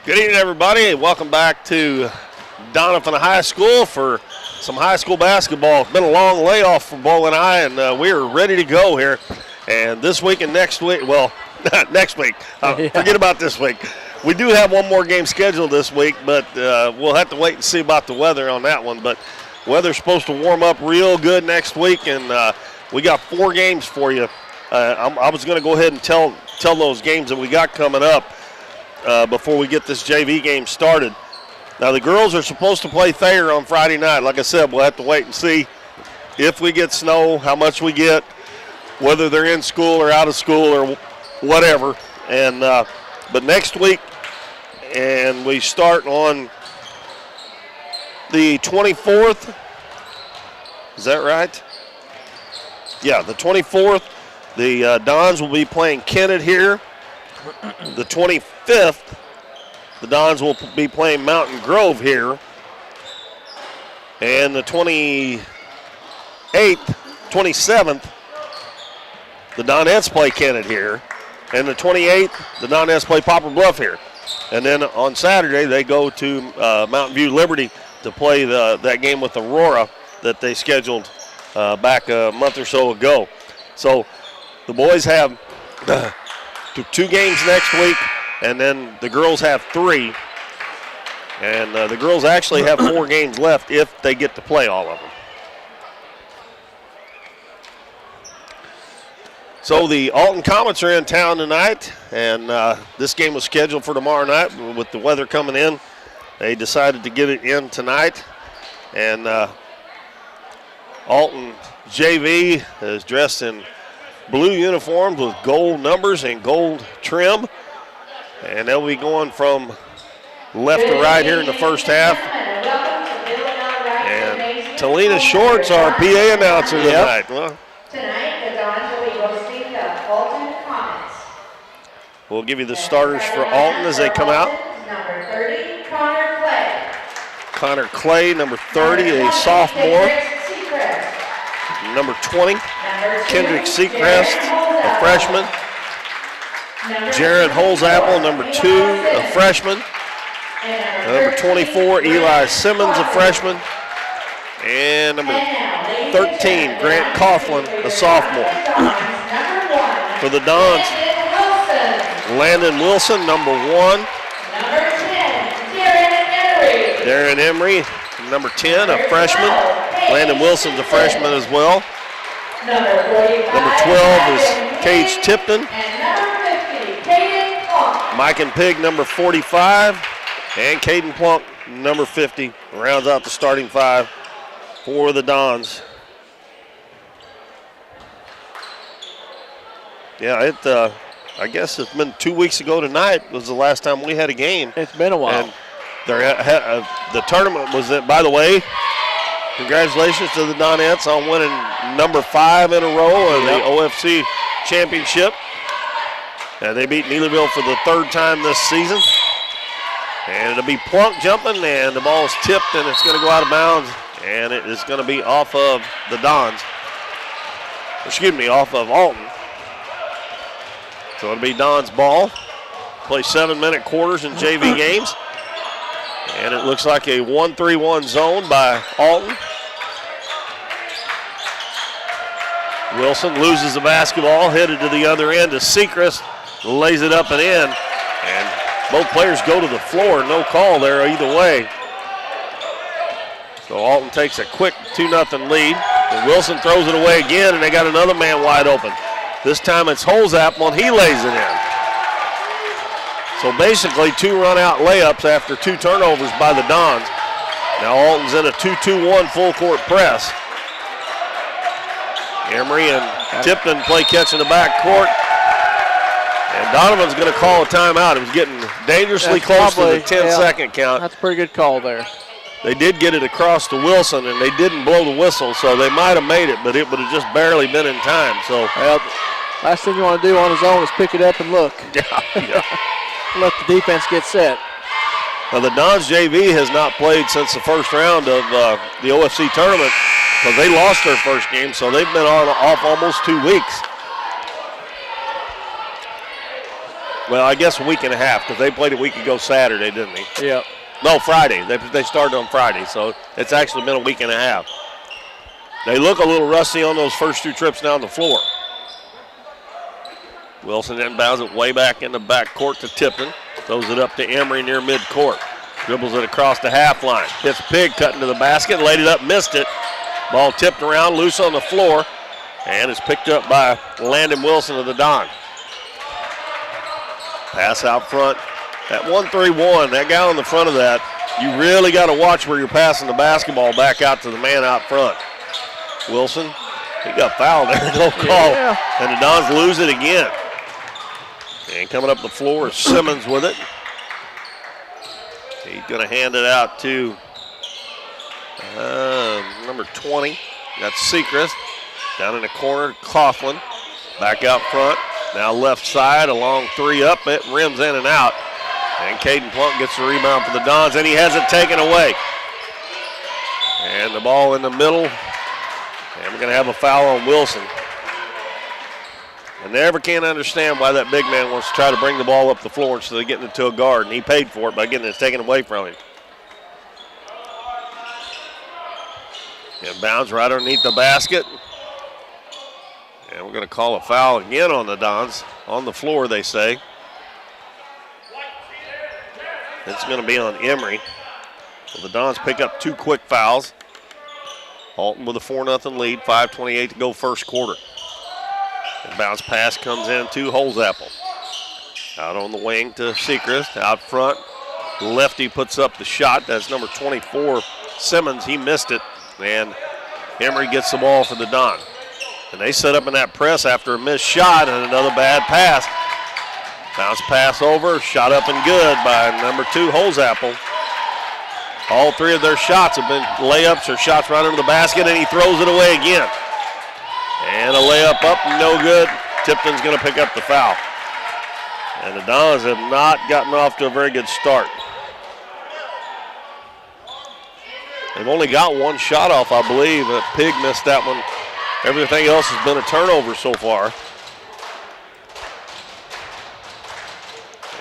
Good evening, everybody. Welcome back to Doniphan High School for some high school basketball. It's been a long layoff for Bowling High, and we are ready to go here. And this week and next week, well, next week. Forget about this week. We do have one more game scheduled this week, but we'll have to wait and see about the weather on that one. But weather's supposed to warm up real good next week, and we got 4 games for you. I was going to go ahead and tell those games that we got coming up before we get this JV game started. Now, the girls are supposed to play Thayer on Friday night. Like I said, we'll have to wait and see if we get snow, how much we get, whether they're in school or out of school or whatever. And but next week, and we start on the 24th. Is that right? Yeah, the 24th. The Dons will be playing Kennett here. The 25th, the Dons will be playing Mountain Grove here. And the 27th, the Donettes play Kennett here. And the 28th, the Donettes play Poplar Bluff here. And then on Saturday, they go to Mountain View Liberty to play that game with Aurora that they scheduled back a month or so ago. So the boys have 2 games next week, and then the girls have 3. And the girls actually have 4 games left if they get to play all of them. So the Alton Comets are in town tonight, and this game was scheduled for tomorrow night. With the weather coming in, they decided to get it in tonight. And Alton JV is dressed in blue uniforms with gold numbers and gold trim. And they'll be going from left to right here in the first half. And Talina Shorts, our PA announcer tonight. Well, tonight, the Dons will be hosting the Alton Comets. We'll give you the starters for Alton as they come out. Number 30, Connor Clay. Connor Clay, number 30, a sophomore. Number 20, Kendrick Seacrest, a freshman. Jared Holzapple, number 2, a freshman. Number 24, Eli Simmons, a freshman. And number 13, Grant Coughlin, a sophomore. For the Dons, Landon Wilson, number 1. Darren Emery, number 10, a freshman. Landon Wilson's a freshman as well. Number 12 is Cage Tipton. Mike and Pig, number 45. And Caden Plunk, number 50, rounds out the starting 5 for the Dons. Yeah, I guess it's been 2 weeks ago tonight was the last time we had a game. It's been a while. And the tournament was, by the way, congratulations to the Donettes on winning number 5 in a row of the OFC championship. And they beat Neelyville for the 3rd time this season. And it'll be Plunk jumping, and the ball is tipped, and it's going to go out of bounds, and it is going to be off of the Dons. Excuse me, off of Alton. So it'll be Dons' ball. Play 7-minute quarters in JV games. And it looks like a 1-3-1 zone by Alton. Wilson loses the basketball, headed to the other end to Seacrest, lays it up and in. And both players go to the floor, no call there either way. So Alton takes a quick 2-0 lead. And Wilson throws it away again, and they got another man wide open. This time it's Holzapple, and he lays it in. So basically 2 run-out layups after 2 turnovers by the Dons. Now Alton's in a 2-2-1 full-court press. Emery and Tipton play catch in the back court. And Donovan's going to call a timeout. It was getting dangerously close to the 10-second count. That's a pretty good call there. They did get it across to Wilson, and they didn't blow the whistle, so they might have made it, but it would have just barely been in time. So, well, last thing you want to do on his own is pick it up and look. Yeah. Let the defense get set. Now, the Dons JV has not played since the first round of the OFC tournament because they lost their first game, so they've been off almost 2 weeks. Well, I guess a week and a half because they played a week ago Saturday, didn't they? Yep. No, Friday. They started on Friday, so it's actually been a week and a half. They look a little rusty on those first 2 trips down the floor. Wilson inbounds it way back in the back court to Tipton. Throws it up to Emery near midcourt. Dribbles it across the half line. Hits Pig, cutting to the basket, laid it up, missed it. Ball tipped around, loose on the floor, and is picked up by Landon Wilson of the Don. Pass out front. At 1-3-1, that guy on the front of that, you really got to watch where you're passing the basketball back out to the man out front. Wilson, he got fouled there, no call. Yeah. And the Dons lose it again. And coming up the floor is Simmons with it. He's going to hand it out to number 20. That's Sechrist. Down in the corner, Coughlin. Back out front. Now left side, a long 3 up. It rims in and out. And Caden Plunk gets the rebound for the Dons, and he has it taken away. And the ball in the middle. And we're going to have a foul on Wilson. I never can understand why that big man wants to try to bring the ball up the floor instead of getting it to a guard, and he paid for it by getting it taken away from him. And bounds right underneath the basket. And we're going to call a foul again on the Dons. On the floor, they say. It's going to be on Emery. So the Dons pick up 2 quick fouls. Alton with a 4-0 lead, 5:28 to go first quarter. And bounce pass comes in to Holzapfel. Out on the wing to Sechrist. Out front, lefty puts up the shot. That's number 24, Simmons. He missed it. And Emery gets the ball for the Don. And they set up in that press after a missed shot and another bad pass. Bounce pass over, shot up and good by number 2, Holzapfel. All 3 of their shots have been layups or shots right under the basket, and he throws it away again. And a layup up, no good. Tipton's going to pick up the foul. And the Dons have not gotten off to a very good start. They've only got 1 shot off, I believe. Pig missed that one. Everything else has been a turnover so far.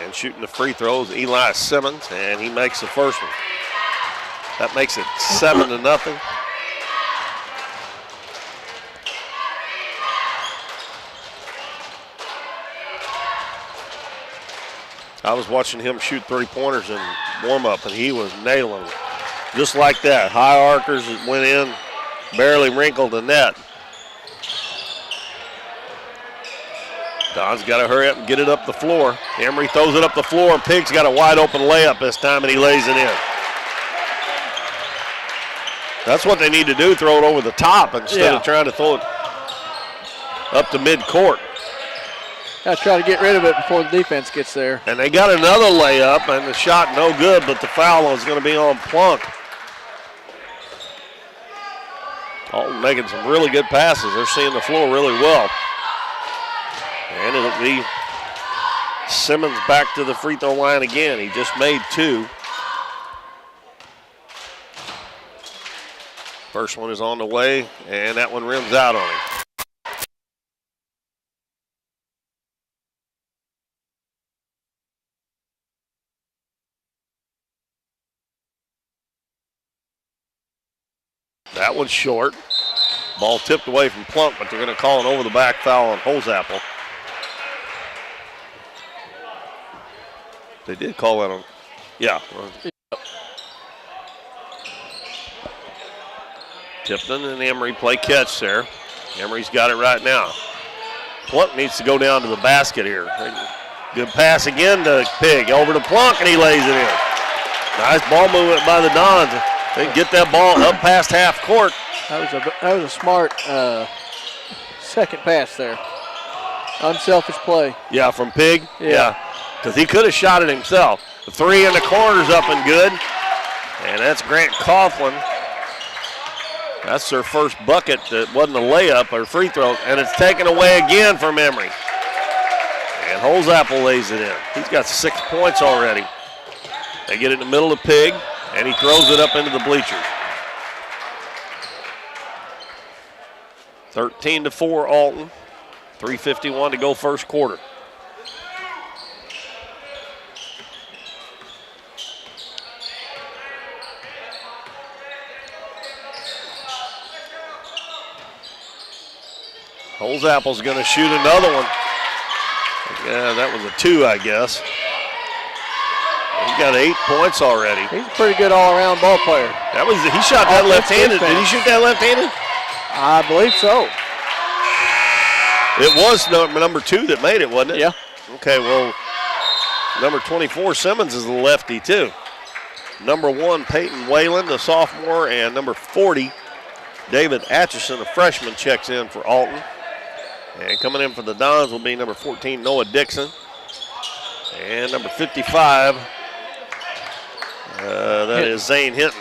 And shooting the free throws, Eli Simmons, and he makes the first one. That makes it 7-0. I was watching him shoot 3-pointers in warm-up, and he was nailing them. Just like that. High arcers that went in, barely wrinkled the net. Don's got to hurry up and get it up the floor. Emery throws it up the floor, and Pig's got a wide-open layup this time, and he lays it in. That's what they need to do, throw it over the top instead of trying to throw it up to midcourt. Got to try to get rid of it before the defense gets there. And they got another layup, and the shot no good, but the foul is going to be on Plunk. Alton making some really good passes. They're seeing the floor really well. And it'll be Simmons back to the free throw line again. He just made 2. First one is on the way, and that one rims out on him. That one's short. Ball tipped away from Plunk, but they're going to call an over-the-back foul on Holzapfel. They did call that on. Yeah. Tipton and Emery play catch there. Emery's got it right now. Plunk needs to go down to the basket here. Good pass again to Pig. Over to Plunk, and he lays it in. Nice ball movement by the Dons. They get that ball up past half court. That was a smart second pass there. Unselfish play. Yeah, from Pig? Yeah. Because he could have shot it himself. The 3 in the corner's up and good. And that's Grant Coughlin. That's their first bucket that wasn't a layup or free throw. And it's taken away again from Emery. And Holzapfel lays it in. He's got 6 points already. They get it in the middle of Pig, and he throws it up into the bleachers. 13-4 Alton. 3:51 to go first quarter. Holzapple's going to shoot another one. Yeah, that was a 2, I guess. He's got 8 points already. He's a pretty good all-around ball player. He shot that left-handed. Did he shoot that left-handed? I believe so. It was number 2 that made it, wasn't it? Yeah. Okay, well, number 24, Simmons, is the lefty, too. Number 1, Peyton Whalen, the sophomore, and number 40, David Atchison, a freshman, checks in for Alton. And coming in for the Dons will be number 14, Noah Dixon. And number 55, that is Zane Hinton.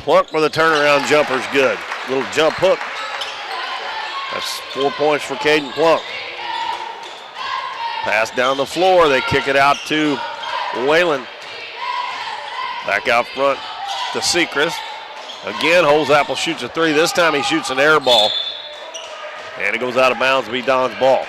Plunk with a turnaround jumper is good. Little jump hook. That's 4 points for Caden Plunk. Pass down the floor. They kick it out to Whalen. Back out front to Sechrist. Again, Holzapple shoots a 3. This time he shoots an air ball. And it goes out of bounds to be Don's ball.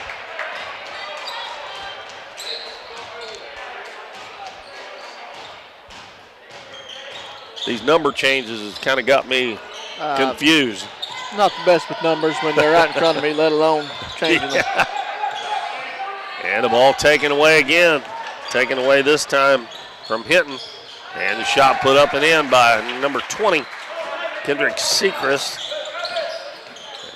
These number changes has kind of got me confused. Not the best with numbers when they're right in front of me, let alone changing them. And the ball taken away again. Taken away this time from Hinton. And the shot put up and in by number 20, Kendrick Sechrist.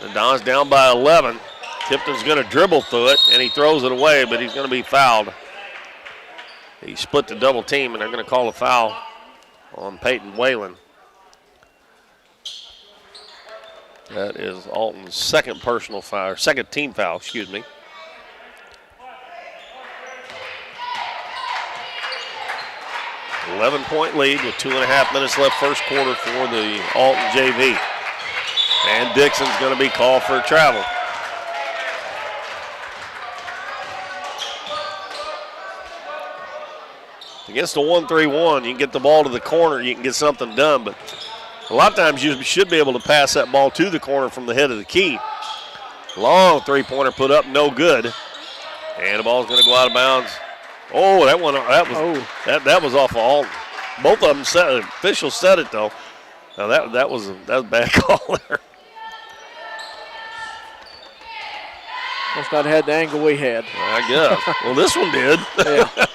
The Dons down by 11. Tipton's going to dribble through it, and he throws it away, but he's going to be fouled. He split the double team, and they're going to call a foul on Peyton Whalen. That is Alton's second personal foul, or second team foul, excuse me. .11 lead with 2.5 minutes left first quarter for the Alton JV. And Dixon's going to be called for travel. Against a 1-3-1, you can get the ball to the corner, you can get something done, but a lot of times you should be able to pass that ball to the corner from the head of the key. Long three-pointer put up, no good. And the ball's going to go out of bounds. Oh, that was off of Alton. Both of them said, the officials said it though. Now that was a bad call there. Must not have had the angle we had. I guess. Well, this one did. Yeah.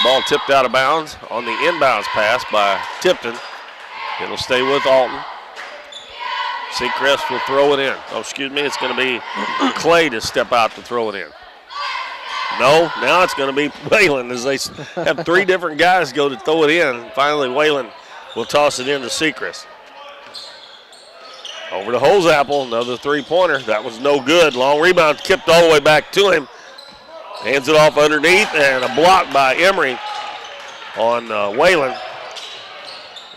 Ball tipped out of bounds on the inbounds pass by Tipton. It'll stay with Alton. Sechrist will throw it in. Oh, excuse me, it's going to be Clay to step out to throw it in. No, now it's going to be Whalen as they have 3 different guys go to throw it in. Finally, Whalen will toss it in to Sechrist. Over to Holzapple, another three-pointer. That was no good. Long rebound kipped all the way back to him. Hands it off underneath, and a block by Emery on Whalen.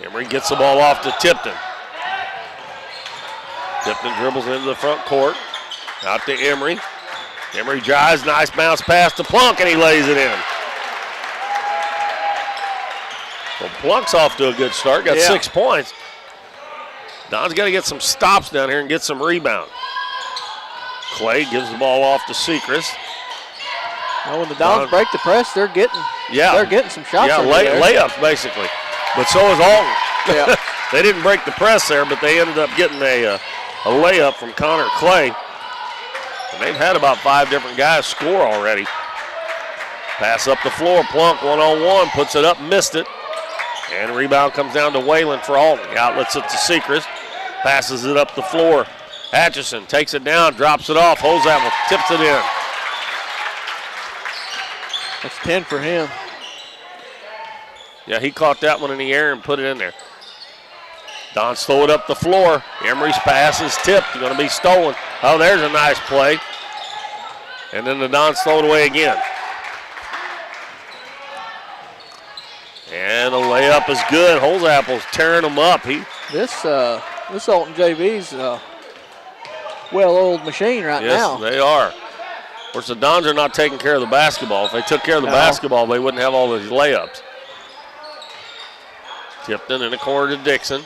Emery gets the ball off to Tipton. Tipton dribbles into the front court. Out to Emery. Emery drives, nice bounce pass to Plunk, and he lays it in. Well, Plunk's off to a good start, got 6 points. Don's got to get some stops down here and get some rebound. Clay gives the ball off to Sechrist. Well, when the Dons break the press, they're getting some shots. Yeah, layups basically. But so is Alton. Yeah. They didn't break the press there, but they ended up getting a layup from Connor Clay. And they've had about 5 different guys score already. Pass up the floor, Plunk one-on-one, puts it up, missed it. And rebound comes down to Whalen for Alton. Outlets it to Sechrist. Passes it up the floor. Atchison takes it down, drops it off. Holzapple tips it in. That's 10 for him. Yeah, he caught that one in the air and put it in there. Don's throw it up the floor. Emery's pass is tipped. Going to be stolen. Oh, there's a nice play. And then the Dons throw it away again. And the layup is good. Holzapple's tearing them up. This Alton JV's a well-oiled machine right now. Yes, they are. Of course, the Dons are not taking care of the basketball. If they took care of the basketball, they wouldn't have all these layups. Tipton in the corner to Dixon.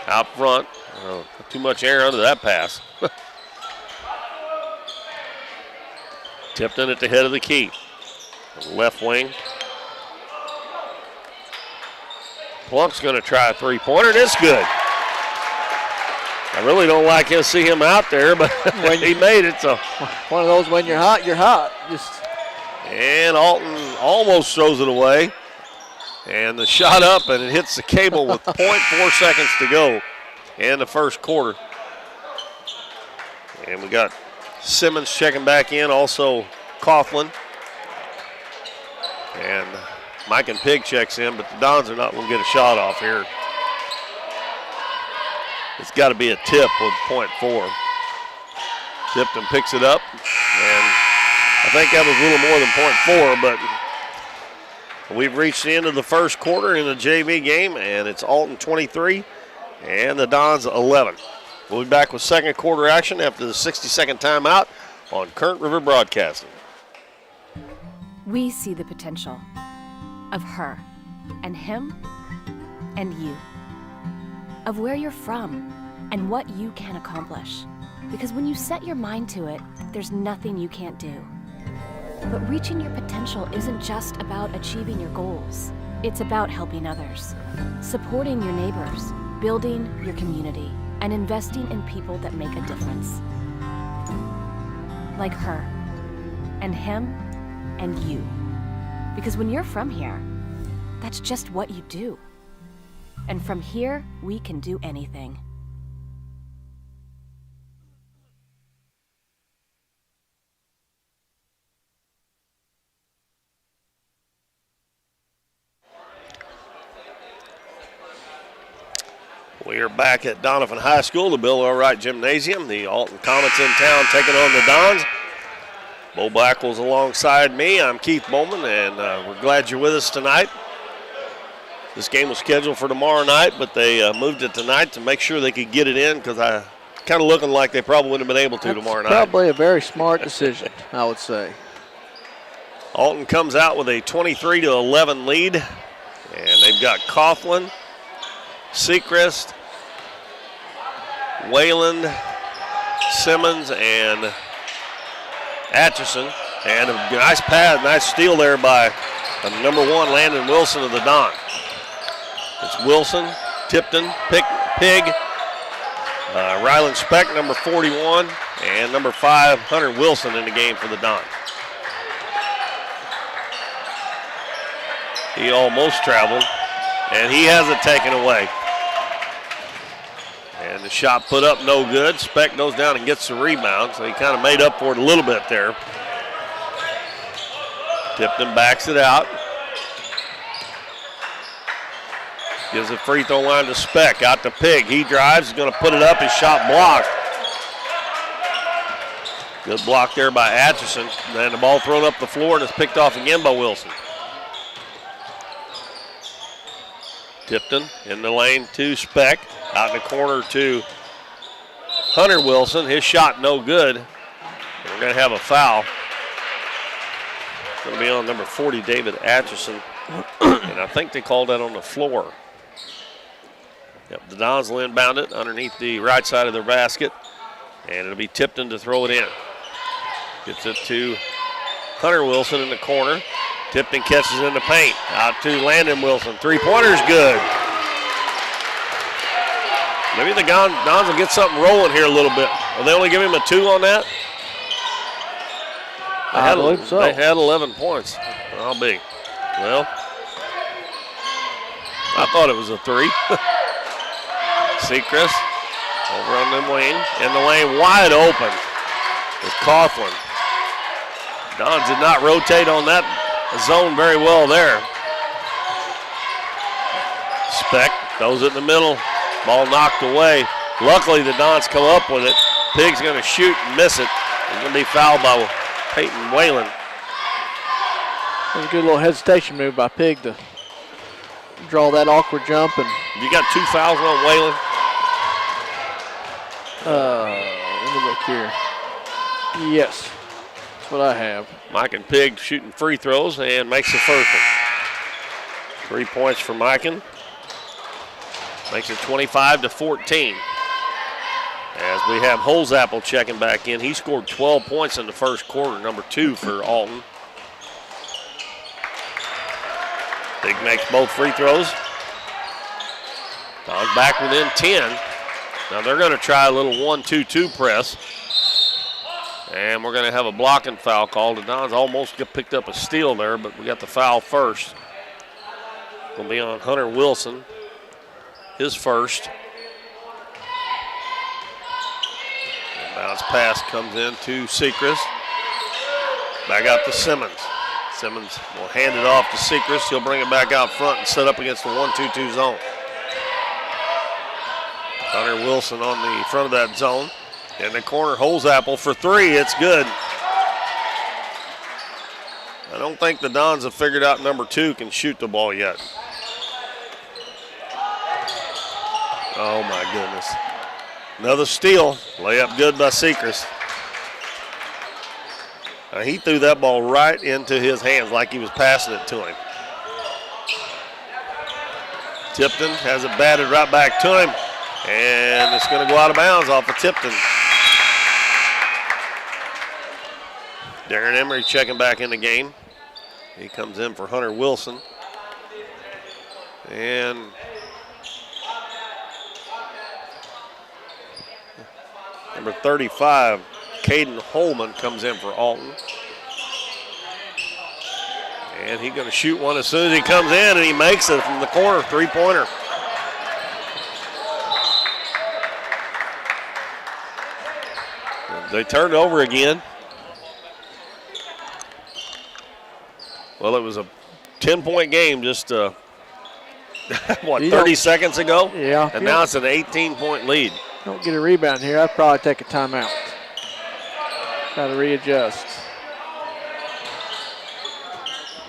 Out front. Not too much air under that pass. Tipton at the head of the key. Left wing. Plunk's going to try a three-pointer, and it's good. I really don't like to see him out there, but he made it. So one of those when you're hot, you're hot. And Alton almost throws it away. And the shot up, and it hits the cable with 0.4 seconds to go in the first quarter. And we got Simmons checking back in, also Coughlin. And Mike and Pig checks in, but the Dons are not going to get a shot off here. It's got to be a tip with 0.4. Tipton picks it up, and I think that was a little more than 0.4, but we've reached the end of the first quarter in the JV game, and it's Alton 23 and the Dons 11. We'll be back with second quarter action after the 60-second timeout on Current River Broadcasting. We see the potential of her and him and you, of where you're from and what you can accomplish. Because when you set your mind to it, there's nothing you can't do. But reaching your potential isn't just about achieving your goals. It's about helping others, supporting your neighbors, building your community, and investing in people that make a difference. Like her, and him, and you. Because when you're from here, that's just what you do. And from here, we can do anything. We are back at Doniphan High School, the Bill Allwright Gymnasium. The Alton Comets in town taking on the Dons. Bo Blackwell's alongside me. I'm Keith Bowman, and we're glad you're with us tonight. This game was scheduled for tomorrow night, but they moved it tonight to make sure they could get it in, because I kind of looking like they probably wouldn't have been able to tomorrow night. Probably a very smart decision, I would say. Alton comes out with a 23-11 lead, and they've got Coughlin, Sechrist, Wayland, Simmons, and Atchison. And a nice pass, nice steal there by number 1, Landon Wilson of the Don. It's Wilson, Tipton, Pig, Ryland Speck, number 41, and number 5, Hunter Wilson in the game for the Don. He almost traveled, and he has it taken away. And the shot put up no good. Speck goes down and gets the rebound, so he kind of made up for it a little bit there. Tipton backs it out. Gives the free throw line to Speck, out to Pig. He drives, he's going to put it up, his shot blocked. Good block there by Atchison. Then the ball thrown up the floor and it's picked off again by Wilson. Tipton in the lane to Speck. Out in the corner to Hunter Wilson. His shot no good. We're going to have a foul. It's going to be on number 40, David Atchison. And I think they called that on the floor. Yep, the Dons will inbound it underneath the right side of their basket. And it'll be Tipton to throw it in. Gets it to Hunter Wilson in the corner. Tipton catches in the paint. Out to Landon Wilson. Three-pointer's good. Maybe the Dons will get something rolling here a little bit. Will they only give him a 2 on that? I believe so. They had 11 points. How big? Well, I thought it was a 3. Sechrist over on the wing. In the lane, wide open with Coughlin. Dons did not rotate on that zone very well there. Speck throws it in the middle. Ball knocked away. Luckily, the Dons come up with it. Pig's going to shoot and miss it. He's going to be fouled by Peyton Whalen. It was a good little hesitation move by Pig to draw that awkward jump. And you got 2 fouls on Whalen? Let me look here. Yes, that's what I have. Mike and Pig shooting free throws and makes the first one. 3 points for Mikan. Makes it 25-14. As we have Holzapple checking back in. He scored 12 points in the first quarter, number 2 for Alton. Pig makes both free throws. Dons back within 10. Now they're going to try a little 1-2-2 press. And we're going to have a blocking foul called. The Dons almost picked up a steal there, but we got the foul first. Going to be on Hunter Wilson, his first. And bounce pass comes in to Sechrist. Back out to Simmons. Simmons will hand it off to Sechrist. He'll bring it back out front and set up against the 1-2-2 zone. Hunter Wilson on the front of that zone. In the corner, Holzapfel for three. It's good. I don't think the Dons have figured out number 2 can shoot the ball yet. Oh, my goodness. Another steal. Layup good by Sechrist. He threw that ball right into his hands like he was passing it to him. Tipton has it batted right back to him. And it's going to go out of bounds off of Tipton. Darren Emery checking back in the game. He comes in for Hunter Wilson. And number 35, Caden Holman, comes in for Alton. And he's going to shoot one as soon as he comes in, and he makes it from the corner, three-pointer. They turned over again. Well, it was a 10-point game just, 30 seconds ago? Yeah. And now it's an 18-point lead. Don't get a rebound here, I'd probably take a timeout. Got to readjust.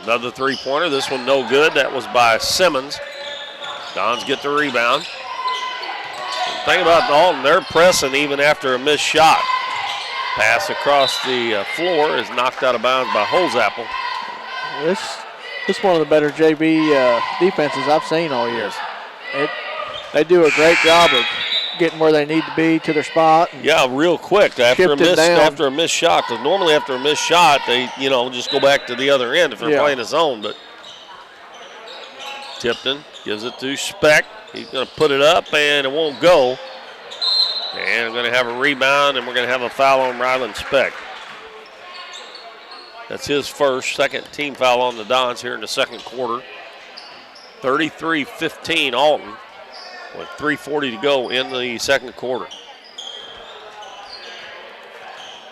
Another three-pointer. This one no good. That was by Simmons. Dons get the rebound. The thing about Alton, they're pressing even after a missed shot. Pass across the floor is knocked out of bounds by Holzapfel. This one of the better JV defenses I've seen all year. They do a great job of getting where they need to be to their spot. Yeah, real quick after a missed shot. Because normally after a missed shot, they just go back to the other end if they're playing a zone. But Tipton gives it to Speck. He's going to put it up and it won't go. And we're going to have a rebound and we're going to have a foul on Ryland Speck. That's his second team foul on the Dons here in the second quarter. 33-15 Alton with 3:40 to go in the second quarter.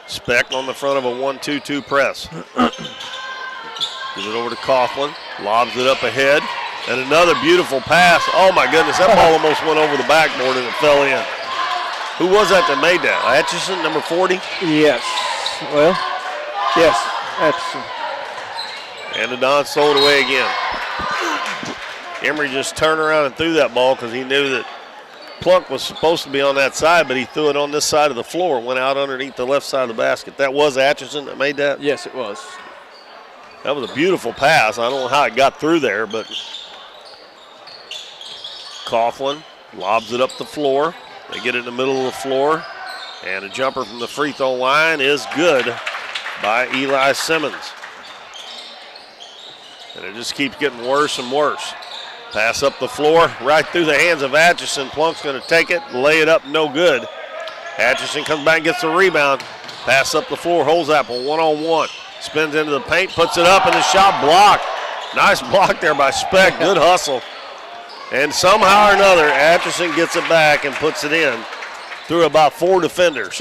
Speck on the front of a 1-2-2 press. Gives it over to Coughlin. Lobs it up ahead. And another beautiful pass. Oh, my goodness. That ball almost went over the backboard and it fell in. Who was that made that? Atchison, number 40? Yes. Well, yes. Atchison. And the Dons sold away again. Emery just turned around and threw that ball because he knew that Plunk was supposed to be on that side, but he threw it on this side of the floor, went out underneath the left side of the basket. That was Atchison that made that? Yes, it was. That was a beautiful pass. I don't know how it got through there, but Coughlin lobs it up the floor. They get it in the middle of the floor, and a jumper from the free throw line is good by Eli Simmons. And it just keeps getting worse and worse. Pass up the floor, right through the hands of Atchison. Plunk's going to take it, lay it up, no good. Atchison comes back and gets the rebound. Pass up the floor, Holzapfel one-on-one. Spins into the paint, puts it up, and the shot blocked. Nice block there by Speck, good hustle. And somehow or another, Atchison gets it back and puts it in through about 4 defenders.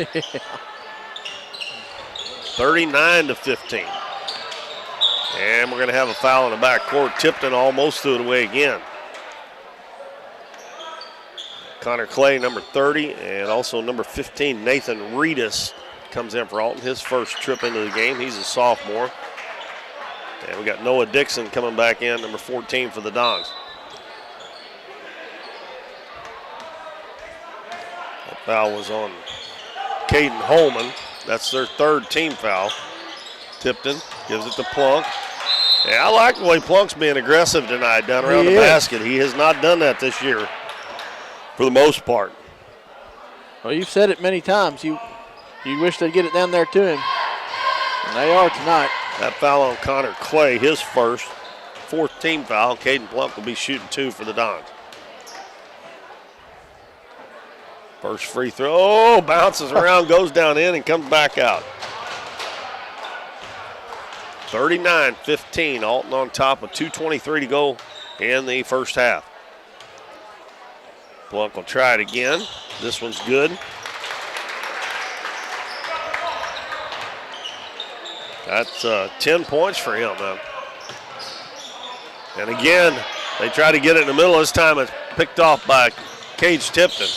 39-15. And we're going to have a foul in the backcourt. Tipton almost threw it away again. Connor Clay, number 30, and also number 15, Nathan Reedus, comes in for Alton. His first trip into the game. He's a sophomore. And we got Noah Dixon coming back in, number 14 for the Dons. That foul was on Caden Holman. That's their third team foul. Tipton gives it to Plunk. Yeah, I like the way Plunk's being aggressive tonight down around the basket. He has not done that this year for the most part. Well, you've said it many times. You wish they'd get it down there to him. And they are tonight. That foul on Connor Clay, his fourth team foul. Caden Plunk will be shooting 2 for the Dons. First free throw, bounces around, goes down in, and comes back out. 39-15, Alton on top with 2:23 to go in the first half. Plunk will try it again. This one's good. That's 10 points for him now. And again, they try to get it in the middle. This time it's picked off by Cage Tipton.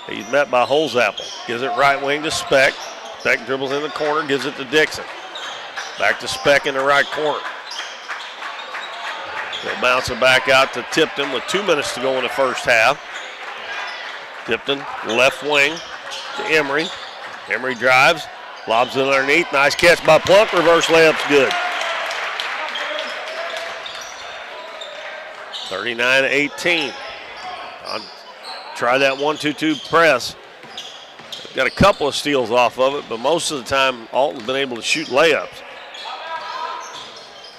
He's met by Holzapple. Gives it right wing to Speck. Speck dribbles in the corner, gives it to Dixon. Back to Speck in the right corner. They'll bounce it back out to Tipton with 2 minutes to go in the first half. Tipton, left wing to Emery. Emery drives, lobs it underneath. Nice catch by Plunk. Reverse layup's good. 39-18. Try that 1-2-2 press. Got a couple of steals off of it, but most of the time Alton's been able to shoot layups.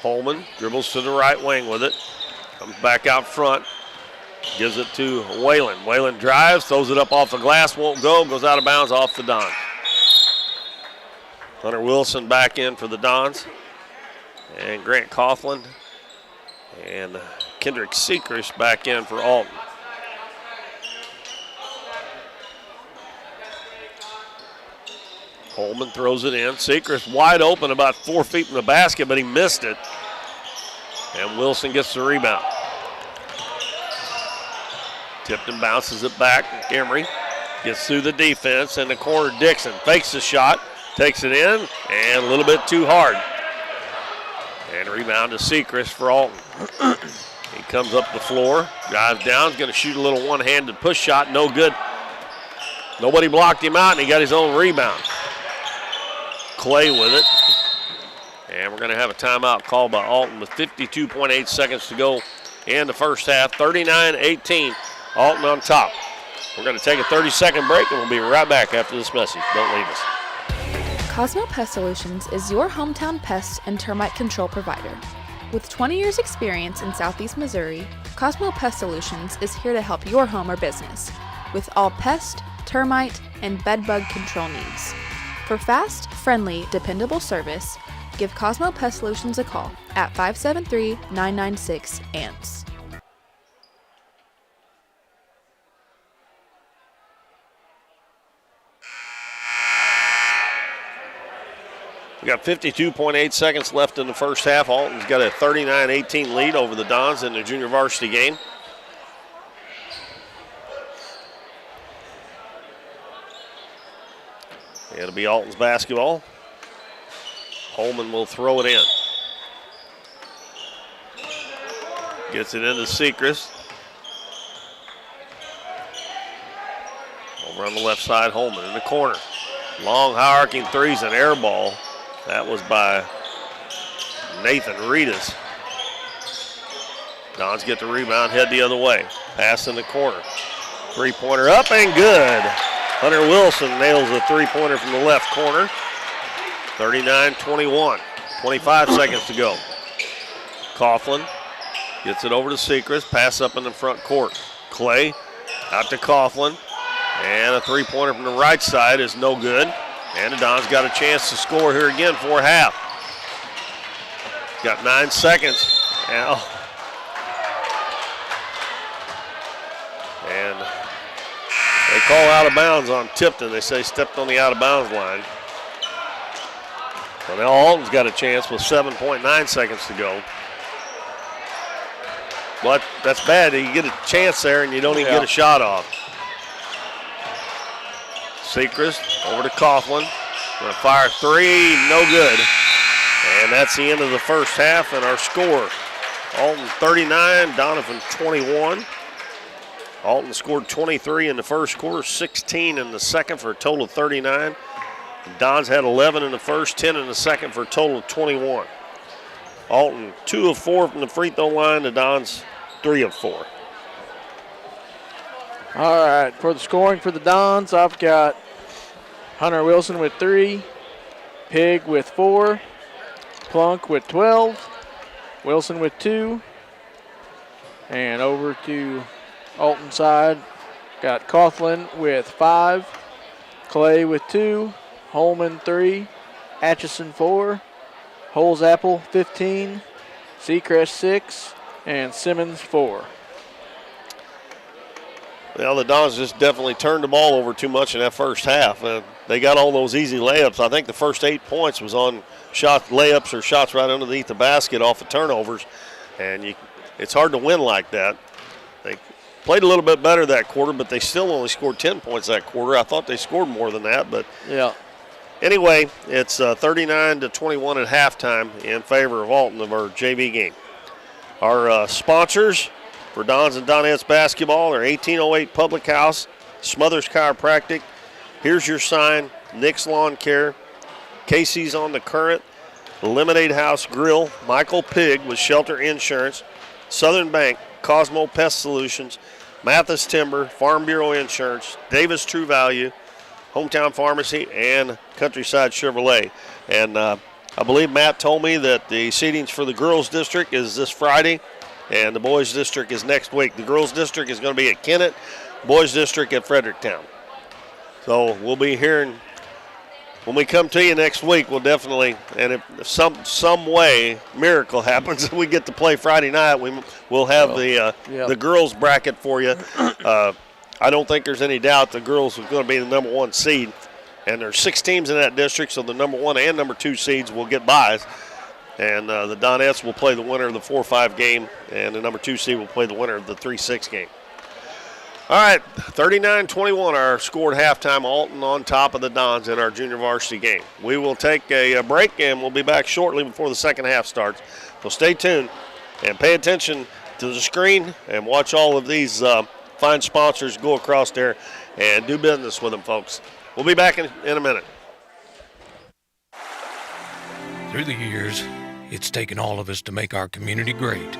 Holman dribbles to the right wing with it. Comes back out front. Gives it to Whalen. Whalen drives, throws it up off the glass, won't go, goes out of bounds off the Dons. Hunter Wilson back in for the Dons. And Grant Coughlin and Kendrick Sechrist back in for Alton. Holman throws it in. Sechrist wide open about 4 feet from the basket, but he missed it. And Wilson gets the rebound. Tipton bounces it back. Emery gets through the defense in the corner. Dixon fakes the shot, takes it in, and a little bit too hard. And rebound to Sechrist for Alton. He comes up the floor, drives down, is going to shoot a little one-handed push shot, no good. Nobody blocked him out, and he got his own rebound. Clay with it. And we're going to have a timeout called by Alton with 52.8 seconds to go in the first half. 39-18, Alton on top. We're going to take a 30-second break, and we'll be right back after this message. Don't leave us. Cosmo Pest Solutions is your hometown pest and termite control provider. With 20 years experience in Southeast Missouri, Cosmo Pest Solutions is here to help your home or business with all pest, termite, and bedbug control needs. For fast, friendly, dependable service, give Cosmo Pest Solutions a call at 573-996-ANTS. We got 52.8 seconds left in the first half. Alton's got a 39-18 lead over the Dons in the junior varsity game. It'll be Alton's basketball. Holman will throw it in. Gets it into Sechrist. Over on the left side, Holman in the corner. Long high arcing threes, an air ball. That was by Nathan Reedus. Dons get the rebound, head the other way. Pass in the corner. Three-pointer up and good. Hunter Wilson nails a three-pointer from the left corner. 39-21. 25 seconds to go. Coughlin gets it over to Sechrist. Pass up in the front court. Clay out to Coughlin. And a three-pointer from the right side is no good. And the Dons got a chance to score here again for half. Got 9 seconds. And they call out of bounds on Tipton. They say stepped on the out of bounds line. So now Alton's got a chance with 7.9 seconds to go. But that's bad. You get a chance there and you don't even get a shot off. Sechrist over to Coughlin. Gonna fire three, no good. And that's the end of the first half and our score. Alton 39, Doniphan 21. Alton scored 23 in the first quarter, 16 in the second for a total of 39. Dons had 11 in the first, 10 in the second for a total of 21. Alton 2 of 4 from the free throw line. The Dons 3 of 4. All right, for the scoring for the Dons, I've got Hunter Wilson with 3, Pig with 4, Plunk with 12, Wilson with 2, and over to Alton side, Got Coughlin with 5, Clay with 2, Holman 3, Atchison 4, Holzapple 15, Seacrest 6, and Simmons 4. Well, the Dons just definitely turned the ball over too much in that first half. They got all those easy layups. I think the first 8 points was on layups or shots right underneath the basket off of turnovers, and it's hard to win like that. They played a little bit better that quarter, but they still only scored 10 points that quarter. I thought they scored more than that, but yeah. Anyway, it's 39-21 at halftime in favor of Alton of our JV game. Our sponsors for Dons and Donettes basketball are 1808 Public House, Smothers Chiropractic, Here's Your Sign, Nick's Lawn Care, Casey's on the Current, Lemonade House Grill, Michael Pig with Shelter Insurance, Southern Bank, Cosmo Pest Solutions, Mathis Timber, Farm Bureau Insurance, Davis True Value, Hometown Pharmacy, and Countryside Chevrolet. And I believe Matt told me that the seatings for the girls' district is this Friday, and the boys' district is next week. The girls' district is going to be at Kennett, boys' district at Fredericktown. So we'll be hearing, when we come to you next week, we'll definitely, and if some way miracle happens, we get to play Friday night, we'll have the girls' bracket for you. I don't think there's any doubt the girls are going to be the number 1 seed. And there's 6 teams in that district, so the number 1 and number 2 seeds will get byes. And the Donettes will play the winner of the 4-5 game, and the number 2 seed will play the winner of the 3-6 game. All right, 39-21 our score at halftime. Alton on top of the Dons in our junior varsity game. We will take a break, and we'll be back shortly before the second half starts. So stay tuned and pay attention to the screen and watch all of these fine sponsors go across there and do business with them, folks. We'll be back in a minute. Through the years, it's taken all of us to make our community great.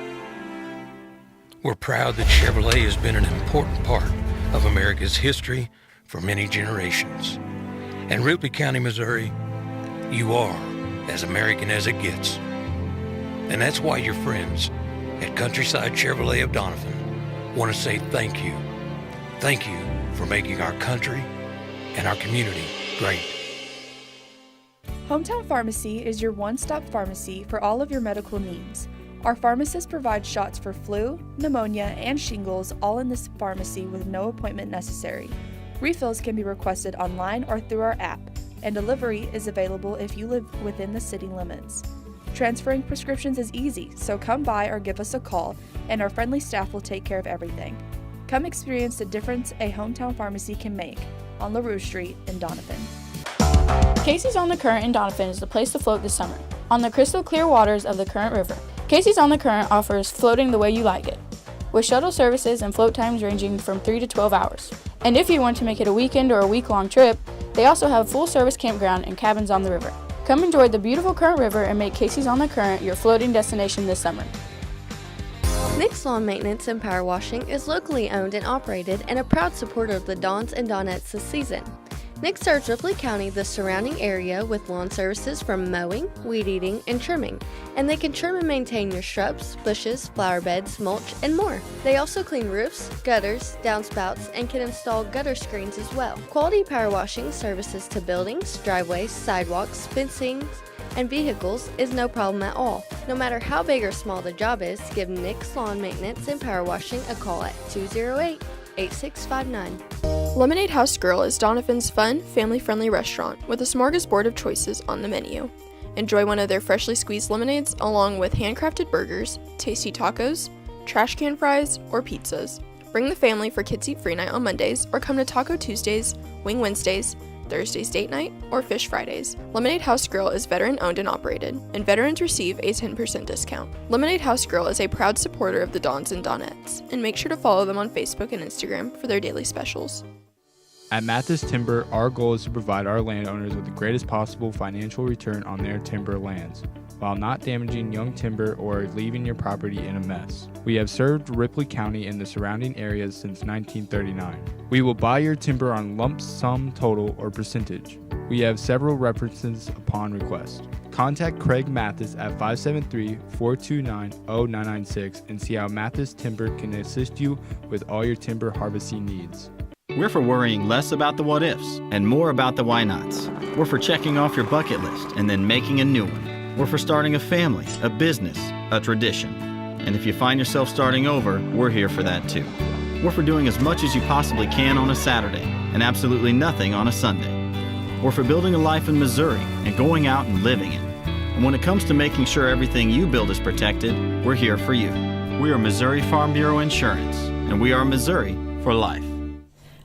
We're proud that Chevrolet has been an important part of America's history for many generations. And Ripley County, Missouri, you are as American as it gets. And that's why your friends at Countryside Chevrolet of Doniphan want to say thank you. Thank you for making our country and our community great. Hometown Pharmacy is your one-stop pharmacy for all of your medical needs. Our pharmacists provide shots for flu, pneumonia, and shingles all in this pharmacy with no appointment necessary. Refills can be requested online or through our app, and delivery is available if you live within the city limits. Transferring prescriptions is easy, so come by or give us a call, and our friendly staff will take care of everything. Come experience the difference a hometown pharmacy can make on LaRue Street in Doniphan. Casey's on the Current in Doniphan is the place to float this summer. On the crystal clear waters of the Current River, Casey's on the Current offers floating the way you like it, with shuttle services and float times ranging from 3 to 12 hours. And if you want to make it a weekend or a week-long trip, they also have a full-service campground and cabins on the river. Come enjoy the beautiful Current River and make Casey's on the Current your floating destination this summer. Nick's Lawn Maintenance and Power Washing is locally owned and operated and a proud supporter of the Dons and Donettes this season. Nick serves Ripley County, the surrounding area, with lawn services from mowing, weed eating, and trimming, and they can trim and maintain your shrubs, bushes, flower beds, mulch, and more. They also clean roofs, gutters, downspouts, and can install gutter screens as well. Quality power washing services to buildings, driveways, sidewalks, fencing, and vehicles is no problem at all. No matter how big or small the job is, give Nick's Lawn Maintenance and Power Washing a call at 208-8659. Lemonade House Grill is Doniphan's fun, family-friendly restaurant with a smorgasbord of choices on the menu. Enjoy one of their freshly squeezed lemonades along with handcrafted burgers, tasty tacos, trash can fries, or pizzas. Bring the family for Kids Eat Free Night on Mondays or come to Taco Tuesdays, Wing Wednesdays, Thursday's Date Night, or Fish Fridays. Lemonade House Grill is veteran-owned and operated, and veterans receive a 10% discount. Lemonade House Grill is a proud supporter of the Dons and Donettes, and make sure to follow them on Facebook and Instagram for their daily specials. At Mathis Timber, our goal is to provide our landowners with the greatest possible financial return on their timber lands, while not damaging young timber or leaving your property in a mess. We have served Ripley County and the surrounding areas since 1939. We will buy your timber on lump sum total or percentage. We have several references upon request. Contact Craig Mathis at 573-429-0996 and see how Mathis Timber can assist you with all your timber harvesting needs. We're for worrying less about the what-ifs and more about the why-nots. We're for checking off your bucket list and then making a new one. We're for starting a family, a business, a tradition. And if you find yourself starting over, we're here for that too. We're for doing as much as you possibly can on a Saturday and absolutely nothing on a Sunday. We're for building a life in Missouri and going out and living it. And when it comes to making sure everything you build is protected, we're here for you. We are Missouri Farm Bureau Insurance, and we are Missouri for life.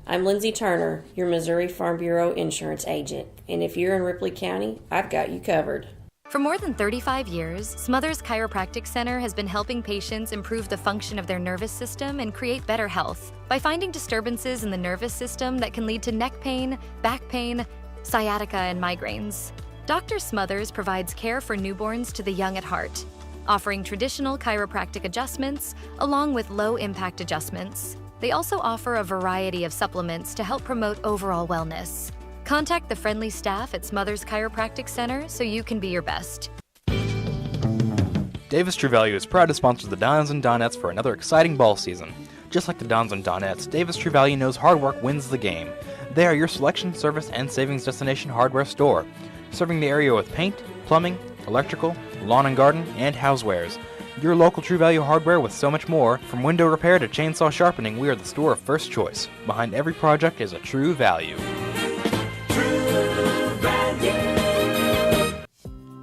I'm Lindsay Turner, your Missouri Farm Bureau insurance agent, and if you're in Ripley County, I've got you covered. For more than 35 years, Smothers Chiropractic Center has been helping patients improve the function of their nervous system and create better health by finding disturbances in the nervous system that can lead to neck pain, back pain, sciatica, and migraines. Dr. Smothers provides care for newborns to the young at heart, offering traditional chiropractic adjustments along with low-impact adjustments. They also offer a variety of supplements to help promote overall wellness. Contact the friendly staff at Smothers Chiropractic Center so you can be your best. Davis True Value is proud to sponsor the Dons and Donettes for another exciting ball season. Just like the Dons and Donettes, Davis True Value knows hard work wins the game. They are your selection, service, and savings destination hardware store, serving the area with paint, plumbing, electrical, lawn and garden, and housewares. Your local True Value hardware with so much more. From window repair to chainsaw sharpening, we are the store of first choice. Behind every project is a True Value.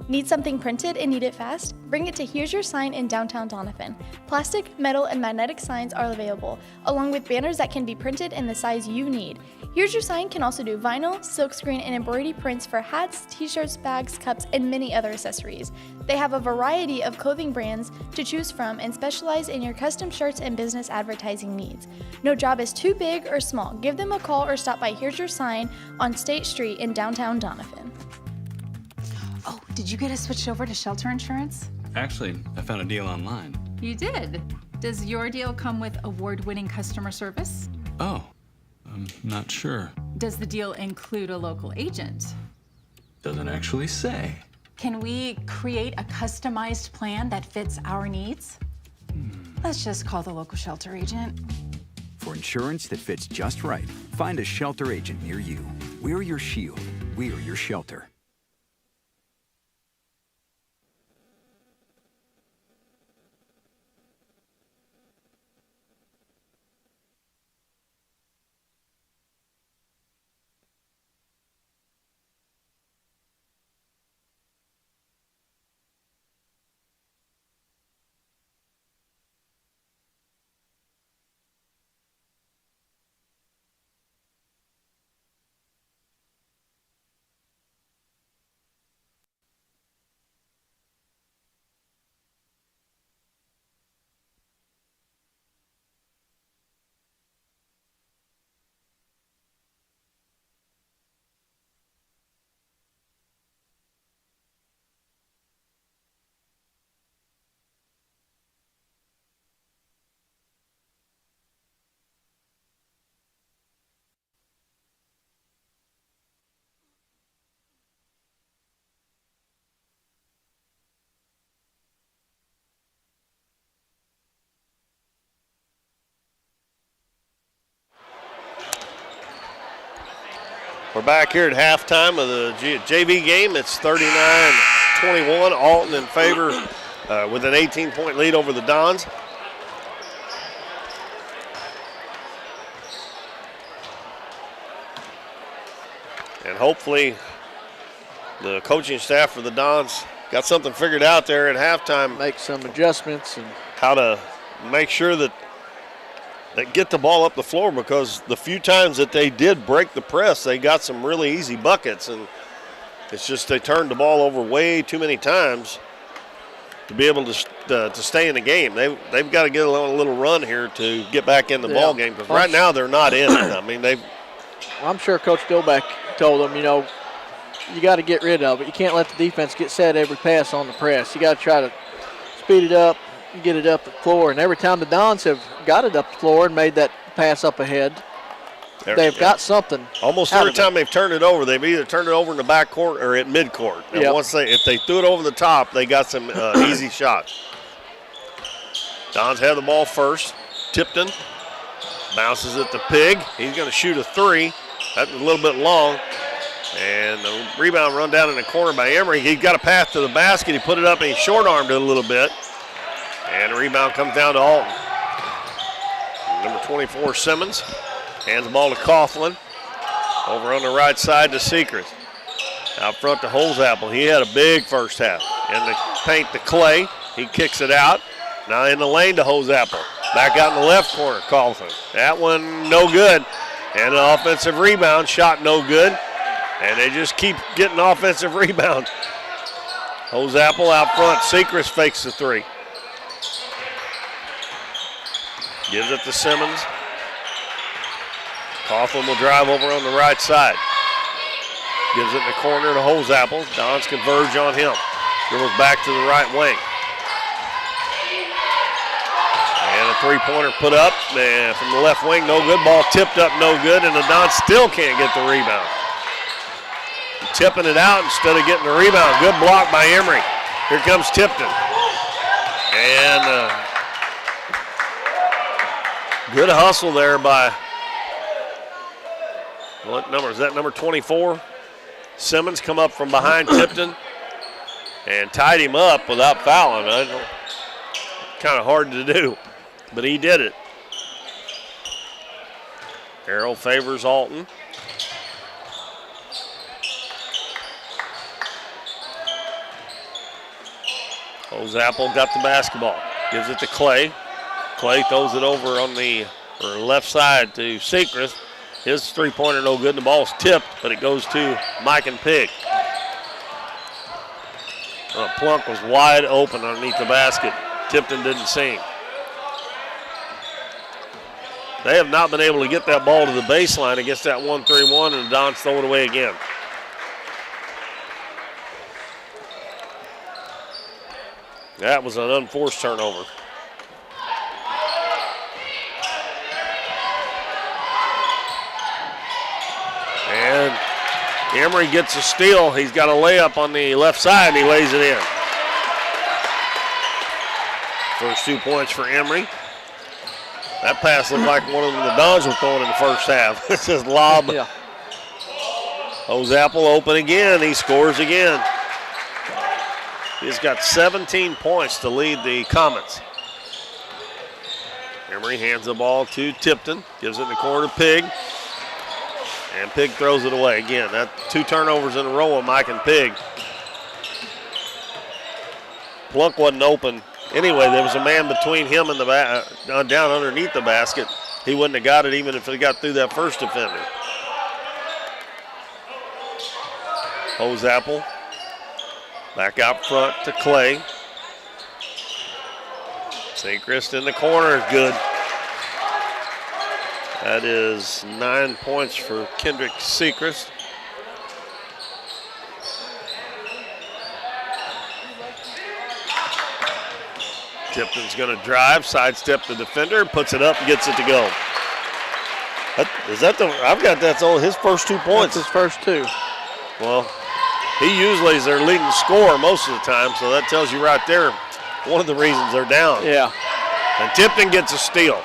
Need something printed and need it fast? Bring it to Here's Your Sign in downtown Doniphan. Plastic, metal, and magnetic signs are available, along with banners that can be printed in the size you need. Here's Your Sign can also do vinyl, silkscreen, and embroidery prints for hats, t-shirts, bags, cups, and many other accessories. They have a variety of clothing brands to choose from and specialize in your custom shirts and business advertising needs. No job is too big or small. Give them a call or stop by Here's Your Sign on State Street in downtown Doniphan. Oh, did you get us switched over to shelter insurance? Actually, I found a deal online. You did? Does your deal come with award-winning customer service? Oh, I'm not sure. Does the deal include a local agent? Doesn't actually say. Can we create a customized plan that fits our needs? Let's just call the local shelter agent. For insurance that fits just right, find a shelter agent near you. We're your shield. We're your shelter. We're back here at halftime of the JV game. It's 39-21, Alton in favor with an 18-point lead over the Dons. And hopefully the coaching staff for the Dons got something figured out there at halftime. Make some adjustments and how to make sure that they get the ball up the floor, because the few times that they did break the press, they got some really easy buckets, and it's just they turned the ball over way too many times to be able to stay in the game. They've got to get a little run here to get back in the ball game, because right now they're not in it. I mean, I'm sure Coach Dillback told them, you got to get rid of it. You can't let the defense get set every pass on the press. You got to try to speed it up, get it up the floor, and every time the Dons have got it up the floor and made that pass up ahead, they've got something. Almost every time they've turned it over, they've either turned it over in the back court or at midcourt. And if they threw it over the top, they got some easy shots. Dons have the ball first. Tipton Bounces it to Pig. He's going to shoot a three. That's a little bit long. And the rebound run down in the corner by Emery. He got a path to the basket. He put it up and he short-armed it a little bit. And the rebound comes down to Alton. Number 24, Simmons. Hands the ball to Coughlin. Over on the right side to Sechrist. Out front to Holzapple. He had a big first half. In the paint to Clay. He kicks it out. Now in the lane to Holzapple. Back out in the left corner, Coughlin. That one no good. And an offensive rebound. Shot no good. And they just keep getting offensive rebounds. Holzapple out front. Sechrist fakes the three. Gives it to Simmons. Coughlin will drive over on the right side. Gives it in the corner to Holzapple. Dons converge on him. Dribbles back to the right wing. And a three-pointer put up from the left wing. No good. Ball tipped up, no good. And the Dons still can't get the rebound. Tipping it out instead of getting the rebound. Good block by Emery. Here comes Tipton. And good hustle there by, what number is that? Number 24. Simmons come up from behind Tipton and tied him up without fouling. Kind of hard to do, but he did it. Arrow favors Alton. Holzapple got the basketball. Gives it to Clay. Clay throws it over on the left side to Sechrist. His three-pointer no good. The ball's tipped, but it goes to Mike and Pig. Plunk was wide open underneath the basket. Tipton didn't see him. They have not been able to get that ball to the baseline against that 1-3-1, and the Dons throw it away again. That was an unforced turnover. And Emery gets a steal. He's got a layup on the left side, and he lays it in. First 2 points for Emery. That pass looked like one of them the Dons were throwing in the first half. It's just lob. Yeah. Holzapple open again. He scores again. He's got 17 points to lead the Comets. Emery hands the ball to Tipton. Gives it in the corner to Pig. And Pig throws it away again. That 2 turnovers in a row on Mike and Pig. Plunk wasn't open. Anyway, there was a man between him and the down underneath the basket. He wouldn't have got it even if he got through that first defender. Holzapple back out front to Clay. Sechrist in the corner is good. That is 9 points for Kendrick Sechrist. Tipton's going to drive, sidestep the defender, puts it up and gets it to go. I've got that's all his first 2 points. That's his first 2. Well, he usually is their leading scorer most of the time, so that tells you right there one of the reasons they're down. Yeah. And Tipton gets a steal.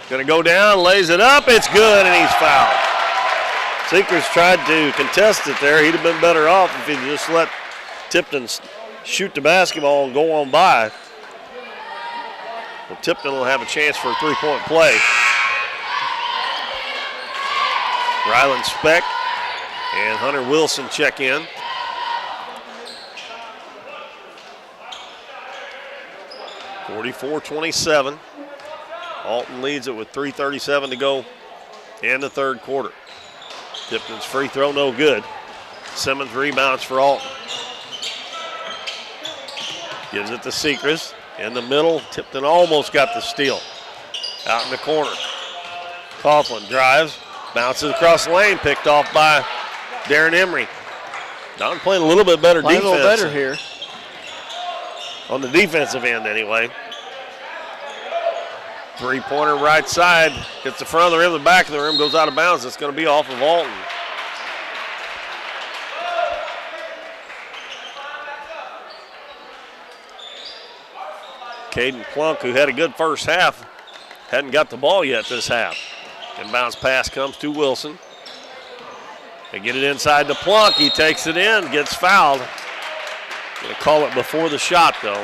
Going to go down, lays it up, it's good, and he's fouled. Sechrist tried to contest it there. He'd have been better off if he'd just let Tipton shoot the basketball and go on by. Well, Tipton will have a chance for a 3-point play. Ryland Speck and Hunter Wilson check in. (44-27). Alton leads it with 3:37 to go in the third quarter. Tipton's free throw no good. Simmons rebounds for Alton. Gives it to Sechrist. In the middle, Tipton almost got the steal. Out in the corner. Coughlin drives, bounces across the lane, picked off by Darren Emery. Don playing a little bit better defense. A little better here. On the defensive end, anyway. Three-pointer right side. Hits the front of the rim, the back of the rim, goes out of bounds. It's going to be off of Alton. Caden Plunk, who had a good first half, hadn't got the ball yet this half. Inbounds pass comes to Wilson. They get it inside to Plunk. He takes it in, gets fouled. Gonna call it before the shot, though.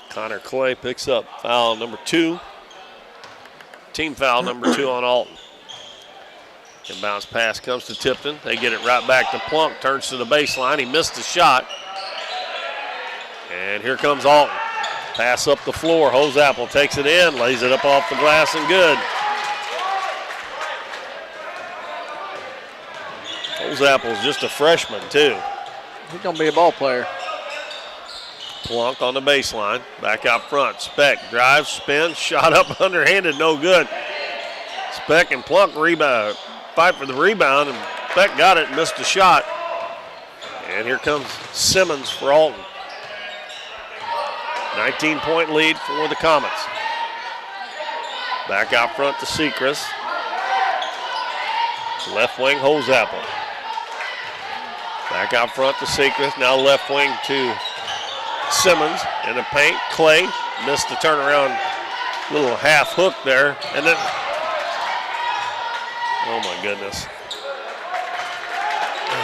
Connor Clay picks up foul number 2. Team foul number 2 on Alton. Inbounds pass comes to Tipton. They get it right back to Plunk. Turns to the baseline. He missed the shot. And here comes Alton. Pass up the floor. Hoseapple takes it in, lays it up off the glass and good. Hoseapple's just a freshman, too. He's going to be a ball player. Plunk on the baseline. Back out front. Speck drives, spins, shot up underhanded, no good. Speck and Plunk rebound, fight for the rebound, and Speck got it and missed a shot. And here comes Simmons for Alton. 19-point lead for the Comets. Back out front to Sechrist. Left wing, Hoseapple. Back out front to Sechrist. Now left wing to Simmons in the paint. Clay missed the turnaround, little half hook there. And then, oh my goodness.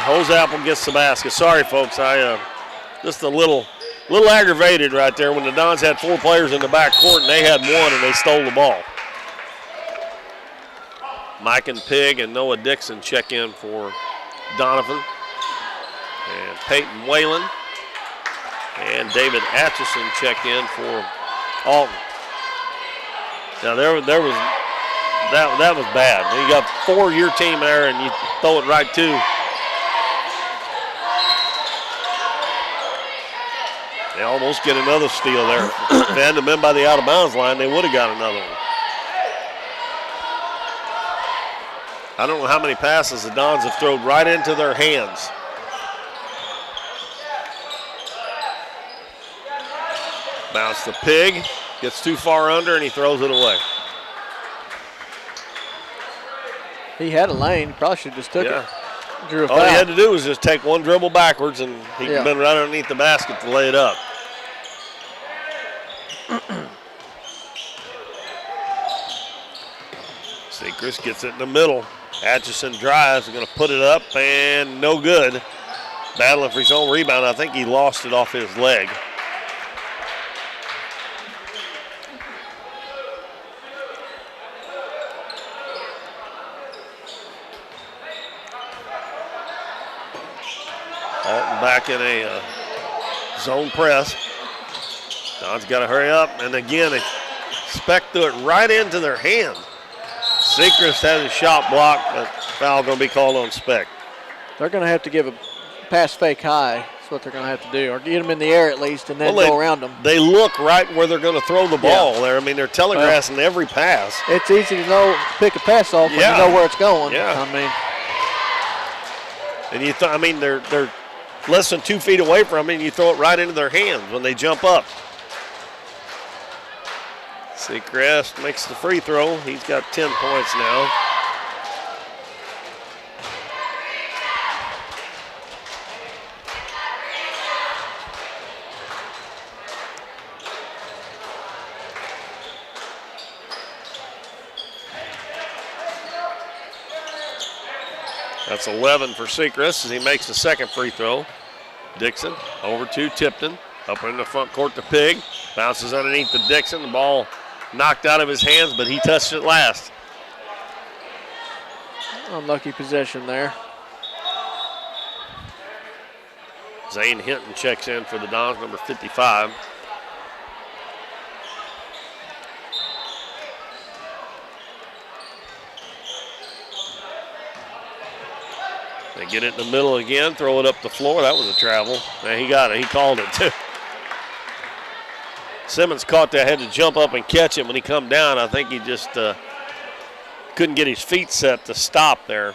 Hoseapple gets the basket. Sorry, folks. I just a little aggravated right there when the Dons had 4 players in the back court and they had 1 and they stole the ball. Mike and Pig and Noah Dixon check in for Doniphan. And Peyton Whalen and David Atchison check in for Alton. Now that was bad. You got 4 your team there and you throw it right to. They almost get another steal there. If they hadn't been by the out of bounds line, they would have got another one. I don't know how many passes the Dons have thrown right into their hands. Bounce the Pig, gets too far under and he throws it away. He had a lane, probably should have just took it. Drew a foul. All he had to do was just take 1 dribble backwards and he could have been right underneath the basket to lay it up. Sechrist gets it in the middle. Atchison drives, going to put it up and no good. Battling for his own rebound. I think he lost it off his leg. Alton back in a zone press. Don's got to hurry up, and again, they Speck threw it right into their hand. Sechrist has a shot blocked, but foul going to be called on Speck. They're going to have to give a pass fake high. That's what they're going to have to do, or get them in the air at least, and then go around them. They look right where they're going to throw the ball there. I mean, they're telegraphing every pass. It's easy to know, pick a pass off when you know where it's going. Yeah. I mean, and they're less than 2 feet away from it, and you throw it right into their hands when they jump up. Sechrist makes the free throw. He's got 10 points now. That's 11 for Sechrist as he makes the second free throw. Dixon over to Tipton. Up in the front court to Pig. Bounces underneath the Dixon. The ball knocked out of his hands, but he touched it last. Unlucky possession there. Zane Hinton checks in for the Dons, number 55. They get it in the middle again, throw it up the floor. That was a travel. Man, he got it. He called it, too. Simmons caught that, had to jump up and catch it when he come down. I think he just couldn't get his feet set to stop there.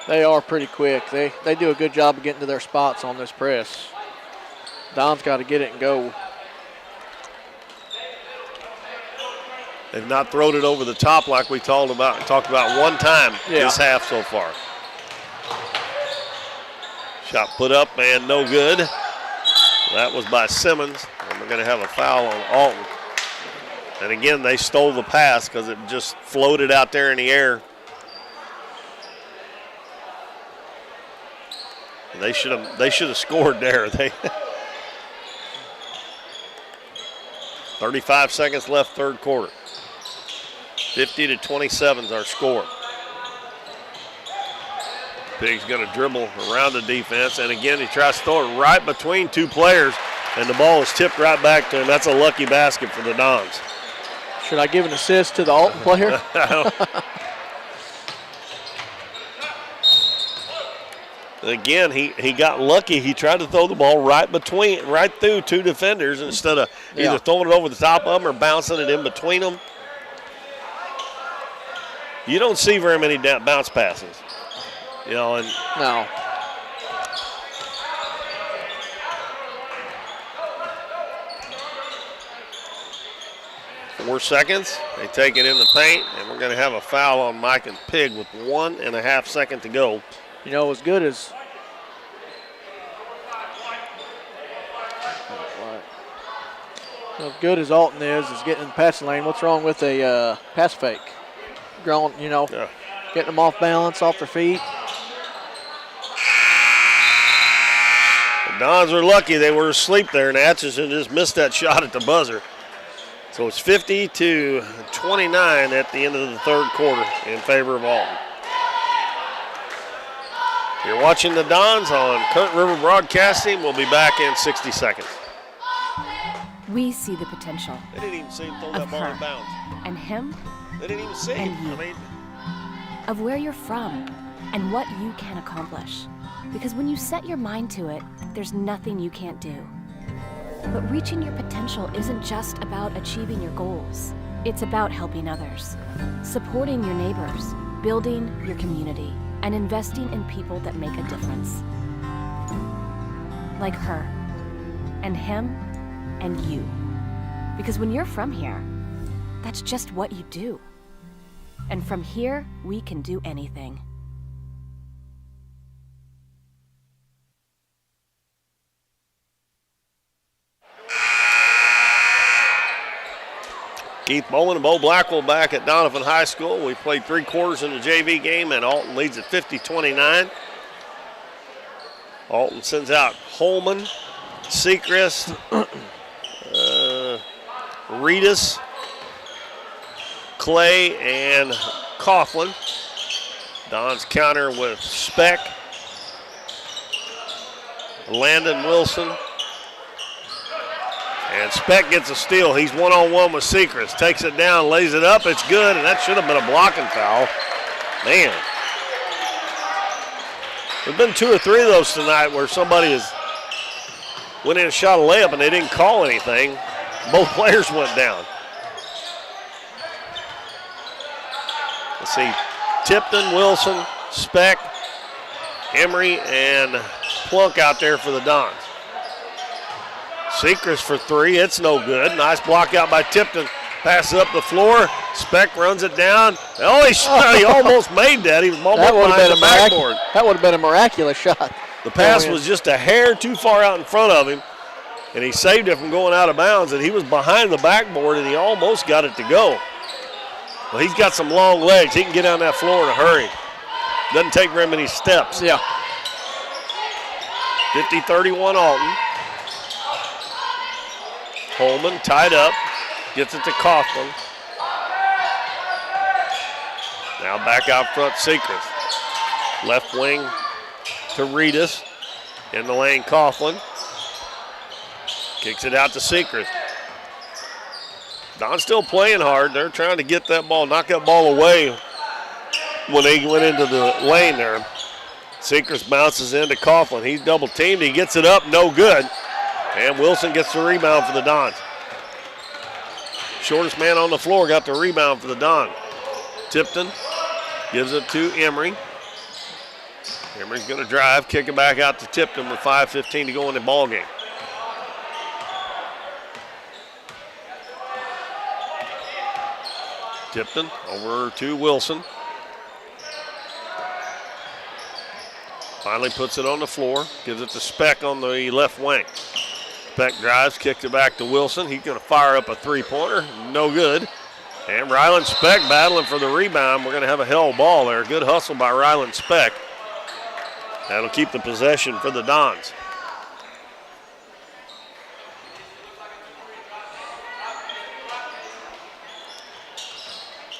They are pretty quick. They do a good job of getting to their spots on this press. Don's got to get it and go. They've not thrown it over the top like we talked about one time this half so far. Shot put up and no good. That was by Simmons, and we're going to have a foul on Alton. And again, they stole the pass because it just floated out there in the air. They should have scored there. 35 seconds left, third quarter. 50-27 is our score. Pig's going to dribble around the defense, and again, he tries to throw it right between two players, and the ball is tipped right back to him. That's a lucky basket for the Dons. Should I give an assist to the Alton player? Again, he got lucky. He tried to throw the ball right through two defenders instead of either throwing it over the top of them or bouncing it in between them. You don't see very many bounce passes, and no. Four seconds. They take it in the paint, and we're going to have a foul on Mike and Pig with 1.5 seconds to go. As good as Alton is getting in the passing lane. What's wrong with a pass fake? Getting them off balance, off their feet. The Dons were lucky they were asleep there, and Atchison just missed that shot at the buzzer. So it's 50-29 at the end of the third quarter in favor of Alton. You're watching the Dons on Current River Broadcasting. We'll be back in 60 seconds. We see the potential. They didn't even see him throw that ball in bounds. And him. They didn't even see and him. You. Of where you're from and what you can accomplish. Because when you set your mind to it, there's nothing you can't do. But reaching your potential isn't just about achieving your goals. It's about helping others, supporting your neighbors, building your community, and investing in people that make a difference. Like her, and him, and you. Because when you're from here, that's just what you do. And from here, we can do anything. Keith Bowman and Bo Blackwell back at Doniphan High School. We played 3 quarters in the JV game, and Alton leads at 50-29. Alton sends out Holman, Sechrist, Reedus, Clay, and Coughlin. Don's counter with Speck, Landon Wilson. And Speck gets a steal. He's one-on-one with Sechrist. Takes it down, lays it up. It's good, and that should have been a blocking foul. Man. There's been 2 or 3 of those tonight where somebody has went in and shot a layup and they didn't call anything. Both players went down. Let's see. Tipton, Wilson, Speck, Emery, and Plunk out there for the Dons. Sechrist for 3, it's no good. Nice block out by Tipton. Passes up the floor. Speck runs it down. Oh, he almost made that. He was almost behind the backboard. That would have been a miraculous shot. The pass was just a hair too far out in front of him, and he saved it from going out of bounds, and he was behind the backboard, and he almost got it to go. Well, he's got some long legs. He can get down that floor in a hurry. Doesn't take very many steps. Yeah. 50-31 Alton. Holman tied up, gets it to Coughlin. Now back out front, Sechrist. Left wing to Reedus. In the lane, Coughlin. Kicks it out to Sechrist. Don's still playing hard. They're trying to get that ball, knock that ball away when they went into the lane there. Sechrist bounces into Coughlin. He's double teamed. He gets it up, no good. And Wilson gets the rebound for the Dons. Shortest man on the floor got the rebound for the Dons. Tipton gives it to Emery. Emery's going to drive, kick it back out to Tipton with 5:15 to go in the ball game. Tipton over to Wilson. Finally puts it on the floor. Gives it to Speck on the left wing. Speck drives, kicks it back to Wilson. He's going to fire up a three-pointer. No good. And Ryland Speck battling for the rebound. We're going to have a hell ball there. Good hustle by Ryland Speck. That'll keep the possession for the Dons.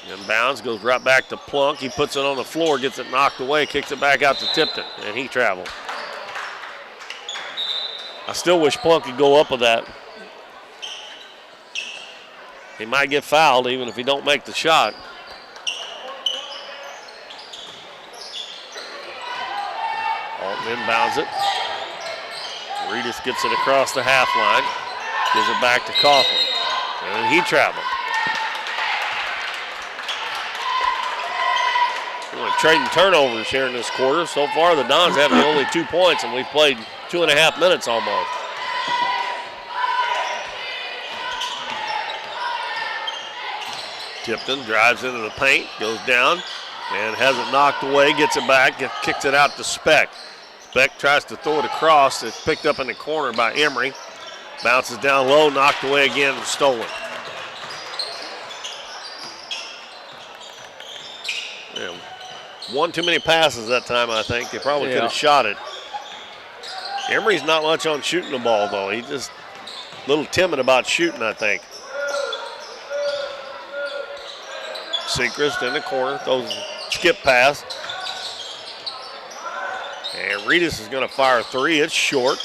Inbounds, goes right back to Plunk. He puts it on the floor, gets it knocked away, kicks it back out to Tipton, and he traveled. I still wish Plunk could go up with that. He might get fouled even if he don't make the shot. Alton inbounds it. Reedus gets it across the half line. Gives it back to Coughlin. And he traveled. We're trading turnovers here in this quarter. So far, the Dons have the only 2 points, and we've played 2.5 minutes almost. Tipton drives into the paint, goes down, and has it knocked away, gets it back, kicks it out to Speck. Speck tries to throw it across. It's picked up in the corner by Emery. Bounces down low, knocked away again, and stolen. Yeah, one too many passes that time, I think. They probably could have shot it. Emery's not much on shooting the ball, though. He's just a little timid about shooting, I think. Sechrist in the corner, throws a skip pass. And Reedus is going to fire a three. It's short.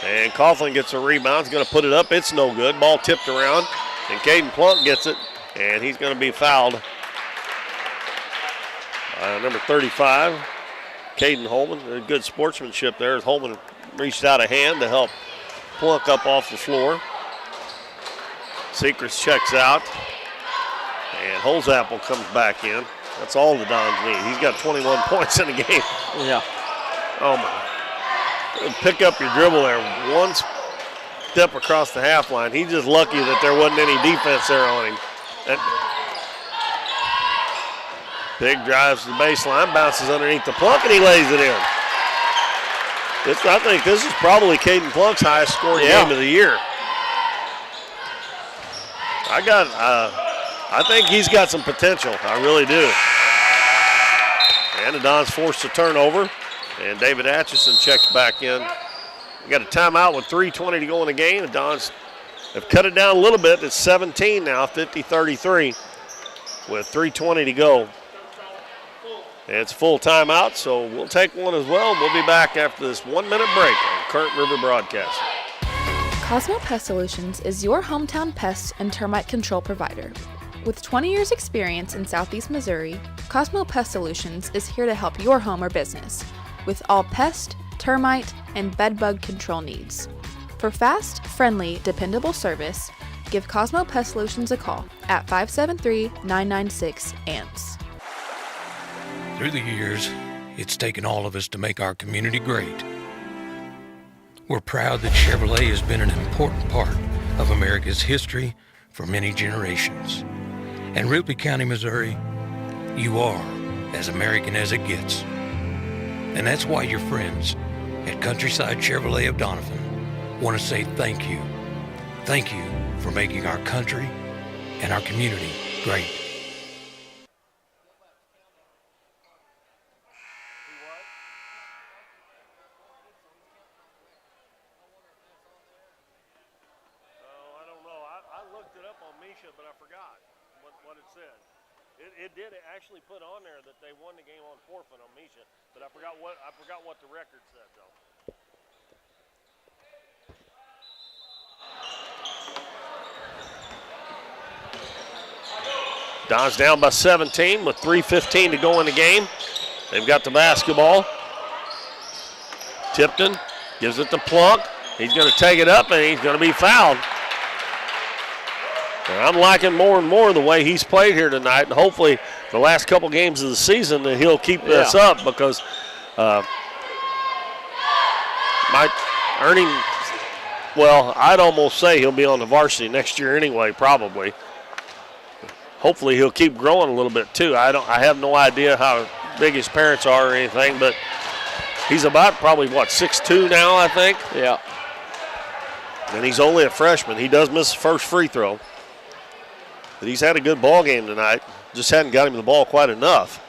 And Coughlin gets a rebound. He's going to put it up. It's no good. Ball tipped around. And Caden Plunk gets it. And he's going to be fouled. Number 35, Caden Holman. Good sportsmanship there as Holman reached out a hand to help Plunk up off the floor. Sechrist checks out. And Holzapfel comes back in. That's all the Dons need. He's got 21 points in the game. Yeah. Oh, my. Pick up your dribble there. One step across the half line. He's just lucky that there wasn't any defense there on him. Big drives to the baseline, bounces underneath the Plunk, and he lays it in. I think this is probably Caden Plunk's highest scoring game of the year. I think he's got some potential. I really do. And the Dons forced a turnover, and David Atchison checks back in. We got a timeout with 3:20 to go in the game. The Dons have cut it down a little bit. It's 17 now, 50-33, with 3:20 to go. It's full timeout, so we'll take one as well. We'll be back after this 1 minute break on Current River Broadcast. Cosmo Pest Solutions is your hometown pest and termite control provider. With 20 years experience in Southeast Missouri, Cosmo Pest Solutions is here to help your home or business with all pest, termite, and bedbug control needs. For fast, friendly, dependable service, give Cosmo Pest Solutions a call at 573-996-ANTS. Through the years, it's taken all of us to make our community great. We're proud that Chevrolet has been an important part of America's history for many generations. And Ripley County, Missouri, you are as American as it gets. And that's why your friends at Countryside Chevrolet of Doniphan want to say thank you. Thank you for making our country and our community great. It did actually put on there that they won the game on forfeit on Misha, but I forgot what the record said though. Dons down by 17 with 3:15 to go in the game. They've got the basketball. Tipton gives it to Plunk. He's going to take it up and he's going to be fouled. And I'm liking more and more the way he's played here tonight, and hopefully the last couple games of the season that he'll keep this up because I'd almost say he'll be on the varsity next year anyway, probably. hopefully he'll keep growing a little bit too. I have no idea how big his parents are or anything, but he's about probably, 6'2" now, I think? Yeah. And he's only a freshman. He does miss the first free throw. But he's had a good ball game tonight. Just hadn't got him the ball quite enough.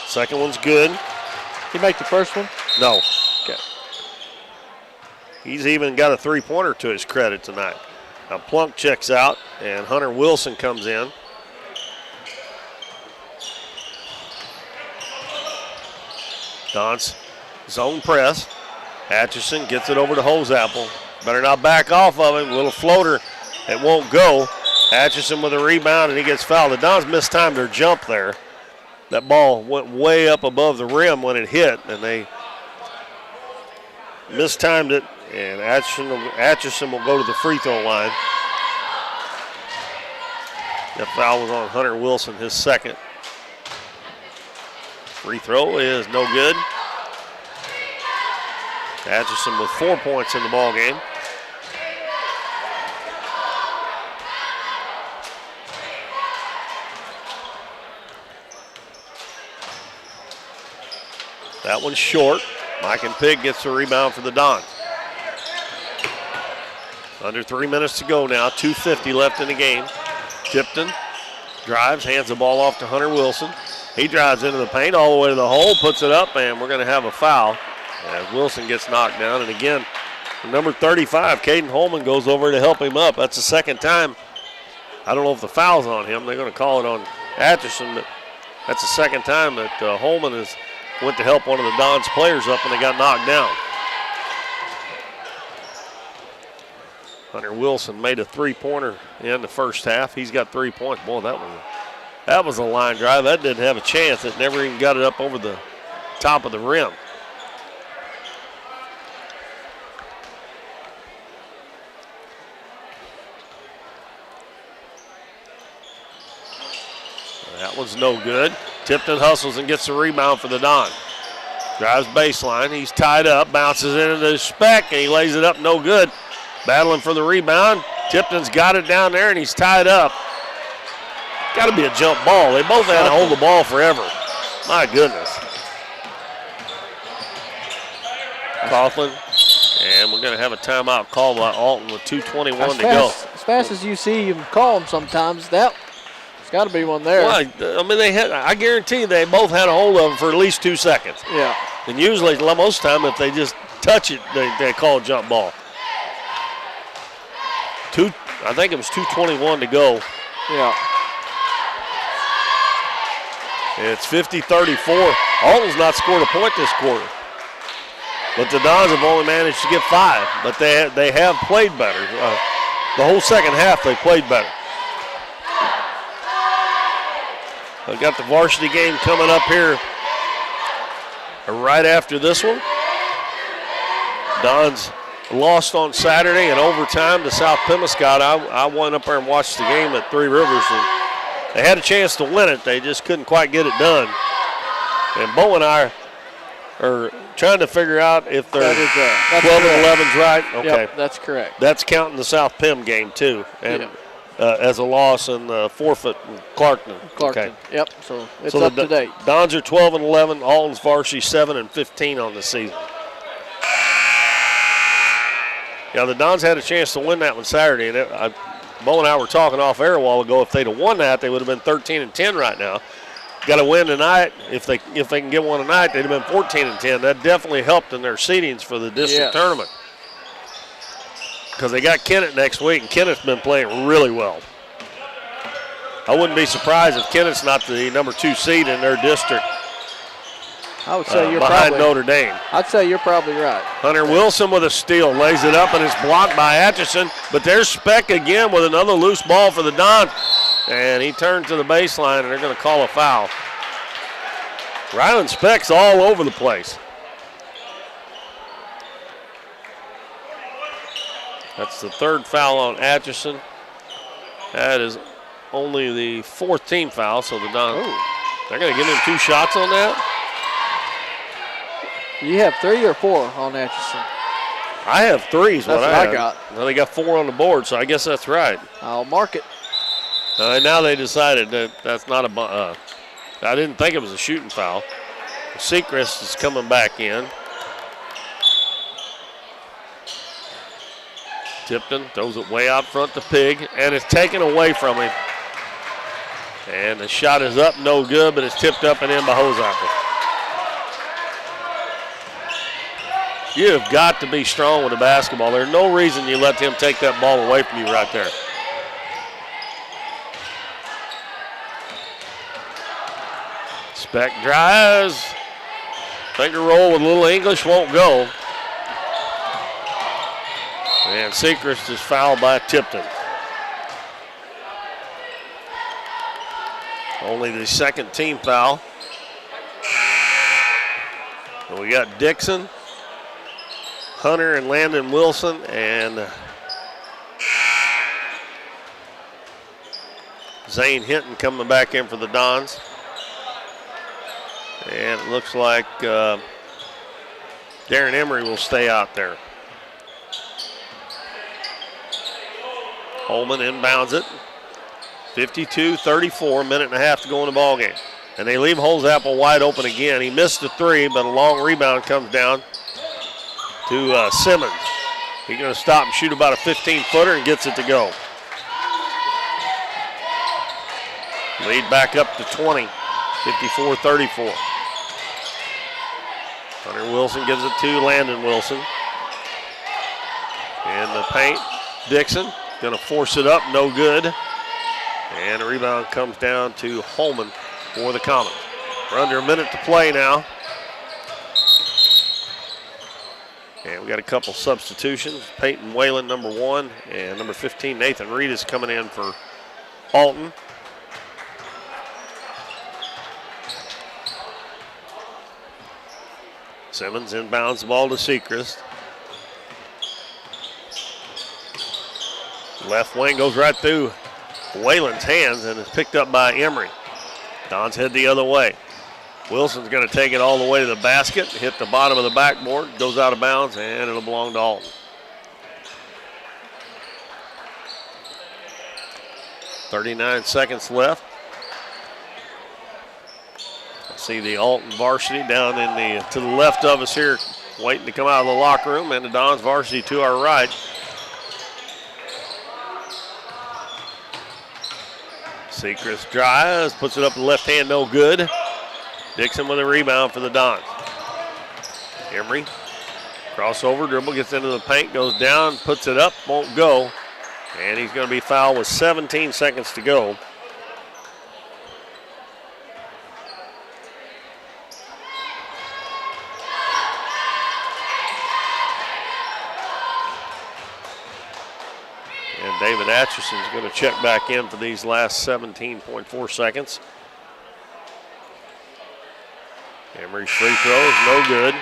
Second one's good. He make the first one? No. Okay. He's even got a three-pointer to his credit tonight. Now Plunk checks out, and Hunter Wilson comes in. Don's zone press. Atchison gets it over to Hoseapple. Better not back off of him. Little floater. It won't go. Atchison with a rebound, and he gets fouled. The Dons mistimed their jump there. That ball went way up above the rim when it hit, and they mistimed it, and Atchison will go to the free throw line. That foul was on Hunter Wilson, his second. Free throw is no good. Atchison with 4 points in the ball game. That one's short. Mike and Pig gets the rebound for the Dons. Under 3 minutes to go now. 2:50 left in the game. Tipton drives, hands the ball off to Hunter Wilson. He drives into the paint all the way to the hole, puts it up, and we're going to have a foul as Wilson gets knocked down. And again, number 35, Caden Holman, goes over to help him up. That's the second time. I don't know if the foul's on him. They're going to call it on Atchison, but that's the second time that Holman has went to help one of the Dons players up and they got knocked down. Hunter Wilson made a three-pointer in the first half. He's got 3 points. Boy, that was a line drive. That didn't have a chance. It never even got it up over the top of the rim. That one's no good. Tipton hustles and gets the rebound for the Don. Drives baseline. He's tied up, bounces into the spec, and he lays it up, no good. Battling for the rebound. Tipton's got it down there, and he's tied up. Got to be a jump ball. They both had to hold the ball forever. My goodness. Coughlin, and we're going to have a timeout called by Alton with 2:21 to go. As fast as you see him call them sometimes, there's got to be one there. Well, I mean, I guarantee they both had a hold of him for at least 2 seconds. Yeah. And usually, most of the time, if they just touch it, they call a jump ball. I think it was 2:21 to go. Yeah. It's 50-34. Alton's not scored a point this quarter. But the Dons have only managed to get 5. But they have played better. The whole second half, they played better. They've got the varsity game coming up here right after this one. Dons lost on Saturday in overtime to South Pemiscot. I went up there and watched the game at Three Rivers, and they had a chance to win it. They just couldn't quite get it done. And Bo and I are trying to figure out if they're 12 and 11's right. Okay, yep, that's correct. That's counting the South Pem game too, and as a loss and forfeit in Clarkton. Okay. Yep. So it's up to date. Dons are 12 and 11. Alton's varsity 7 and 15 on the season. Yeah, the Dons had a chance to win that one Saturday, and Bo and I were talking off air a while ago. If they'd have won that, they would have been 13 and 10 right now. Got to win tonight. If they can get one tonight, they'd have been 14 and 10. That definitely helped in their seedings for the district tournament. Because they got Kennett next week, and Kennett's been playing really well. I wouldn't be surprised if Kennett's not the number 2 seed in their district. I would say you're behind probably Notre Dame. I'd say you're probably right. Hunter Wilson with a steal, lays it up, and it's blocked by Atchison. But there's Speck again with another loose ball for the Dons. And he turned to the baseline, and they're going to call a foul. Rylan Speck's all over the place. That's the third foul on Atchison. That is only the 4th team foul, so the Dons, they're going to give him 2 shots on that? You have 3 or 4 on Atchison? I have 3 is what That's I what I got. Well, they got 4 on the board, so I guess that's right. I'll mark it. Now they decided that that's not a I didn't think it was a shooting foul. Sechrist is coming back in. Tipton throws it way out front to Pig, and it's taken away from him. And the shot is up, no good, but it's tipped up and in by Hoseapple. You have got to be strong with the basketball. There's no reason you let him take that ball away from you right there. Speck drives. Finger roll with a little English, won't go. And Sechrist is fouled by Tipton. Only the second team foul. And we got Dixon, Hunter, and Landon Wilson, and Zane Hinton coming back in for the Dons. And it looks like Darren Emery will stay out there. Holman inbounds it. 52-34, minute and a half to go in the ball game. And they leave Hoseapple wide open again. He missed the three, but a long rebound comes down to Simmons. He's going to stop and shoot about a 15-footer and gets it to go. Lead back up to 20, 54-34. Hunter Wilson gives it to Landon Wilson. In the paint, Dixon going to force it up, no good. And the rebound comes down to Holman for the Comets. We're under a minute to play now. And we got a couple substitutions. Peyton Whalen, number 1, and number 15, Nathan Reed, is coming in for Alton. Simmons inbounds the ball to Sechrist. Left wing goes right through Whalen's hands and is picked up by Emery. Dons head the other way. Wilson's going to take it all the way to the basket, hit the bottom of the backboard, goes out of bounds, and it'll belong to Alton. 39 seconds left. See the Alton varsity down in to the left of us here, waiting to come out of the locker room, and the Dons varsity to our right. Sechrist drives, puts it up the left hand, no good. Dixon with a rebound for the Dons. Emery, crossover, dribble, gets into the paint, goes down, puts it up, won't go. And he's going to be fouled with 17 seconds to go. And David Atchison's going to check back in for these last 17.4 seconds. Emery's free throws, no good.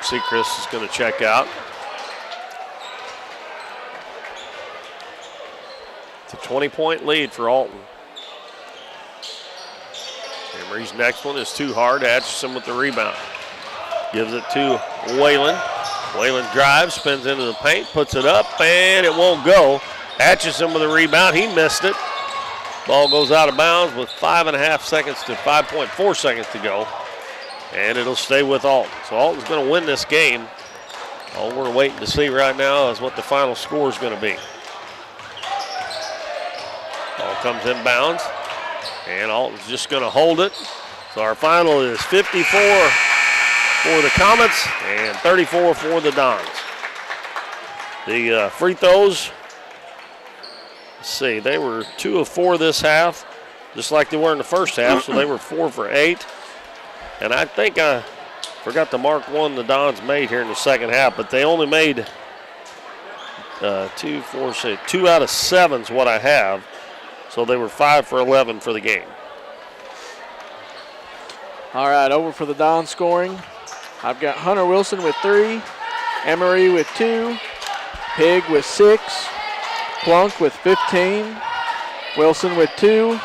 Sechrist is going to check out. It's a 20-point lead for Alton. Emery's next one is too hard. Atchison with the rebound. Gives it to Whalen. Whalen drives, spins into the paint, puts it up, and it won't go. Atchison with the rebound. He missed it. Ball goes out of bounds with 5.5 seconds to 5.4 seconds to go. And it'll stay with Alton. So Alton's going to win this game. All we're waiting to see right now is what the final score is going to be. Ball comes inbounds. And Alton's just going to hold it. So our final is 54 for the Comets and 34 for the Dons. The free throws, let's see, they were 2 of 4 this half, just like they were in the first half, so they were 4 for 8. And I think I forgot to mark one the Dons made here in the second half, but they only made 2 out of 7 is what I have. So they were 5 for 11 for the game. All right, over for the Don scoring. I've got Hunter Wilson with 3, Emery with 2, Pig with 6, Plunk with 15, Wilson with 2,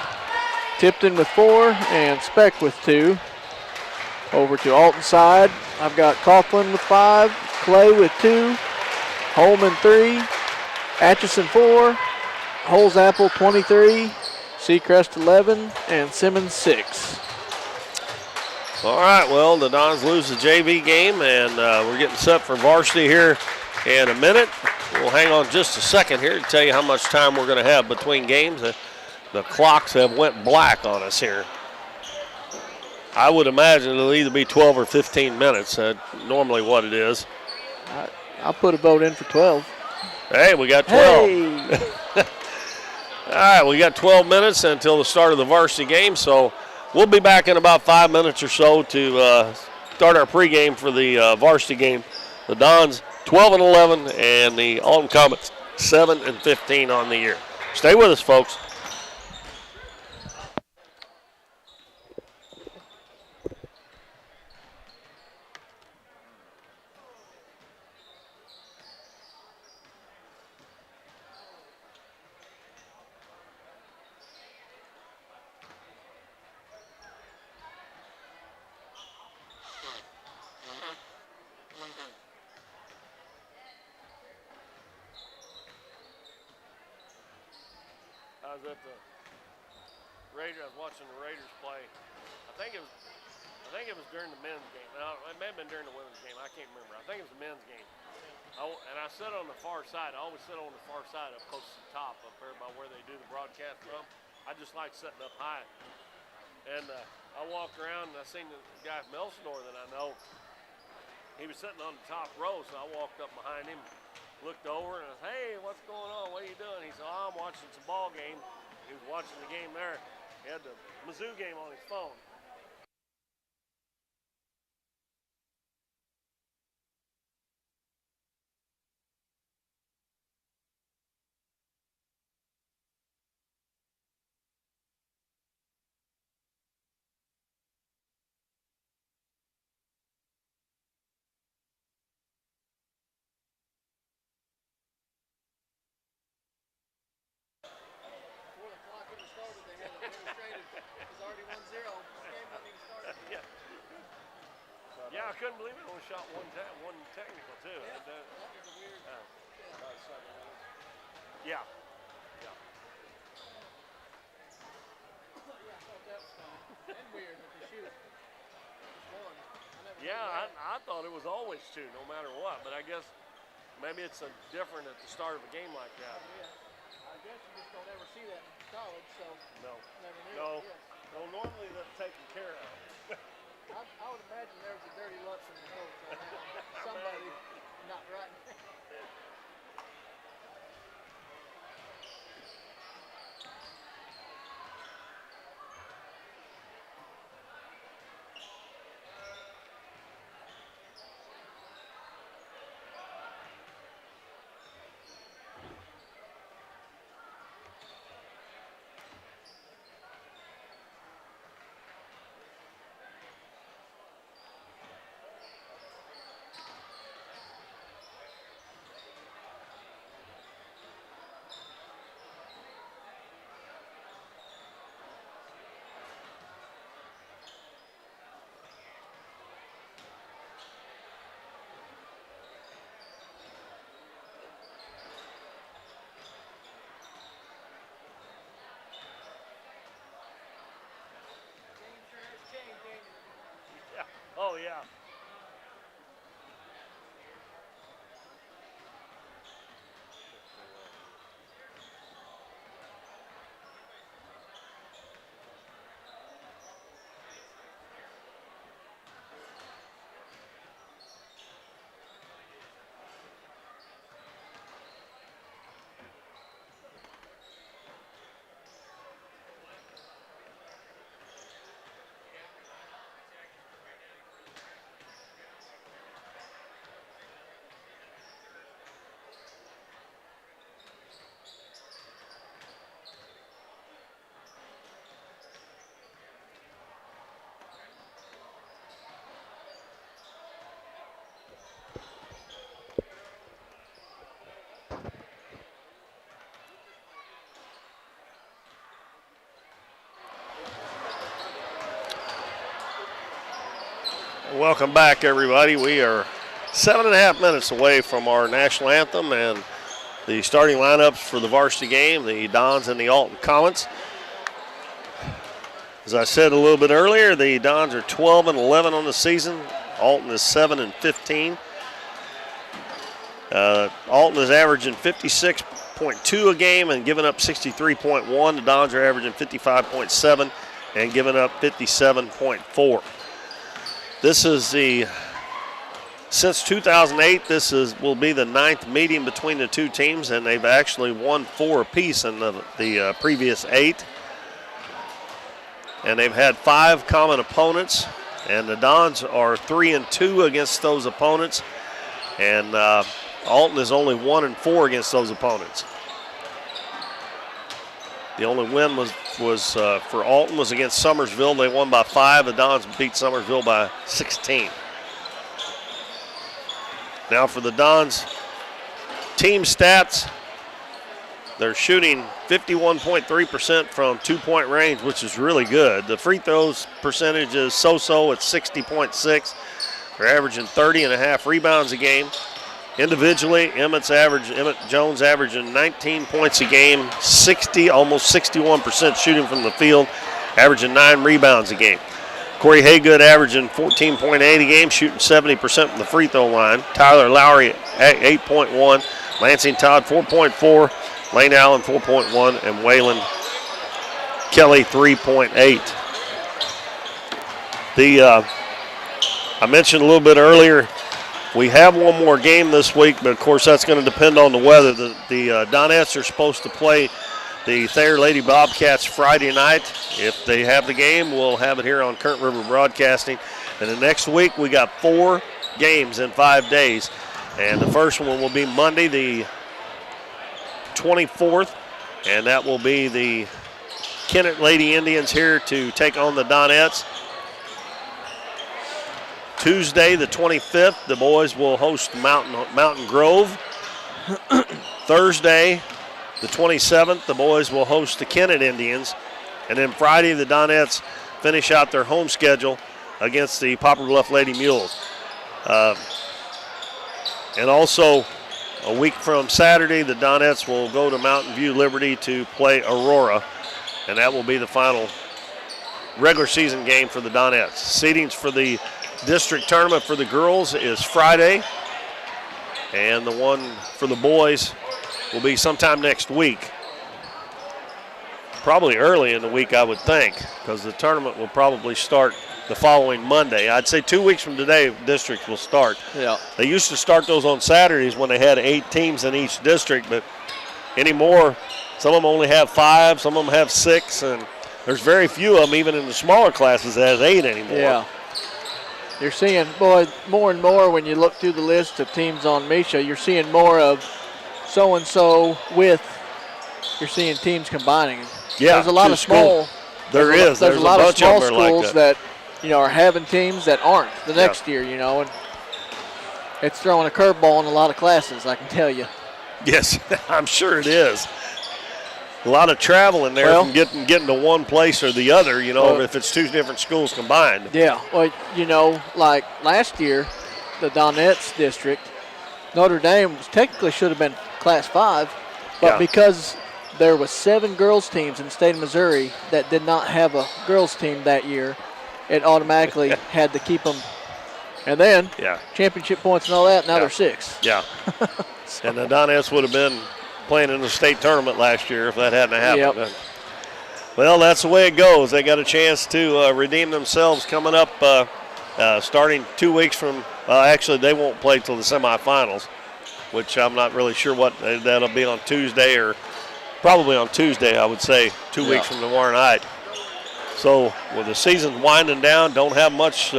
Tipton with 4, and Speck with 2. Over to Alton side. I've got Coughlin with 5, Clay with 2, Holman 3, Atchison 4, Holes Apple 23, Seacrest 11, and Simmons 6. All right, well, the Dons lose the JV game, and we're getting set for varsity here in a minute. We'll hang on just a second here to tell you how much time we're going to have between games. The clocks have went black on us here. I would imagine it'll either be 12 or 15 minutes, normally what it is. I'll put a vote in for 12. Hey, we got 12. Hey. All right, we got 12 minutes until the start of the varsity game, so we'll be back in about 5 minutes or so to start our pregame for the varsity game. The Dons 12-11 and the Alton Comets 7-15 on the year. Stay with us, folks. I was at the Raiders. I was watching the Raiders play. I think it was during the men's game. Now, it may have been during the women's game. I can't remember. I think it was the men's game. And I sit on the far side. I always sit on the far side up close to the top up there by where they do the broadcast from. I just like sitting up high. And I walked around and I seen the guy from Elsinore that I know. He was sitting on the top row, so I walked up behind him, looked over, and I said, "Hey, what's going on? What are you doing?" He said, "Oh, I'm watching some ball game." He was watching the game there. He had the Mizzou game on his phone. Yeah, I couldn't believe it. Only shot one technical too. Yeah, that was a weird. Yeah. Yeah. And weird with the shoot. Yeah, I thought it was always 2, no matter what. But I guess maybe it's different at the start of a game like that. Yeah. I guess you just don't ever see that in college, so No. never knew. No. Yes. No, normally that's taken care of. I would imagine there was a dirty look from the coach right now. Somebody not right. Welcome back, everybody. We are 7.5 minutes away from our national anthem and the starting lineups for the varsity game, the Dons and the Alton Comets. As I said a little bit earlier, the Dons are 12-11 on the season. Alton is 7-15. Alton is averaging 56.2 a game and giving up 63.1. The Dons are averaging 55.7 and giving up 57.4. This is since 2008, will be the 9th meeting between the two teams, and they've actually won 4 apiece in the previous 8. And they've had 5 common opponents, and the Dons are 3-2 against those opponents, and Alton is only 1-4 against those opponents. The only win was for Alton was against Summersville. They won by 5. The Dons beat Summersville by 16. Now for the Dons team stats, they're shooting 51.3% from 2-point range, which is really good. The free throws percentage is so-so at 60.6. They're averaging 30.5 rebounds a game. Individually, Emmett Jones averaging 19 points a game, almost 61% shooting from the field, averaging 9 rebounds a game. Corey Haygood averaging 14.8 a game, shooting 70% from the free throw line. Tyler Lowry at 8.1, Lansing Todd 4.4, Lane Allen 4.1, and Waylon Kelly 3.8. I mentioned a little bit earlier, we have one more game this week, but of course that's going to depend on the weather. The Donettes are supposed to play the Thayer Lady Bobcats Friday night. If they have the game, we'll have it here on Current River Broadcasting. And the next week we got 4 games in 5 days. And the first one will be Monday the 24th, and that will be the Kennett Lady Indians here to take on the Donettes. Tuesday the 25th, the boys will host Mountain Grove. Thursday the 27th, the boys will host the Kennett Indians. And then Friday, the Donettes finish out their home schedule against the Poplar Bluff Lady Mules. And also, a week from Saturday, the Donettes will go to Mountain View Liberty to play Aurora. And that will be the final regular season game for the Donettes. Seedings for the district tournament for the girls is Friday. And the one for the boys will be sometime next week. Probably early in the week, I would think, because the tournament will probably start the following Monday. I'd say 2 weeks from today, districts will start. Yeah. They used to start those on Saturdays when they had 8 teams in each district, but anymore, some of them only have 5, some of them have 6, and there's very few of them, even in the smaller classes, that has 8 anymore. Yeah. You're seeing, boy, more and more when you look through the list of teams on Misha, you're seeing more of so-and-so with, you're seeing teams combining. Yeah, there's a lot of small. There's a lot of small schools like that, are having teams that aren't the next year, and it's throwing a curveball in a lot of classes, I can tell you. Yes, I'm sure it is. A lot of travel in there from getting to one place or the other, if it's 2 different schools combined. Yeah, well, like last year, the Donettes district, Notre Dame technically should have been Class 5, but because there was 7 girls teams in the state of Missouri that did not have a girls team that year, it automatically had to keep them. And then championship points and all that, now they're 6. Yeah. And the Donettes would have been playing in the state tournament last year if that hadn't happened. Yep. Well, that's the way it goes. They got a chance to redeem themselves coming up starting 2 weeks from actually they won't play till the semifinals, which I'm not really sure what that'll be on Tuesday, or probably on Tuesday, I would say, 2 weeks from tomorrow night. So with the season winding down, don't have much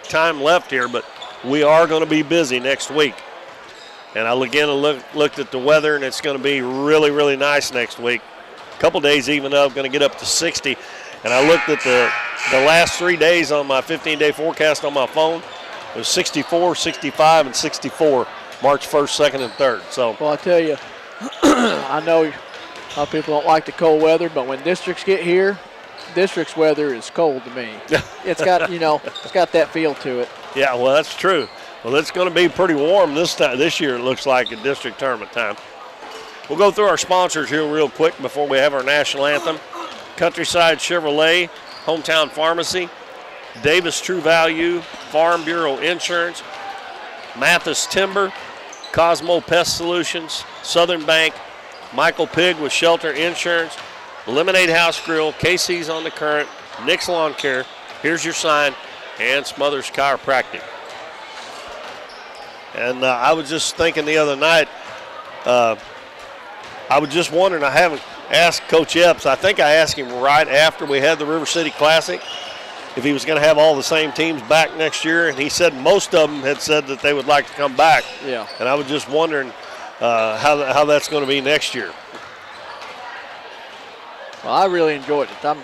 time left here, but we are going to be busy next week. And I looked at the weather, and it's going to be really, really nice next week. A couple days even up, going to get up to 60. And I looked at the last 3 days on my 15-day forecast on my phone. It was 64, 65, and 64, March 1st, 2nd, and 3rd. So, well, I tell you, I know a lot of people don't like the cold weather, but when districts get here, district's weather is cold to me. It's got, it's got that feel to it. Yeah, well, that's true. Well, it's going to be pretty warm this year, it looks like, at district tournament time. We'll go through our sponsors here real quick before we have our national anthem. Countryside Chevrolet, Hometown Pharmacy, Davis True Value, Farm Bureau Insurance, Mathis Timber, Cosmo Pest Solutions, Southern Bank, Michael Pig with Shelter Insurance, Lemonade House Grill, KC's on the Current, Nick's Lawn Care, Here's Your Sign, and Smothers Chiropractic. And I was just thinking the other night, I was just wondering, I haven't asked Coach Epps. I think I asked him right after we had the River City Classic if he was going to have all the same teams back next year, and he said most of them had said that they would like to come back. Yeah. And I was just wondering how that's going to be next year. Well, I really enjoyed it.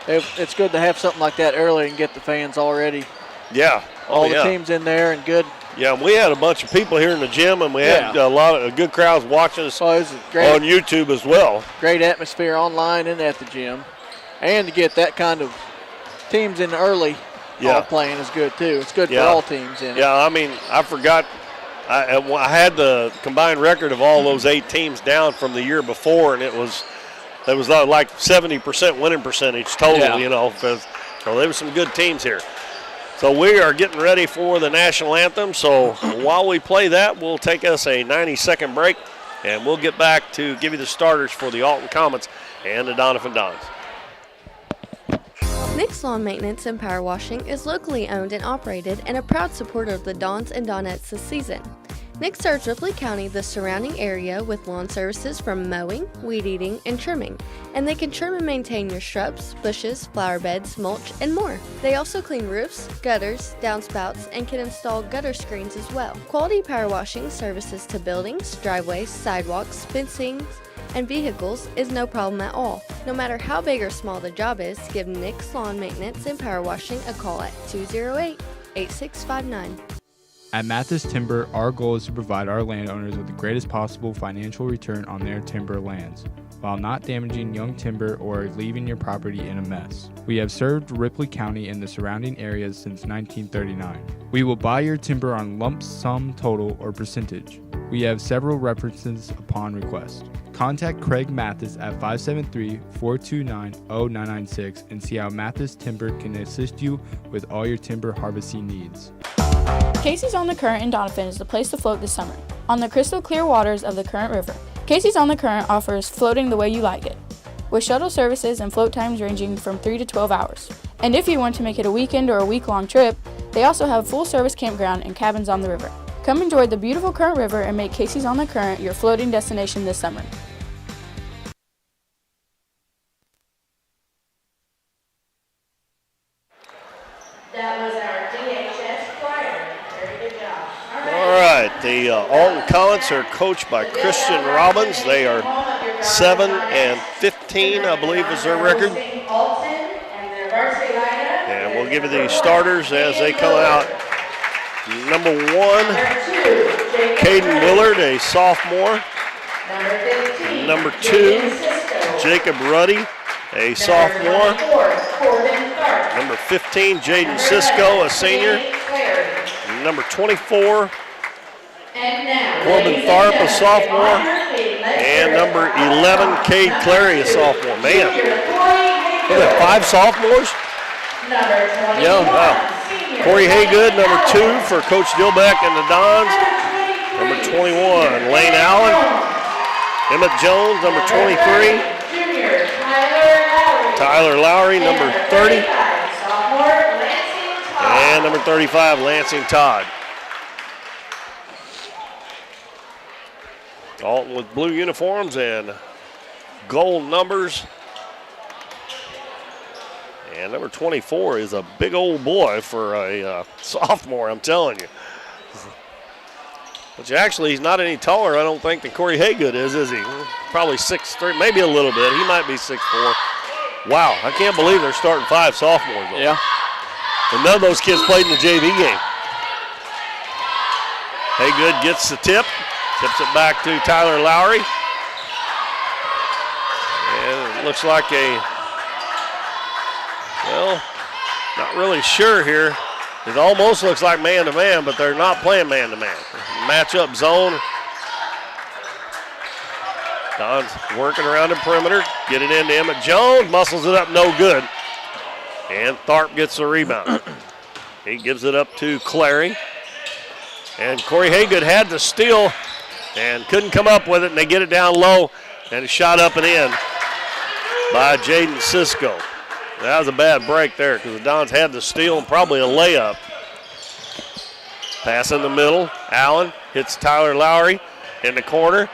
It's good to have something like that early and get the fans already. Yeah. All the teams in there and good. Yeah, we had a bunch of people here in the gym, and we had a lot of good crowds watching us on YouTube as well. Great atmosphere online and at the gym. And to get that kind of teams in early all playing is good, too. It's good for all teams in it. Yeah, I mean, I forgot. I had the combined record of all those 8 teams down from the year before, and it was like 70% winning percentage total, so there were some good teams here. So we are getting ready for the national anthem. So while we play that, we'll take us a 90-second break, and we'll get back to give you the starters for the Alton Comets and the Doniphan Dons. Nick's Lawn Maintenance and Power Washing is locally owned and operated and a proud supporter of the Dons and Donettes this season. Nick serves Ripley County, the surrounding area, with lawn services from mowing, weed eating, and trimming, and they can trim and maintain your shrubs, bushes, flower beds, mulch, and more. They also clean roofs, gutters, downspouts, and can install gutter screens as well. Quality power washing services to buildings, driveways, sidewalks, fencing, and vehicles is no problem at all. No matter how big or small the job is, give Nick's Lawn Maintenance and Power Washing a call at 208-8659. At Mathis Timber, our goal is to provide our landowners with the greatest possible financial return on their timber lands, while not damaging young timber or leaving your property in a mess. We have served Ripley County and the surrounding areas since 1939. We will buy your timber on lump sum total or percentage. We have several references upon request. Contact Craig Mathis at 573-429-0996 and see how Mathis Timber can assist you with all your timber harvesting needs. Casey's on the Current in Doniphan is the place to float this summer. On the crystal clear waters of the Current River, Casey's on the Current offers floating the way you like it, with shuttle services and float times ranging from 3 to 12 hours. And if you want to make it a weekend or a week-long trip, they also have a full-service campground and cabins on the river. Come enjoy the beautiful Current River and make Casey's on the Current your floating destination this summer. That was our DHS choir. Very good job. All right, the Alton Comets are coached by Christian Robbins. They are 7-15, I believe, is their record. Alton and their varsity lineup. And we'll give you the starters as they come out. Number 1, Caden Willard, a sophomore. Number 2, Jacob Ruddy, a sophomore. Number 15, Jaden Cisco, a senior. Number 24, Corbin Tharp, a sophomore. And number 11, Cade Clary, a sophomore. Man, look at 5 sophomores. Yeah, wow. Corey Haygood, number 2 for Coach Dilbeck and the Dons. Number 21, Lane Allen. Emmett Jones, number 23. Tyler Lowry, number 30. And number 35, Lansing Todd. Alton with blue uniforms and gold numbers. And number 24 is a big old boy for a sophomore, I'm telling you. Which actually, he's not any taller, I don't think, than Corey Haygood is he? Probably 6'3", maybe a little bit. He might be 6'4". Wow, I can't believe they're starting 5 sophomores. Though. Yeah. And none of those kids played in the JV game. Haygood gets the tip, tips it back to Tyler Lowry. And it looks like a Well, not really sure here. It almost looks like man-to-man, but they're not playing man-to-man. Matchup zone. Don's working around the perimeter. Get it into Emmett Jones. Muscles it up, no good. And Tharp gets the rebound. He gives it up to Clary. And Corey Haygood had the steal and couldn't come up with it, and they get it down low, and it's shot up and in by Jaden Cisco. That was a bad break there because the Dons had the steal and probably a layup. Pass in the middle. Allen hits Tyler Lowry in the corner.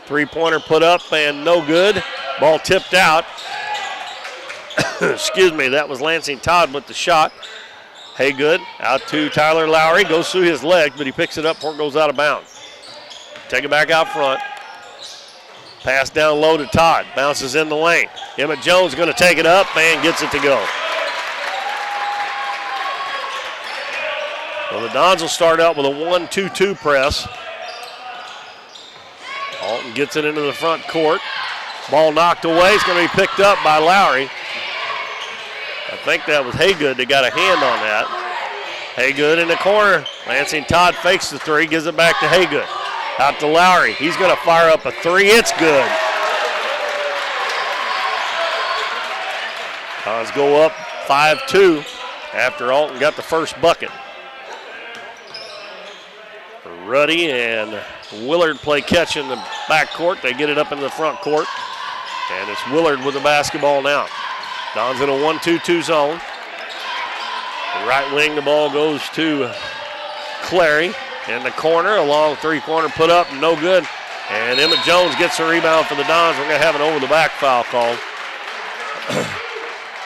Three-pointer put up and no good. Ball tipped out. Excuse me, that was Lansing Todd with the shot. Haygood out to Tyler Lowry. Goes through his leg, but he picks it up before it goes out of bounds. Take it back out front. Pass down low to Todd. Bounces in the lane. Emmett Jones going to take it up and gets it to go. Well, the Dons will start out with a 1-2-2 press. Alton gets it into the front court. Ball knocked away. It's going to be picked up by Lowry. I think that was Haygood that got a hand on that. Haygood in the corner. Lansing Todd fakes the three, gives it back to Haygood. Out to Lowry. He's going to fire up a three. It's good. Dons go up 5-2 after Alton got the first bucket. Ruddy and Willard play catch in the back court. They get it up in the front court. And it's Willard with the basketball now. Dons in a 1-2-2 zone. The right wing, the ball goes to Clary. In the corner, a long three-pointer put up, no good. And Emmett Jones gets the rebound for the Dons. We're going to have an over-the-back foul called.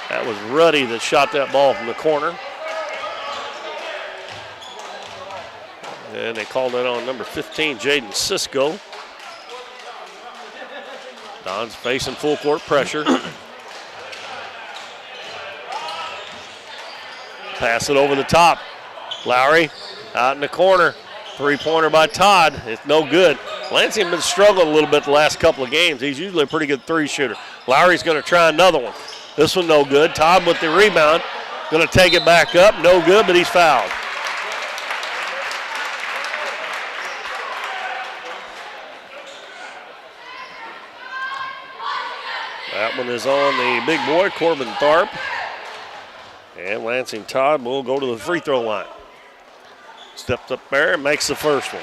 That was Ruddy that shot that ball from the corner. And they called that on number 15, Jaden Cisco. Dons facing full court pressure. Pass it over the top. Lowry out in the corner. Three-pointer by Todd. It's no good. Lansing been struggling a little bit the last couple of games. He's usually a pretty good three-shooter. Lowry's going to try another one. This one no good. Todd with the rebound. Going to take it back up. No good, but he's fouled. That one is on the big boy, Corbin Tharp. And Lansing Todd will go to the free throw line. Steps up there and makes the first one.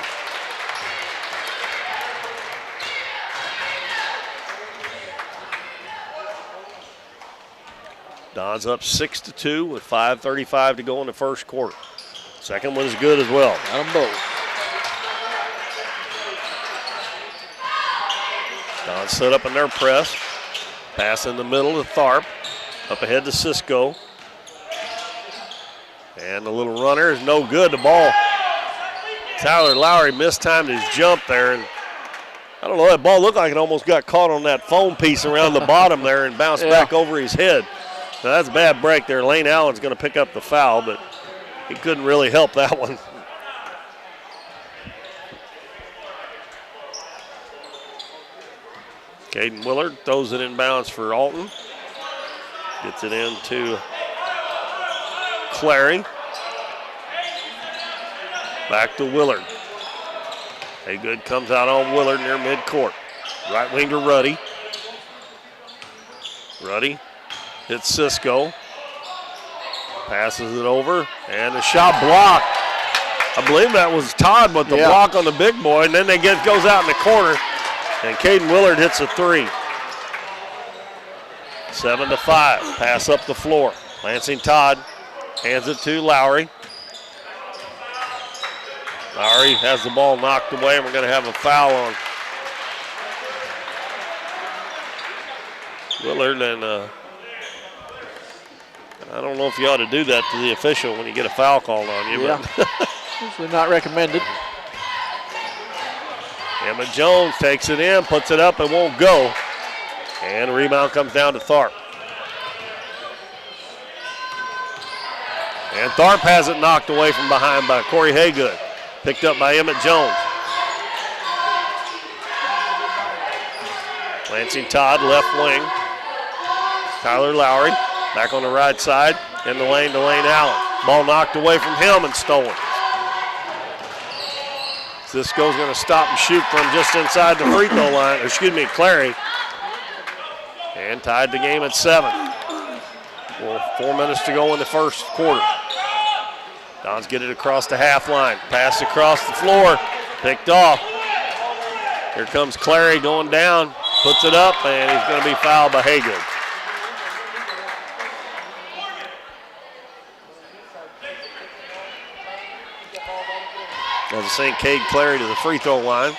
Dons up 6-2 with 5:35 to go in the first quarter. Second one is good as well. Got them both. Dons set up in their press. Pass in the middle to Tharp. Up ahead to Cisco. And the little runner is no good. The ball, Tyler Lowry mistimed his jump there. And I don't know, that ball looked like it almost got caught on that foam piece around the bottom there and bounced back over his head. Now that's a bad break there. Lane Allen's going to pick up the foul, but he couldn't really help that one. Caden Willard throws it in bounds for Alton. Gets it into Clary. Back to Willard. Haygood comes out on Willard near midcourt. Right wing to Ruddy. Ruddy hits Cisco. Passes it over, and the shot blocked. I believe that was Todd with the block on the big boy, and then goes out in the corner, and Caden Willard hits a three. 7-5, pass up the floor. Lansing Todd hands it to Lowry. Lowry has the ball knocked away, and we're going to have a foul on Willard. And I don't know if you ought to do that to the official when you get a foul called on you. Yeah. Usually not recommended. Emmett Jones takes it in, puts it up, and won't go. And the rebound comes down to Tharp. And Tharp has it knocked away from behind by Corey Haygood. Picked up by Emmett Jones. Lansing Todd, left wing. Tyler Lowry Back on the right side, in the lane to Lane Allen. Ball knocked away from him and stolen. Cisco's going to stop and shoot from just inside the free throw line, Clary. And tied the game at 7. Well, 4 minutes to go in the first quarter. Dons get it across the half line. Pass across the floor, picked off. Here comes Clary going down, puts it up, and he's going to be fouled by Haygood. They'll send Cade Clary to the free throw line.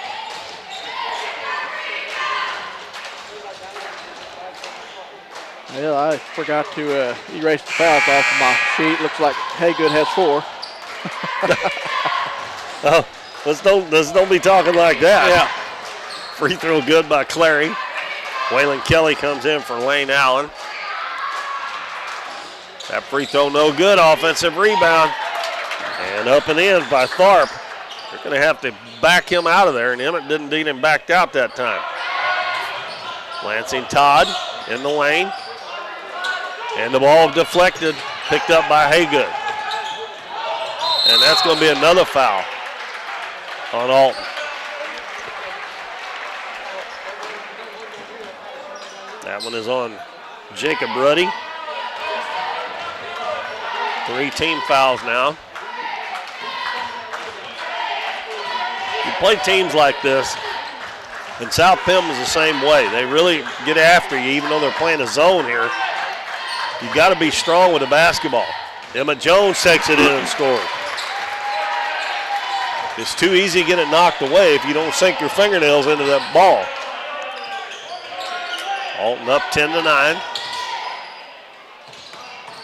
Well, I forgot to erase the fouls off of my sheet. Looks like Haygood has 4. Oh, let's don't be talking like that. Yeah. Free throw good by Clary. Waylon Kelly comes in for Lane Allen. That free throw no good. Offensive rebound. And up and in by Tharp. They're going to have to back him out of there, and Emmett didn't need him backed out that time. Lansing Todd in the lane. And the ball deflected, picked up by Haygood. And that's going to be another foul on Alton. That one is on Jacob Ruddy. 3 team fouls now. You play teams like this, and South Pim is the same way. They really get after you, even though they're playing a zone here. You've got to be strong with the basketball. Emmett Jones takes it in and scores. It's too easy to get it knocked away if you don't sink your fingernails into that ball. Alton up 10-9.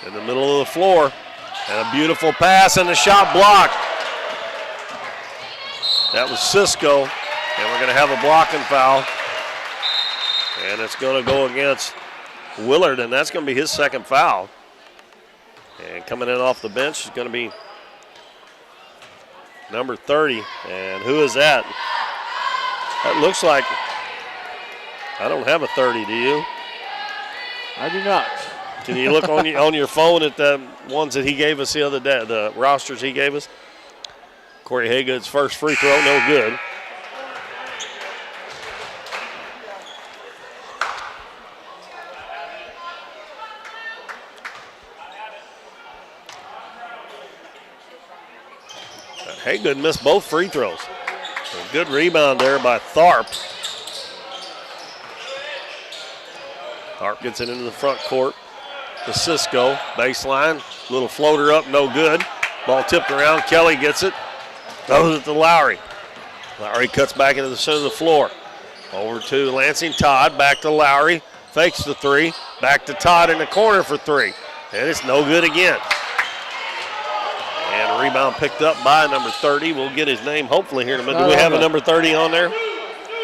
In the middle of the floor. And a beautiful pass and a shot blocked. That was Cisco. And we're going to have a blocking foul. And it's going to go against Willard, and that's going to be his second foul. And coming in off the bench is going to be number 30. And who is that? That looks like, I don't have a 30, do you? I do not. Can you look on your phone at the ones that he gave us the other day, the rosters he gave us? Corey Haygood's first free throw, no good. Haygood missed both free throws. A good rebound there by Tharp. Tharp gets it into the front court to Cisco. Baseline, little floater up, no good. Ball tipped around, Kelly gets it. Throws it to Lowry. Lowry cuts back into the center of the floor. Over to Lansing Todd, back to Lowry. Fakes the 3, back to Todd in the corner for 3. And it's no good again. And a rebound picked up by number 30. We'll get his name hopefully here in a minute. Do we have a number 30 on there?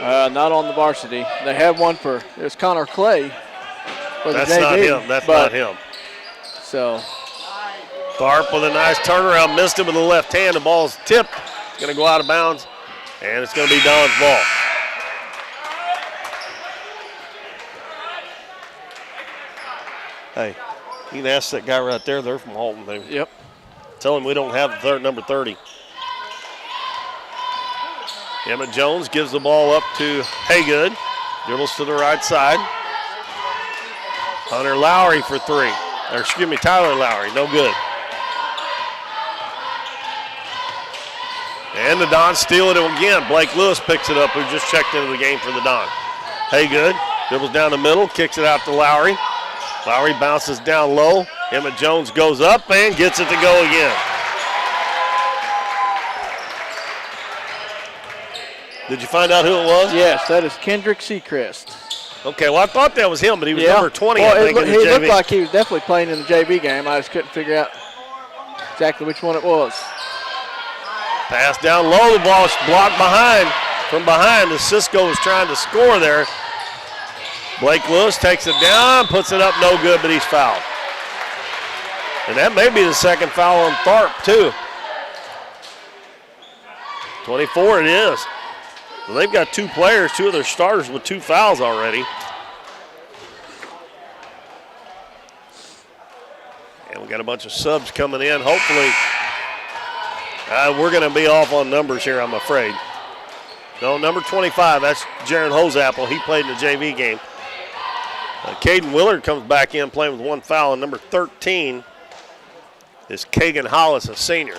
Not on the varsity. They have one for, there's Connor Clay. That's not him. That's not him. So. Tharp with a nice turnaround. Missed it with the left hand. The ball's tipped. It's going to go out of bounds. And it's going to be Don's ball. Hey, you can ask that guy right there. They're from Alton. Yep. Tell him we don't have number 30. Emmett Jones gives the ball up to Haygood. Dribbles to the right side. Hunter Lowry for 3. Or excuse me, Tyler Lowry. No good. And the Dons steal it again. Blake Lewis picks it up, who just checked into the game for the Dons. Haygood dribbles down the middle, kicks it out to Lowry. Lowry bounces down low. Emmett Jones goes up and gets it to go again. Did you find out who it was? Yes, that is Kendrick Seacrest. Okay, well, I thought that was him, but he was number 20, well, I think, in the he JV. looked like he was definitely playing in the JV game. I just couldn't figure out exactly which one it was. Pass down low, the ball is blocked from behind as Cisco was trying to score there. Blake Lewis takes it down, puts it up, no good, but he's fouled. And that may be the second foul on Tharp, too. 24 it is. Well, they've got 2 players, 2 of their starters with 2 fouls already. got a bunch of subs coming in. Hopefully, we're going to be off on numbers here, I'm afraid. No, number 25, that's Jaron Hoseapple. He played in the JV game. Caden Willard comes back in playing with 1 foul, and number 13 is Kagan Hollis, a senior.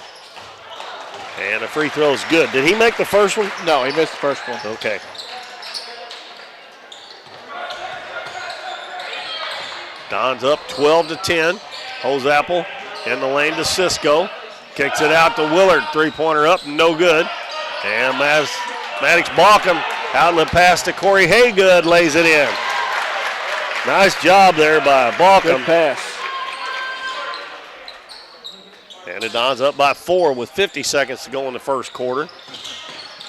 And the free throw is good. Did he make the first one? No, he missed the first one. Okay. Don's up 12-10. Hoseapple in the lane to Cisco. Kicks it out to Willard. Three-pointer up, no good. And Maddox Balkum, outlet pass to Corey Haygood, lays it in. Nice job there by Balkum. Good pass. And the Dons up by 4 with 50 seconds to go in the first quarter.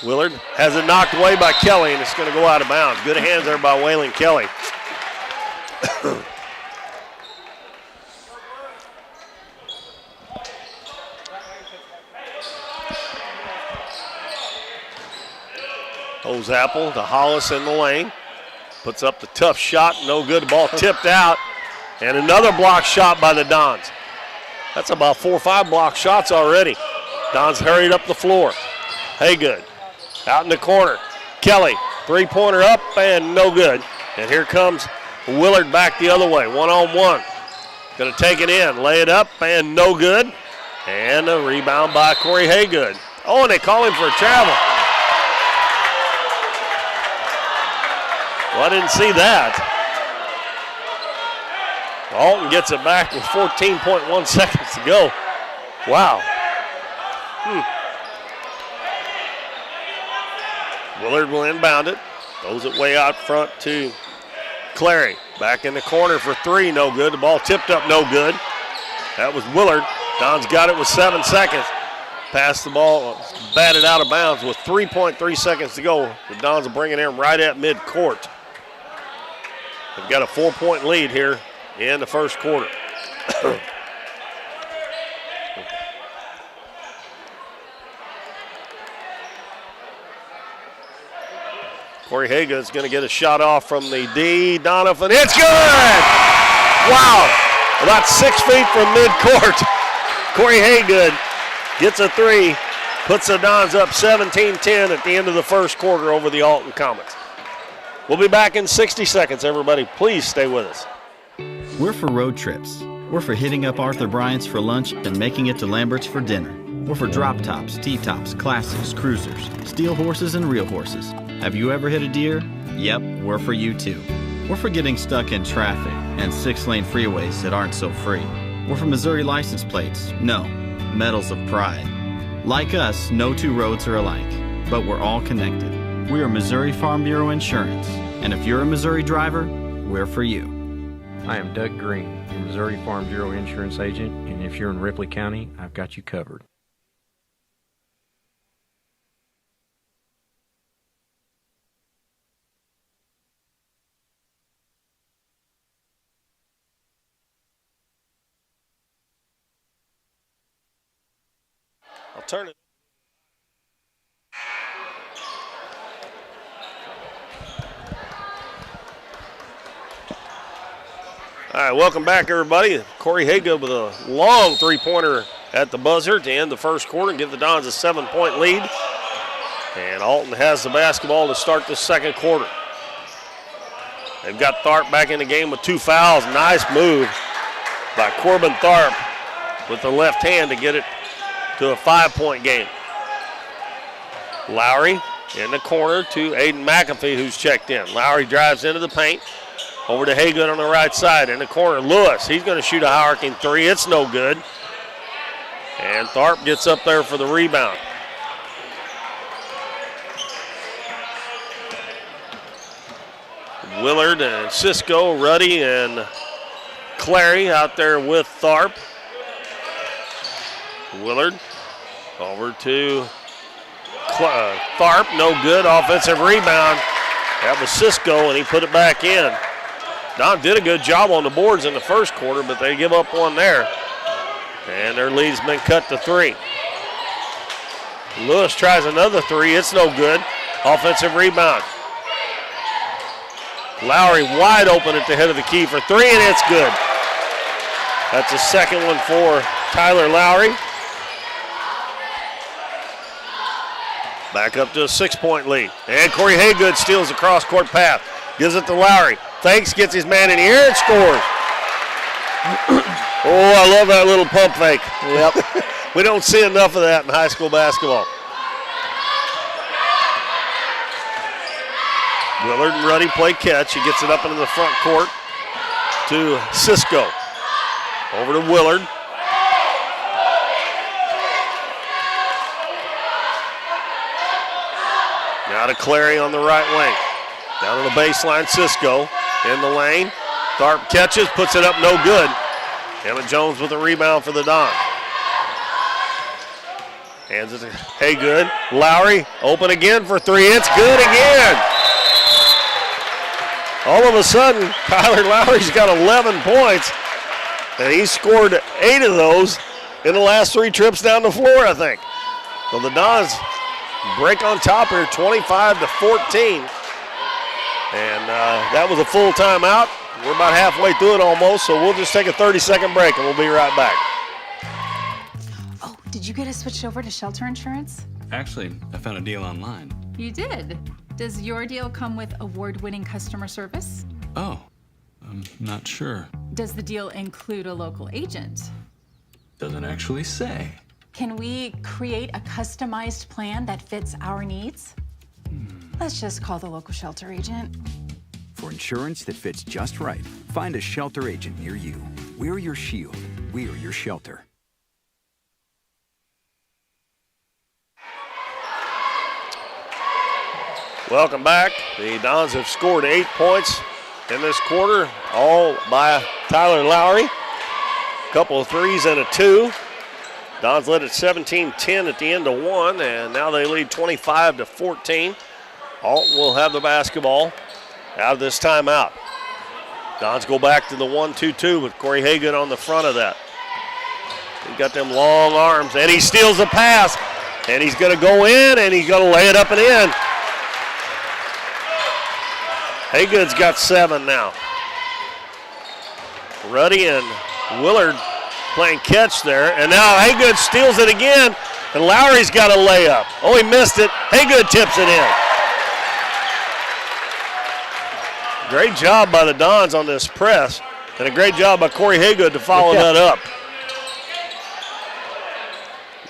Willard has it knocked away by Kelly, and it's going to go out of bounds. Good hands there by Waylon Kelly. Hoseapple to Hollis in the lane. Puts up the tough shot, no good. Ball tipped out. And another block shot by the Dons. That's about 4 or 5 block shots already. Dons hurried up the floor. Haygood out in the corner. Kelly, three-pointer up and no good. And here comes Willard back the other way, one-on-one. Going to take it in, lay it up and no good. And a rebound by Corey Haygood. Oh, and they call him for a travel. Well, I didn't see that. Alton gets it back with 14.1 seconds to go. Wow. Willard will inbound it. Throws it way out front to Clary. Back in the corner for 3, no good. The ball tipped up, no good. That was Willard. Don's got it with 7 seconds. Passed the ball, batted out of bounds with 3.3 seconds to go. The Dons will bring it in right at midcourt. They've got a 4-point lead here in the first quarter. Corey Haygood's going to get a shot off from the D. Doniphan. It's good! Wow! About 6 feet from midcourt. Corey Haygood gets a 3, puts the Dons up 17-10 at the end of the first quarter over the Alton Comets. We'll be back in 60 seconds, everybody. Please stay with us. We're for road trips. We're for hitting up Arthur Bryant's for lunch and making it to Lambert's for dinner. We're for drop tops, T-tops, classics, cruisers, steel horses, and real horses. Have you ever hit a deer? Yep, we're for you too. We're for getting stuck in traffic and 6-lane freeways that aren't so free. We're for Missouri license plates. No, medals of pride. Like us, no 2 roads are alike, but we're all connected. We are Missouri Farm Bureau Insurance, and if you're a Missouri driver, we're for you. I am Doug Green, your Missouri Farm Bureau Insurance agent, and if you're in Ripley County, I've got you covered. I'll turn it. All right, welcome back, everybody. Corey Haygood with a long three-pointer at the buzzer to end the first quarter and give the Dons a 7-point lead. And Alton has the basketball to start the second quarter. They've got Tharp back in the game with 2 fouls. Nice move by Corbin Tharp with the left hand to get it to a 5-point game. Lowry in the corner to Aiden McAfee, who's checked in. Lowry drives into the paint. Over to Haygood on the right side. In the corner, Lewis. He's going to shoot a high-arcing 3. It's no good. And Tharp gets up there for the rebound. Willard and Cisco, Ruddy and Clary out there with Tharp. Willard over to Tharp. No good. Offensive rebound. That was Cisco, and he put it back in. Don did a good job on the boards in the first quarter, but they give up one there. And their lead's been cut to 3. Lewis tries another 3. It's no good. Offensive rebound. Lowry wide open at the head of the key for 3, and it's good. That's a second one for Tyler Lowry. Back up to a 6-point lead. And Corey Haygood steals the cross-court pass. Gives it to Lowry. Fakes, gets his man in the air, and scores. Oh, I love that little pump fake. Yep. We don't see enough of that in high school basketball. Willard and Ruddy play catch. He gets it up into the front court to Cisco. Over to Willard. Now to Clary on the right wing. Down to the baseline, Cisco in the lane. Tharp catches, puts it up, no good. Emmett Jones with a rebound for the Dons. Hands it to Haygood. Lowry open again for three. It's good again. All of a sudden, Tyler Lowry's got 11 points, and he scored 8 of those in the last 3 trips down the floor, I think. So the Dons break on top here, 25-14. And that was a full timeout. We're about halfway through it almost, so we'll just take a 30-second break, and we'll be right back. Oh, did you get us switched over to shelter insurance? Actually, I found a deal online. You did. Does your deal come with award-winning customer service? Oh, I'm not sure. Does the deal include a local agent? Doesn't actually say. Can we create a customized plan that fits our needs? Let's just call the local shelter agent. For insurance that fits just right, find a shelter agent near you. We're your shield. We're your shelter. Welcome back. The Dons have scored 8 points in this quarter, all by Tyler Lowry. A couple of threes and a 2. Dons led at 17-10 at the end of 1, and now they lead 25-14. Alton will have the basketball out of this timeout. Dons go back to the 1-2-2 with Corey Haygood on the front of that. He's got them long arms, and he steals the pass, and he's going to go in, and he's going to lay it up and in. Haygood's got 7 now. Ruddy and Willard playing catch there, and now Haygood steals it again, and Lowry's got a layup. Oh, he missed it. Haygood tips it in. Great job by the Dons on this press, and a great job by Corey Haygood to follow that up.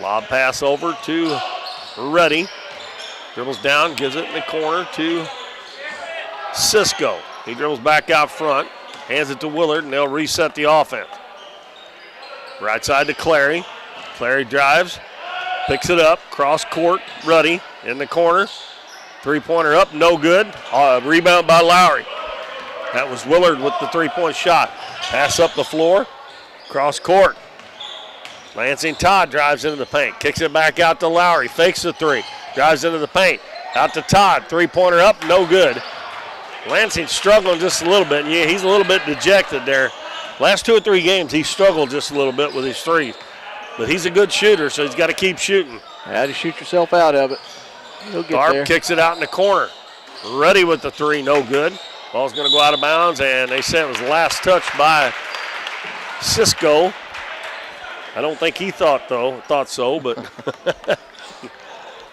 Lob pass over to Ruddy. Dribbles down, gives it in the corner to Cisco. He dribbles back out front, hands it to Willard, and they'll reset the offense. Right side to Clary. Clary drives, picks it up, cross court, Ruddy in the corner. Three-pointer up, no good. Rebound by Lowry. That was Willard with the three-point shot. Pass up the floor, cross court. Lansing Todd drives into the paint, kicks it back out to Lowry, fakes the three, drives into the paint, out to Todd, three-pointer up, no good. Lansing struggling just a little bit. Yeah, he's a little bit dejected there. Last 2 or 3 games, he struggled just a little bit with his threes. But he's a good shooter, so he's got to keep shooting. How to shoot yourself out of it. He'll get there. Tharp kicks it out in the corner. Ruddy with the three, no good. Ball's going to go out of bounds, and they said it was last touch by Cisco. I don't think he thought so, but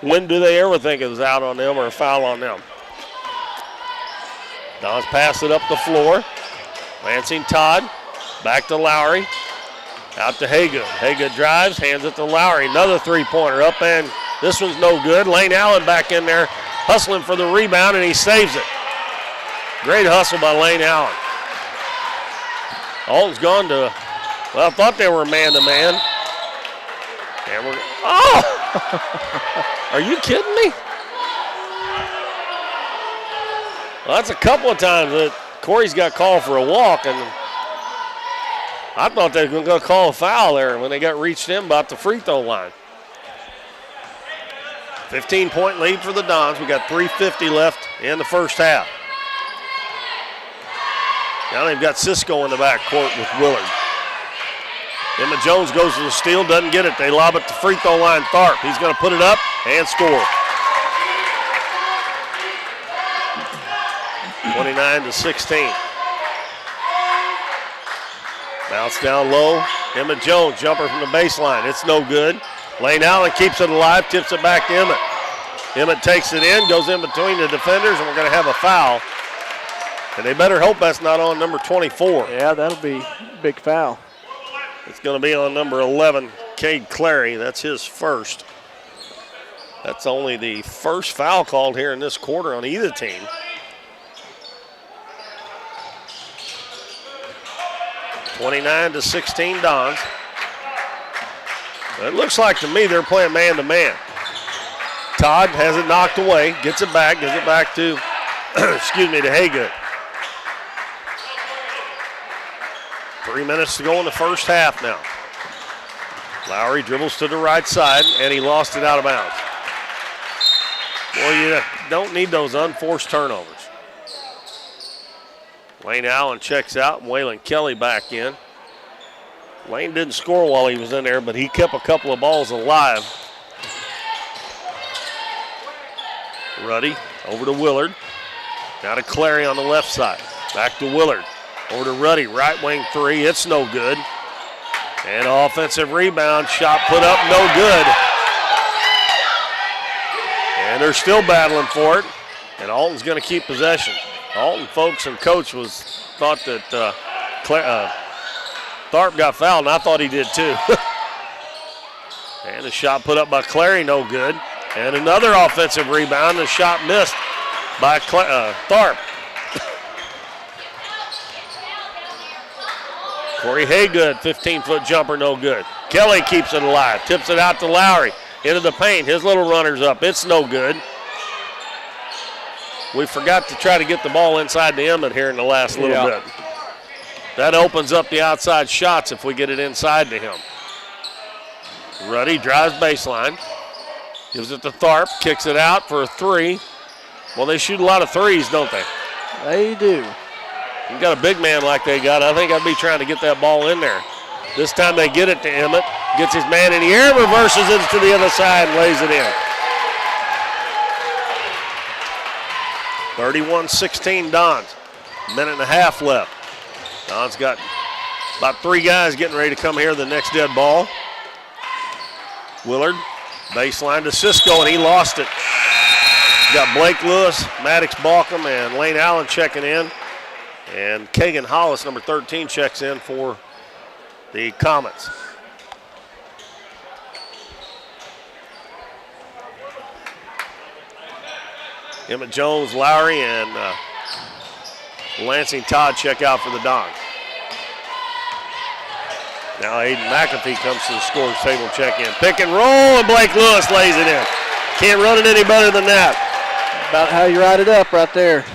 when do they ever think it was out on them or a foul on them? Dons pass it up the floor. Lansing Todd, back to Lowry, out to Haygood. Haygood drives, hands it to Lowry. Another three-pointer up, and this one's no good. Lane Allen back in there, hustling for the rebound, and he saves it. Great hustle by Lane Allen. Alton's gone to, well, I thought they were man-to-man. And we're, oh! Are you kidding me? Well, that's a couple of times that Corey's got called for a walk, and I thought they were going to call a foul there when they got reached in about the free throw line. 15-point lead for the Dons. We got 3:50 left in the first half. Now they've got Cisco in the backcourt with Willard. Emma Jones goes to the steal, doesn't get it. They lob it to free throw line. Tharp, he's going to put it up and score. 29-16. Bounce down low. Emmett Jones, jumper from the baseline. It's no good. Lane Allen keeps it alive, tips it back to Emmett. Emmett takes it in, goes in between the defenders, and we're going to have a foul. And they better hope that's not on number 24. Yeah, that'll be a big foul. It's going to be on number 11, Cade Clary. That's his first. That's only the first foul called here in this quarter on either team. (29-16) Dons. It looks like to me they're playing man-to-man. Todd has it knocked away, gets it back, gives it back to, excuse me, to Haygood. 3 minutes to go in the first half now. Lowry dribbles to the right side, and he lost it out of bounds. Boy, you don't need those unforced turnovers. Lane Allen checks out, and Waylon Kelly back in. Lane didn't score while he was in there, but he kept a couple of balls alive. Ruddy over to Willard. Now to Clary on the left side. Back to Willard. Over to Ruddy, right wing three. It's no good. And offensive rebound, shot put up, no good. And they're still battling for it. And Alton's going to keep possession. Alton folks and coach thought that Tharp got fouled, and I thought he did too. And a shot put up by Clary, no good. And another offensive rebound, the shot missed by Tharp. Corey Haygood, 15-foot jumper, no good. Kelly keeps it alive, tips it out to Lowry. Into the paint, his little runner's up, it's no good. We forgot to try to get the ball inside the Emmett here in the last little bit. That opens up the outside shots if we get it inside to him. Ruddy drives baseline. Gives it to Tharp, kicks it out for a three. Well, they shoot a lot of threes, don't they? They do. You got a big man like they got. I think I'd be trying to get that ball in there. This time they get it to Emmett. Gets his man in the air, reverses it to the other side, and lays it in. 31-16 Dons. Minute and a half left. Dons got about three guys getting ready to come here. The next dead ball. Willard, baseline to Cisco, and he lost it. Got Blake Lewis, Maddox Balcom, and Lane Allen checking in. And Kagan Hollis, number 13, checks in for the Comets. Emmett Jones, Lowry, and Lansing Todd check out for the Dons. Now Aiden McAfee comes to the scorer's table, check in. Pick and roll, and Blake Lewis lays it in. Can't run it any better than that. About how you ride it up right there.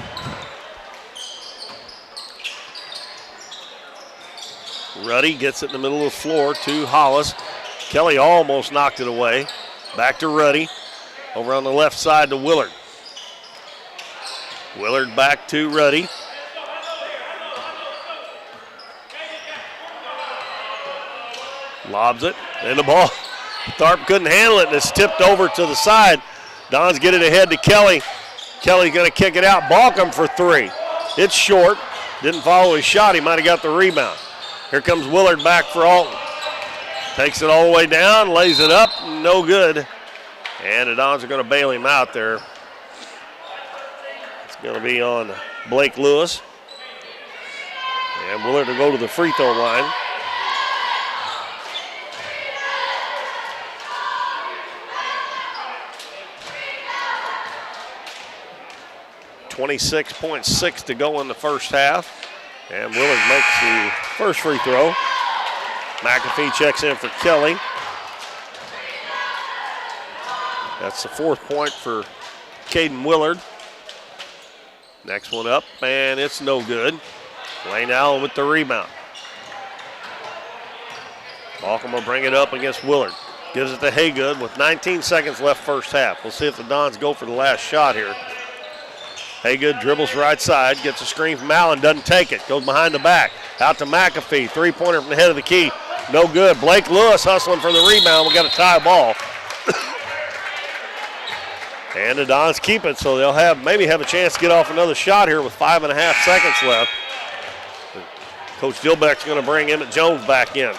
Ruddy gets it in the middle of the floor to Hollis. Kelly almost knocked it away. Back to Ruddy. Over on the left side to Willard. Willard back to Ruddy. Lobs it, and the ball. Tharp couldn't handle it, and it's tipped over to the side. Dons get it ahead to Kelly. Kelly's going to kick it out. Balcom for three. It's short. Didn't follow his shot. He might have got the rebound. Here comes Willard back for Alton. Takes it all the way down, lays it up, no good. And the Dons are going to bail him out there. It's going to be on Blake Lewis. And Willard will go to the free throw line. .6 to go in the first half. And Willard makes the first free throw. McAfee checks in for Kelly. That's the fourth point for Caden Willard. Next one up, and it's no good. Lane Allen with the rebound. Balcom will bring it up against Willard. Gives it to Haygood with 19 seconds left first half. We'll see if the Dons go for the last shot here. Haygood dribbles right side, gets a screen from Allen, doesn't take it, goes behind the back. Out to McAfee, three-pointer from the head of the key. No good. Blake Lewis hustling for the rebound. We got a tie ball. And the Dons keep it, so they'll maybe have a chance to get off another shot here with 5.5 seconds left. Coach Dillbeck's going to bring Emmett Jones back in.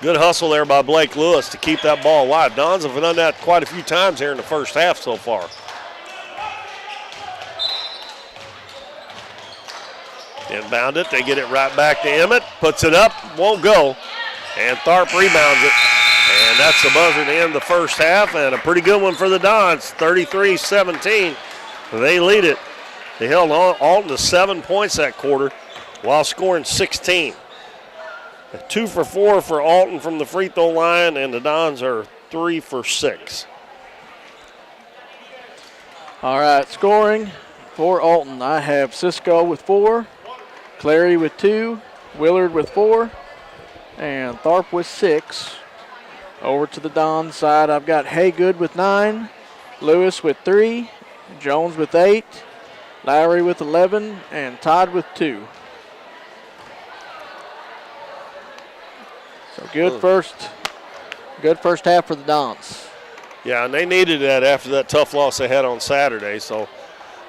Good hustle there by Blake Lewis to keep that ball wide. Dons have done that quite a few times here in the first half so far. Inbound it, they get it right back to Emmett, puts it up, won't go, and Tharp rebounds it. And that's the buzzer to end the first half, and a pretty good one for the Dons, 33-17. They lead it. They held Alton to 7 points that quarter while scoring 16. 2 for 4 for Alton from the free throw line, and the Dons are 3 for 6. All right, scoring for Alton. I have Cisco with 4, Clary with 2, Willard with 4, and Tharp with 6. Over to the Dons side, I've got Haygood with 9, Lewis with 3, Jones with 8, Lowry with 11, and Todd with 2. So good first half for the Dons. Yeah, and they needed that after that tough loss they had on Saturday. So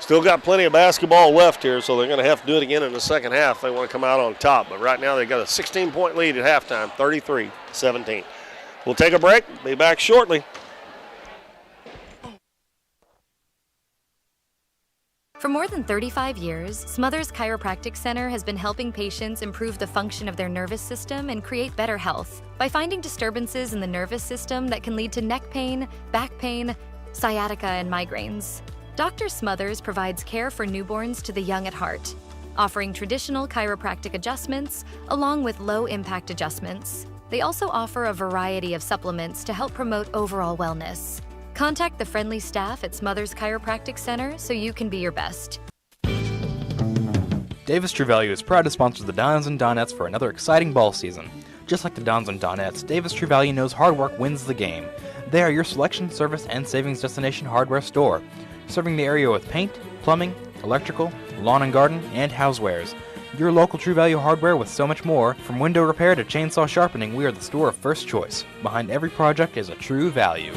still got plenty of basketball left here, so they're going to have to do it again in the second half if they want to come out on top. But right now they got a 16-point lead at halftime, 33-17. We'll take a break. Be back shortly. For more than 35 years, Smothers Chiropractic Center has been helping patients improve the function of their nervous system and create better health by finding disturbances in the nervous system that can lead to neck pain, back pain, sciatica, and migraines. Dr. Smothers provides care for newborns to the young at heart, offering traditional chiropractic adjustments along with low-impact adjustments. They also offer a variety of supplements to help promote overall wellness. Contact the friendly staff at Smothers Chiropractic Center so you can be your best. Davis True Value is proud to sponsor the Dons and Donettes for another exciting ball season. Just like the Dons and Donettes, Davis True Value knows hard work wins the game. They are your selection, service, and savings destination hardware store, serving the area with paint, plumbing, electrical, lawn and garden, and housewares. Your local True Value hardware with so much more. From window repair to chainsaw sharpening, we are the store of first choice. Behind every project is a True Value.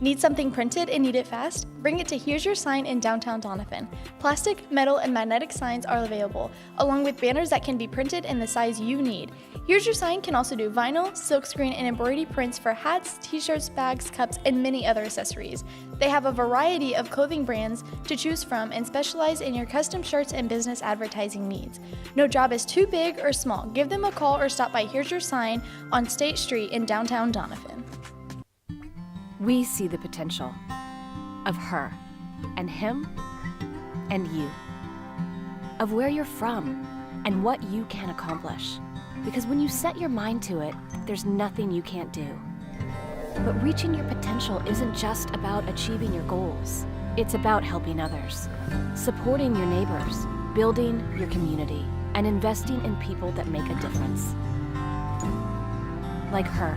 Need something printed and need it fast? Bring it to Here's Your Sign in downtown Doniphan. Plastic, metal, and magnetic signs are available, along with banners that can be printed in the size you need. Here's Your Sign can also do vinyl, silkscreen, and embroidery prints for hats, t-shirts, bags, cups, and many other accessories. They have a variety of clothing brands to choose from and specialize in your custom shirts and business advertising needs. No job is too big or small. Give them a call or stop by Here's Your Sign on State Street in downtown Doniphan. We see the potential of her and him and you, of where you're from and what you can accomplish. Because when you set your mind to it, there's nothing you can't do. But reaching your potential isn't just about achieving your goals. It's about helping others, supporting your neighbors, building your community, and investing in people that make a difference. Like her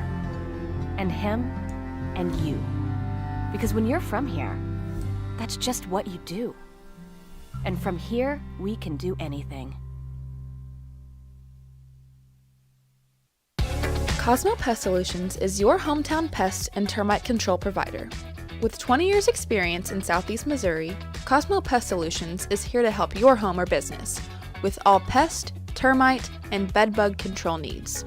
and him and you. Because when you're from here, that's just what you do. And from here, we can do anything. Cosmo Pest Solutions is your hometown pest and termite control provider. With 20 years experience in Southeast Missouri, Cosmo Pest Solutions is here to help your home or business with all pest, termite, and bedbug control needs.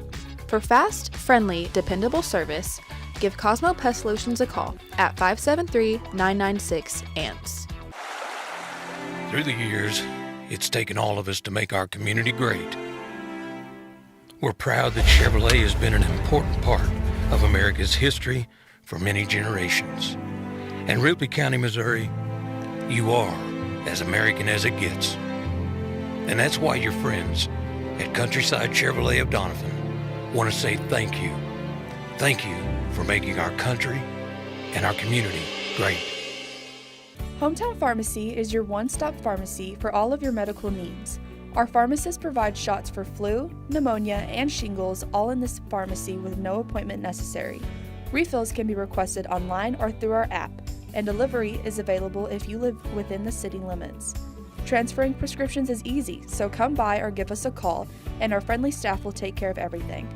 For fast, friendly, dependable service, give Cosmo Pest Solutions a call at 573-996-ANTS. Through the years, it's taken all of us to make our community great. We're proud that Chevrolet has been an important part of America's history for many generations. And Ripley County, Missouri, you are as American as it gets. And that's why your friends at Countryside Chevrolet of Doniphan want to say thank you. Thank you for making our country and our community great. Hometown Pharmacy is your one-stop pharmacy for all of your medical needs. Our pharmacists provide shots for flu, pneumonia, and shingles all in this pharmacy with no appointment necessary. Refills can be requested online or through our app, and delivery is available if you live within the city limits. Transferring prescriptions is easy, so come by or give us a call, and our friendly staff will take care of everything.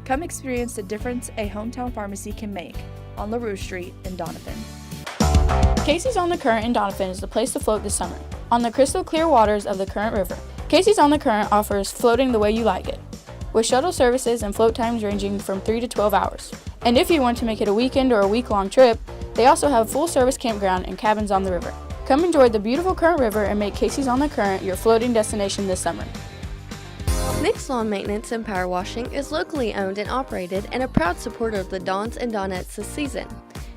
Come experience the difference a hometown pharmacy can make on LaRue Street in Doniphan. Casey's on the Current in Doniphan is the place to float this summer. On the crystal clear waters of the Current River, Casey's on the Current offers floating the way you like it, with shuttle services and float times ranging from 3 to 12 hours. And if you want to make it a weekend or a week-long trip, they also have full-service campground and cabins on the river. Come enjoy the beautiful Current River and make Casey's on the Current your floating destination this summer. Nick's Lawn Maintenance and Power Washing is locally owned and operated and a proud supporter of the Dons and Donettes this season.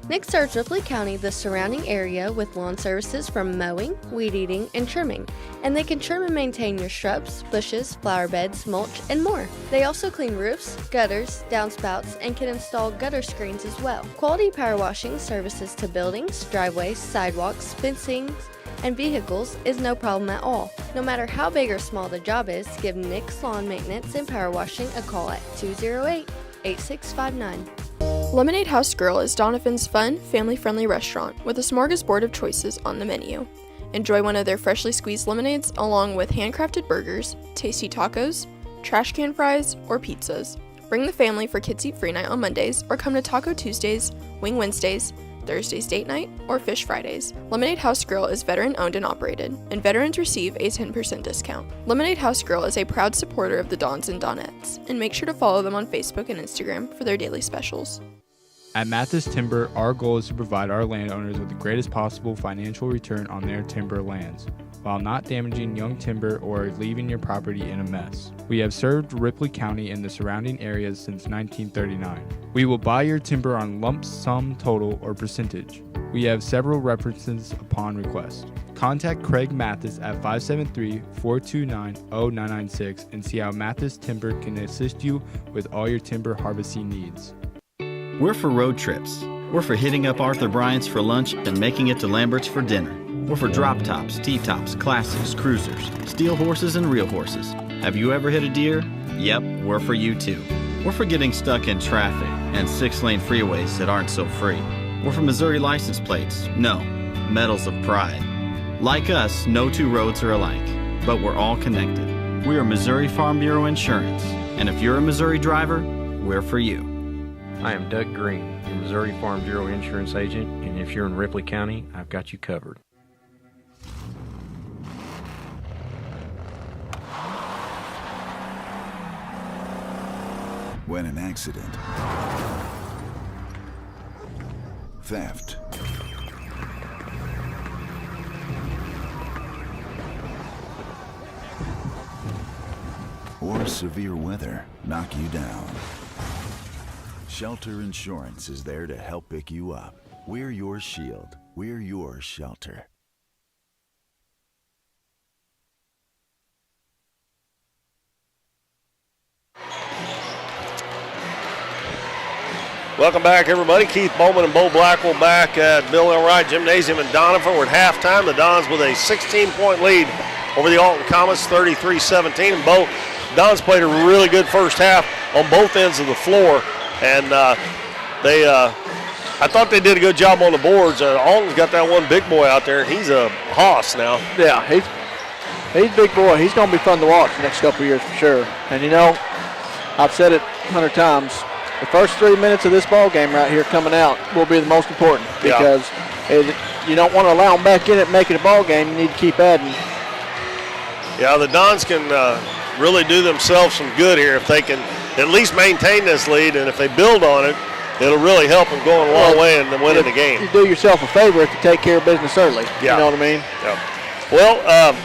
Nick serves Ripley County, the surrounding area, with lawn services from mowing, weed eating, and trimming, and they can trim and maintain your shrubs, bushes, flower beds, mulch, and more. They also clean roofs, gutters, downspouts, and can install gutter screens as well. Quality power washing services to buildings, driveways, sidewalks, fencing, and vehicles is no problem at all. No matter how big or small the job is, give Nick's Lawn Maintenance and Power Washing a call at 208-8659. Lemonade House Grill is Doniphan's fun, family-friendly restaurant with a smorgasbord of choices on the menu. Enjoy one of their freshly squeezed lemonades along with handcrafted burgers, tasty tacos, trash can fries, or pizzas. Bring the family for Kids Eat Free Night on Mondays or come to Taco Tuesdays, Wing Wednesdays, Thursday's Date Night, or Fish Fridays. Lemonade House Grill is veteran-owned and operated, and veterans receive a 10% discount. Lemonade House Grill is a proud supporter of the Dons and Donettes, and make sure to follow them on Facebook and Instagram for their daily specials. At Mathis Timber, our goal is to provide our landowners with the greatest possible financial return on their timber lands, while not damaging young timber or leaving your property in a mess. We have served Ripley County and the surrounding areas since 1939. We will buy your timber on lump sum total or percentage. We have several references upon request. Contact Craig Mathis at 573-429-0996 and see how Mathis Timber can assist you with all your timber harvesting needs. We're for road trips. We're for hitting up Arthur Bryant's for lunch and making it to Lambert's for dinner. We're for drop tops, T-tops, classics, cruisers, steel horses, and real horses. Have you ever hit a deer? Yep, we're for you too. We're for getting stuck in traffic and 6-lane freeways that aren't so free. We're for Missouri license plates. No, medals of pride. Like us, no two roads are alike, but we're all connected. We are Missouri Farm Bureau Insurance, and if you're a Missouri driver, we're for you. I am Doug Green, the Missouri Farm Bureau Insurance Agent, and if you're in Ripley County, I've got you covered. When an accident, theft, or severe weather knock you down, Shelter Insurance is there to help pick you up. We're your shield. We're your shelter. Welcome back, everybody. Keith Bowman and Bo Blackwell back at Bill L. Wright Gymnasium in Doniphan. We're at halftime. The Dons with a 16-point lead over the Alton Comets, 33-17. And Bo, Dons played a really good first half on both ends of the floor. And I thought they did a good job on the boards. Alton's got that one big boy out there. He's a hoss now. Yeah, he's a big boy. He's going to be fun to watch the next couple of years for sure. And, you know, I've said it 100 times. The first 3 minutes of this ball game right here coming out will be the most important because you don't want to allow them back in it and make it a ball game. You need to keep adding. Yeah, the Dons can really do themselves some good here if they can at least maintain this lead, and if they build on it, it'll really help them go a long way in winning the game. You do yourself a favor if you take care of business early. Yeah. You know what I mean? Yeah. Well,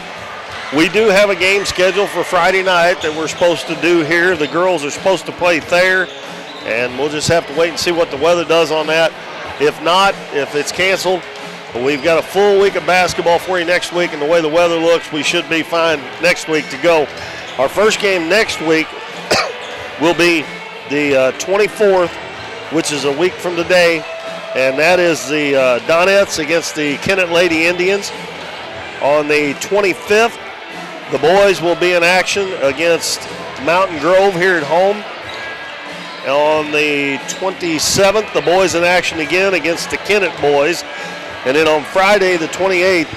we do have a game scheduled for Friday night that we're supposed to do here. The girls are supposed to play Thayer, and we'll just have to wait and see what the weather does on that. If not, if it's canceled, we've got a full week of basketball for you next week, and the way the weather looks, we should be fine next week to go. Our first game next week will be the 24th, which is a week from today, and that is the Donettes against the Kennett Lady Indians. On the 25th, the boys will be in action against Mountain Grove here at home. On the 27th, the boys in action again against the Kennett boys. And then on Friday, the 28th,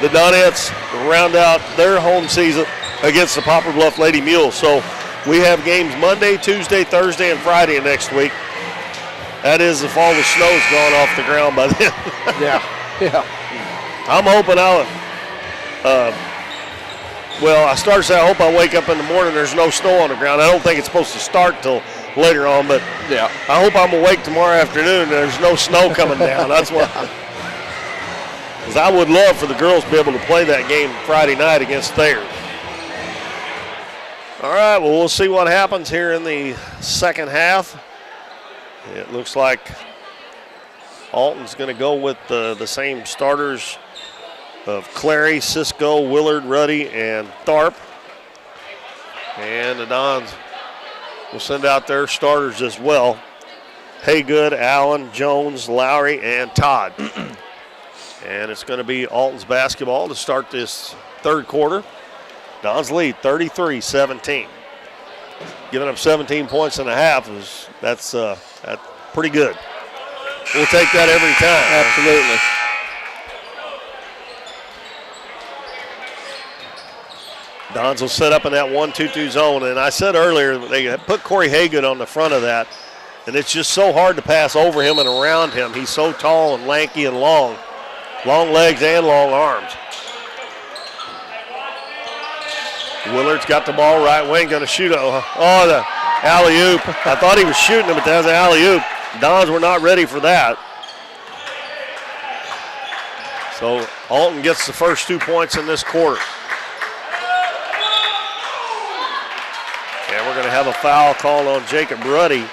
the Donettes round out their home season against the Poplar Bluff Lady Mules. So we have games Monday, Tuesday, Thursday, and Friday next week. That is if all the snow's gone off the ground by then. Yeah. Yeah. I'm hoping I started to say I hope I wake up in the morning there's no snow on the ground. I don't think it's supposed to start till later on, but yeah, I hope I'm awake tomorrow afternoon and there's no snow coming down. That's what. Because I would love for the girls to be able to play that game Friday night against Thayer. All right, well, we'll see what happens here in the second half. It looks like Alton's going to go with the same starters of Clary, Cisco, Willard, Ruddy, and Tharp. And the Dons will send out their starters as well. Haygood, Allen, Jones, Lowry, and Todd. And it's going to be Alton's basketball to start this third quarter. Dons lead 33-17. Giving up 17 points and a half, that's pretty good. We'll take that every time. Absolutely. Dons will set up in that 1-2-2 zone. And I said earlier, they put Corey Haygood on the front of that. And it's just so hard to pass over him and around him. He's so tall and lanky and long. Long legs and long arms. Willard's got the ball right wing, going to shoot. The alley-oop. I thought he was shooting it, but that was an alley-oop. Dons were not ready for that. So Alton gets the first 2 points in this quarter. And we're going to have a foul called on Jacob Ruddy.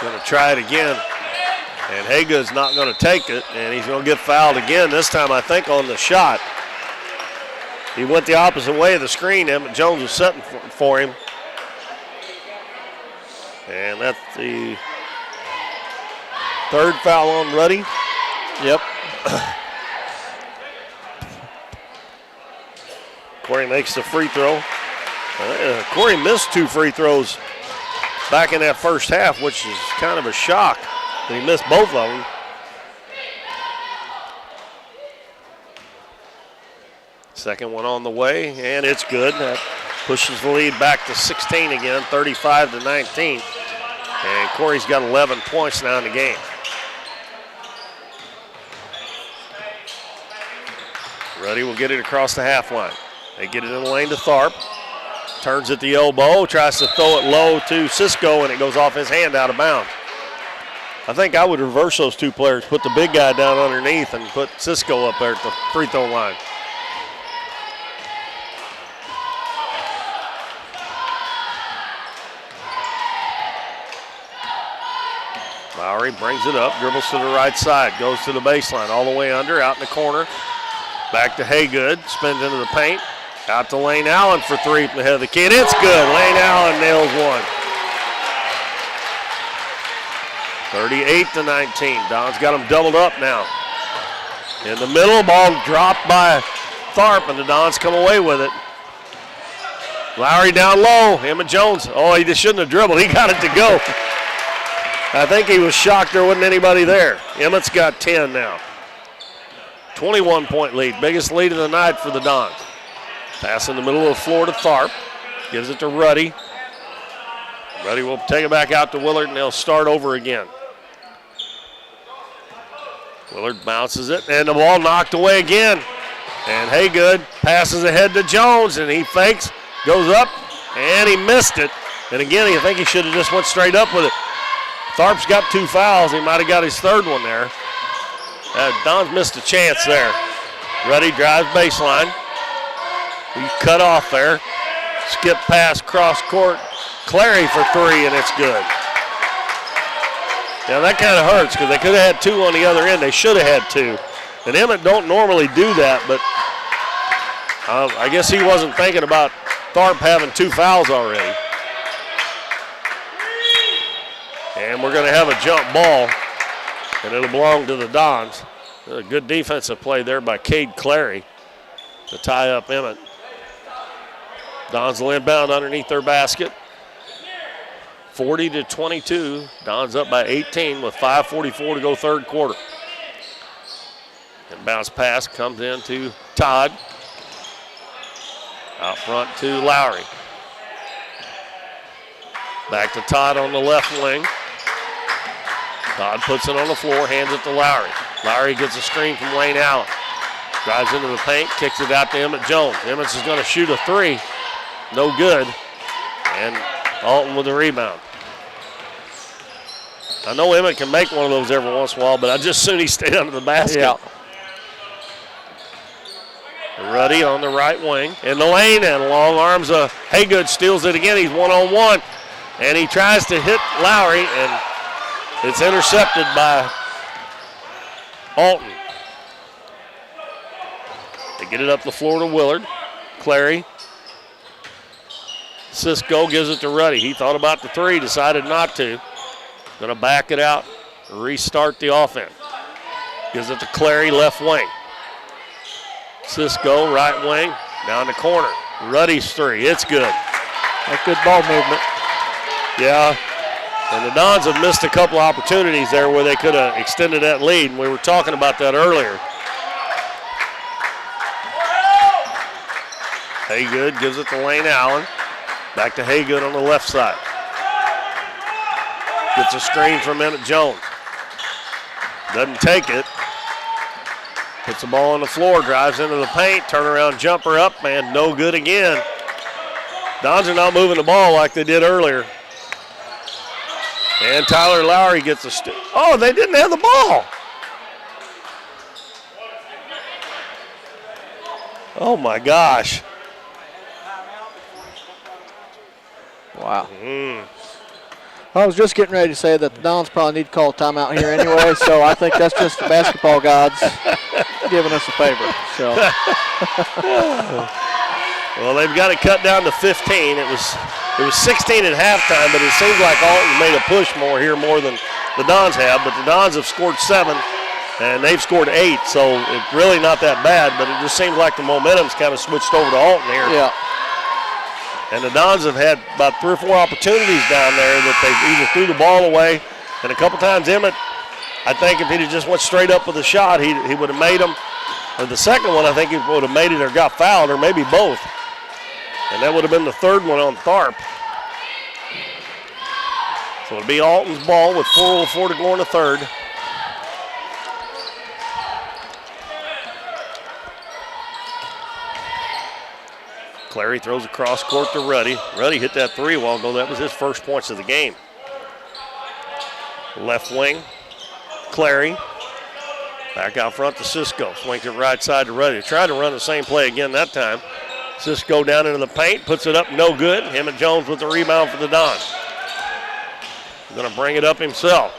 Going to try it again. And Haygood's not going to take it, and he's going to get fouled again, this time I think on the shot. He went the opposite way of the screen. Emmett Jones was setting for him. And that's the third foul on Ruddy. Yep. Corey makes the free throw. Corey missed 2 free throws back in that first half, which is kind of a shock. He missed both of them. Second one on the way, and it's good. That pushes the lead back to 16 again, 35-19. And Corey's got 11 points now in the game. Ruddy will get it across the half line. They get it in the lane to Tharp. Turns at the elbow, tries to throw it low to Cisco, and it goes off his hand out of bounds. I think I would reverse those 2 players, put the big guy down underneath and put Cisco up there at the free throw line. Lowry brings it up, dribbles to the right side, goes to the baseline, all the way under, out in the corner. Back to Haygood, spins into the paint. Out to Lane Allen for 3 from the head of the key, and it's good. Lane Allen nails one. 38-19. Don's got them doubled up now. In the middle, ball dropped by Tharp, and the Dons come away with it. Lowry down low. Emmett Jones. Oh, he just shouldn't have dribbled. He got it to go. I think he was shocked there wasn't anybody there. Emmett's got 10 now. 21-point lead. Biggest lead of the night for the Dons. Pass in the middle of the floor to Tharp. Gives it to Ruddy. Ruddy will take it back out to Willard, and they'll start over again. Willard bounces it, and the ball knocked away again. And Haygood passes ahead to Jones, and he fakes, goes up, and he missed it. And again, I think he should have just went straight up with it. Tharp's got 2 fouls. He might have got his 3rd one there. Don's missed a chance there. Ruddy drives baseline. He's cut off there. Skip pass, cross court. Clary for 3, and it's good. Now that kind of hurts because they could have had 2 on the other end. They should have had 2. And Emmett don't normally do that, but I guess he wasn't thinking about Tharp having 2 fouls already. And we're going to have a jump ball, and it'll belong to the Dons. A good defensive play there by Cade Clary to tie up Emmett. Dons will inbound underneath their basket. 40-22. Dons up by 18 with 5:44 to go third quarter. And bounce pass comes in to Todd. Out front to Lowry. Back to Todd on the left wing. Todd puts it on the floor, hands it to Lowry. Lowry gets a screen from Lane Allen. Drives into the paint, kicks it out to Emmett Jones. Emmett is going to shoot a three. No good. And Alton with the rebound. I know Emmett can make one of those every once in a while, but I just soon he stayed under the basket. Yeah. Ruddy on the right wing. In the lane, and long arms of Haygood steals it again. He's one-on-one. And he tries to hit Lowry, and it's intercepted by Alton. They get it up the floor to Willard. Clary. Cisco gives it to Ruddy. He thought about the three, decided not to. Going to back it out, restart the offense. Gives it to Clary, left wing. Cisco, right wing, down the corner. Ruddy's three, it's good. That's good ball movement. Yeah, and the Dons have missed a couple opportunities there where they could have extended that lead, and we were talking about that earlier. Haygood gives it to Lane Allen. Back to Haygood on the left side. Gets a screen from Emmett Jones. Doesn't take it. Puts the ball on the floor, drives into the paint, turnaround jumper up, and no good again. Dons are not moving the ball like they did earlier. And Tyler Lowry gets a oh, they didn't have the ball. Oh my gosh. Wow. I was just getting ready to say that the Dons probably need to call a timeout here anyway, so I think that's just the basketball gods giving us a favor. So. Well, they've got it cut down to 15. It was 16 at halftime, but it seems like Alton made a push more than the Dons have. But the Dons have scored 7, and they've scored 8, so it's really not that bad. But it just seems like the momentum's kind of switched over to Alton here. Yeah. And the Dons have had about 3 or 4 opportunities down there that they've either threw the ball away, and a couple times Emmett, I think if he'd have just went straight up with a shot, he would have made them. Or the second one, I think he would have made it or got fouled, or maybe both. And that would have been the third one on Tharp. So it'll be Alton's ball with 4:04 to go in the third. Clary throws across court to Ruddy. Ruddy hit that three a while ago. That was his first points of the game. Left wing, Clary. Back out front to Cisco. Swings it right side to Ruddy. Tried to run the same play again that time. Cisco down into the paint, puts it up, no good. Emmett Jones with the rebound for the Dons. Going to bring it up himself.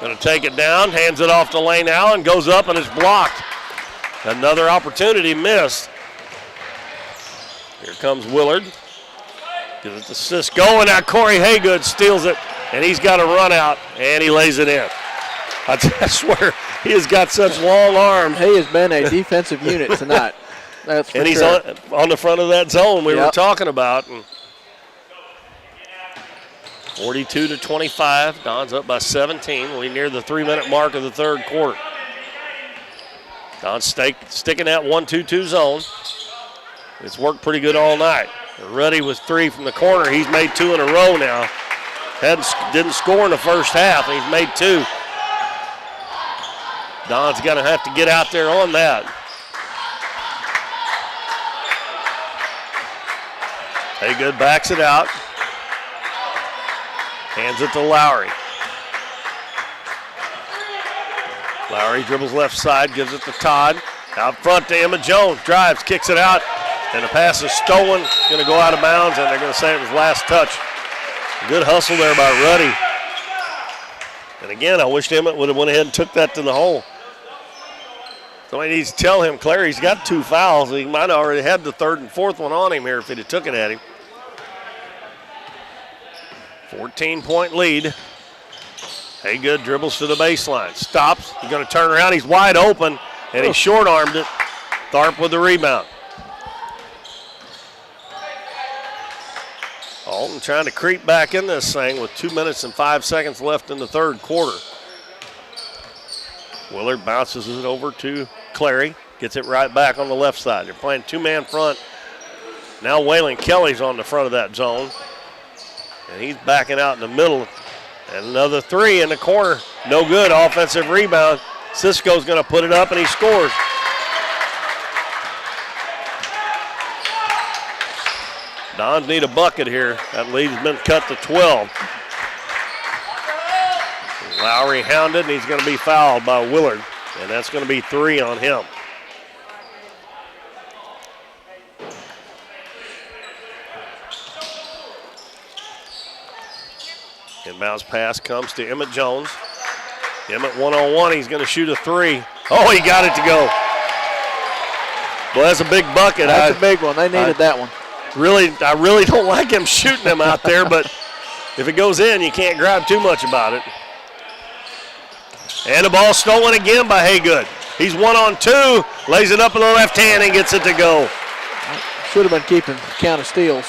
Going to take it down, hands it off to Lane Allen, goes up and it's blocked. Another opportunity missed. Here comes Willard. Gives it to Cisco, and now Corey Haygood steals it, and he's got a run out, and he lays it in. I swear, he has got such long arms. He has been a defensive unit tonight. That's for and he's sure. on the front of that zone we were talking about. And 42-25, Dons up by 17. We near the 3-minute mark of the third quarter. Dons sticking that 1-2-2 zone. It's worked pretty good all night. Ruddy with 3 from the corner. He's made 2 in a row now. Didn't score in the first half. He's made 2. Don's going to have to get out there on that. Haygood backs it out. Hands it to Lowry. Lowry dribbles left side, gives it to Todd. Out front to Emmett Jones. Drives, kicks it out. And the pass is stolen. Going to go out of bounds, and they're going to say it was last touch. Good hustle there by Ruddy. And again, I wish Emmett would have went ahead and took that to the hole. Somebody needs to tell him, Clary's got 2 fouls. He might have already had the 3rd and 4th one on him here if he'd have took it at him. 14-point lead. Haygood dribbles to the baseline. Stops. He's going to turn around. He's wide open, and he short-armed it. Tharp with the rebound. Alton trying to creep back in this thing with 2 minutes and 5 seconds left in the third quarter. Willard bounces it over to Clary. Gets it right back on the left side. They're playing two-man front. Now Waylon Kelly's on the front of that zone. And he's backing out in the middle. And another three in the corner. No good. Offensive rebound. Cisco's going to put it up, and he scores. Dons need a bucket here. That lead has been cut to 12. Lowry hounded, and he's going to be fouled by Willard. And that's going to be 3 on him. Inbounds pass comes to Emmett Jones. Emmett one-on-one, he's going to shoot a 3. Oh, he got it to go. Well, that's a big bucket. That's a big one. They needed that one. I really don't like him shooting them out there, but if it goes in, you can't grab too much about it. And the ball stolen again by Haygood. He's 1-on-2, lays it up in the left hand and gets it to go. Should have been keeping count of steals.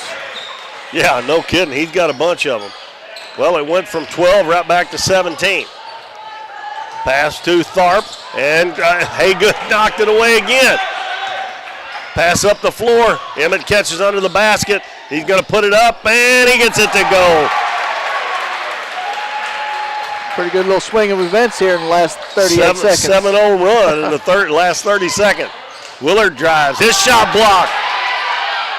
Yeah, no kidding. He's got a bunch of them. Well, it went from 12 right back to 17. Pass to Tharp, and Haygood knocked it away again. Pass up the floor. Emmett catches under the basket. He's going to put it up, and he gets it to go. Pretty good little swing of events here in the last 38 seconds. 7-0 run in the last 30 seconds. Willard drives. His shot blocked.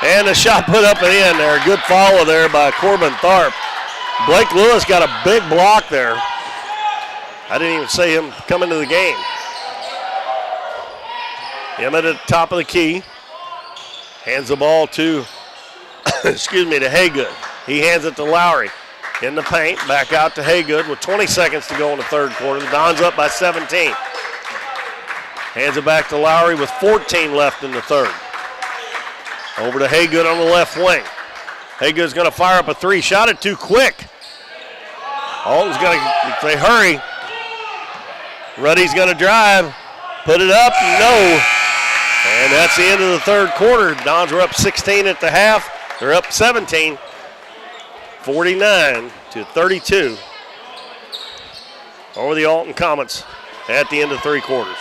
And the shot put up and in there. Good follow there by Corbin Tharp. Blake Lewis got a big block there. I didn't even see him come into the game. Emmett at the top of the key. Hands the ball to, to Haygood. He hands it to Lowry. In the paint, back out to Haygood with 20 seconds to go in the third quarter. The Dons up by 17. Hands it back to Lowry with 14 left in the third. Over to Haygood on the left wing. Haygood's going to fire up a 3. Shot it too quick. Alton's going to say hurry. Ruddy's going to drive. Put it up. No. And that's the end of the third quarter. Dons were up 16 at the half. They're up 17. 49-32 over the Alton Comets at the end of 3 quarters.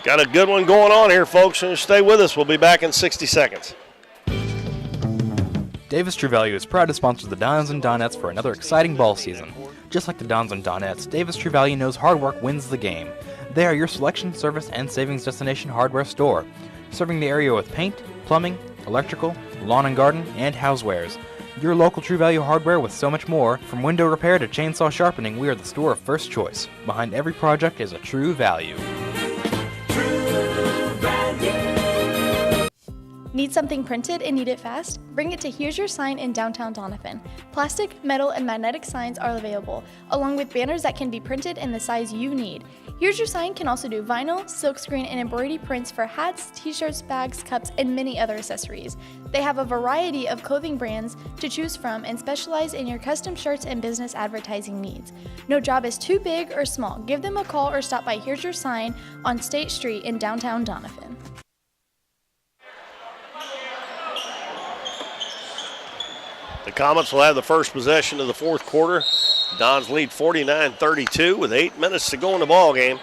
Got a good one going on here, folks. So stay with us. We'll be back in 60 seconds. Davis True Value is proud to sponsor the Dons and Donettes for another exciting ball season. Just like the Dons and Donettes, Davis True Value knows hard work wins the game. They are your selection, service, and savings destination hardware store, serving the area with paint, plumbing, electrical, lawn and garden, and housewares. Your local True Value hardware with so much more. From window repair to chainsaw sharpening, we are the store of first choice. Behind every project is a True Value. Need something printed and need it fast? Bring it to Here's Your Sign in downtown Doniphan. Plastic, metal, and magnetic signs are available, along with banners that can be printed in the size you need. Here's Your Sign can also do vinyl, silkscreen, and embroidery prints for hats, t-shirts, bags, cups, and many other accessories. They have a variety of clothing brands to choose from and specialize in your custom shirts and business advertising needs. No job is too big or small. Give them a call or stop by Here's Your Sign on State Street in downtown Doniphan. The Comets will have the first possession of the fourth quarter. Dons lead 49-32 with 8 minutes to go in the ball game.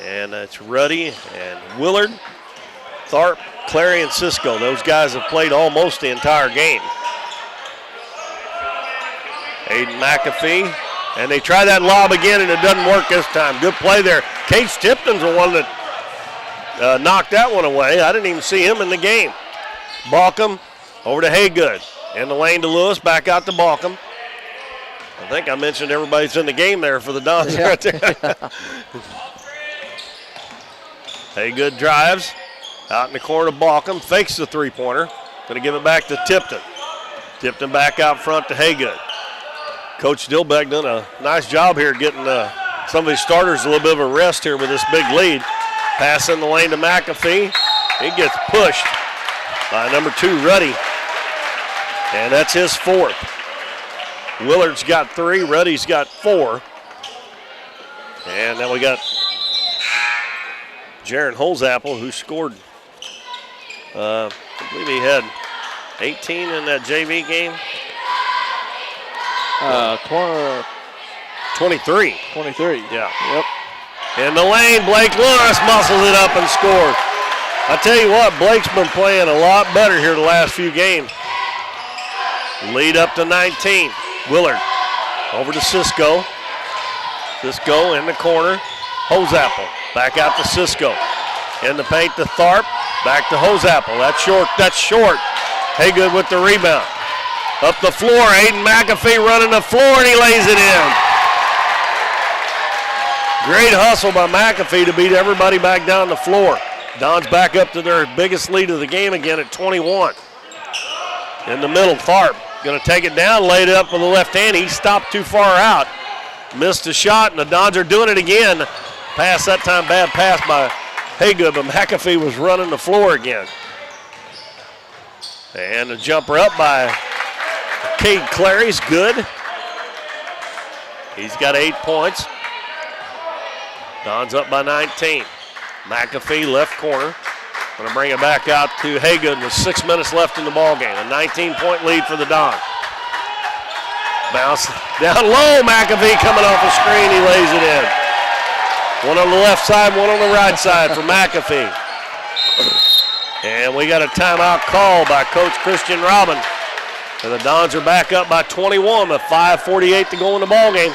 And it's Ruddy and Willard, Tharp, Clary, and Cisco. Those guys have played almost the entire game. Aiden McAfee, and they try that lob again, and it doesn't work this time. Good play there. Case Tipton's the one that knocked that one away. I didn't even see him in the game. Balcom over to Haygood. In the lane to Lewis, back out to Balcom. I think I mentioned everybody's in the game there for the Dons right there. Haygood drives out in the corner to Balcom, fakes the three-pointer. Going to give it back to Tipton. Tipton back out front to Haygood. Coach Dilbeck done a nice job here getting some of his starters a little bit of a rest here with this big lead. Pass in the lane to McAfee. He gets pushed by number 2, Ruddy. And that's his 4th. Willard's got 3, Ruddy's got 4. And then we got Jaron Holzapple, who scored, I believe he had 18 in that JV game. 23. 23. Yeah. Yep. In the lane, Blake Lewis muscles it up and scores. I tell you what, Blake's been playing a lot better here the last few games. Lead up to 19. Willard over to Cisco. Cisco in the corner. Hoseapple back out to Cisco. In the paint to Tharp. Back to Hoseapple. That's short. That's short. Haygood with the rebound. Up the floor. Aiden McAfee running the floor, and he lays it in. Great hustle by McAfee to beat everybody back down the floor. Don's back up to their biggest lead of the game again at 21. In the middle, Tharp going to take it down, laid it up with the left hand. He stopped too far out. Missed a shot, and the Dons are doing it again. Pass that time, bad pass by Haygood, but McAfee was running the floor again. And the jumper up by Cade Clary's good. He's got 8 points. Don's up by 19. McAfee left corner. Going to bring it back out to Haygood with 6 minutes left in the ballgame. A 19-point lead for the Dons. Bounce down low. McAfee coming off the screen. He lays it in. One on the left side, one on the right side for McAfee. And we got a timeout call by Coach Christian Robin. And the Dons are back up by 21 with 5:48 to go in the ballgame.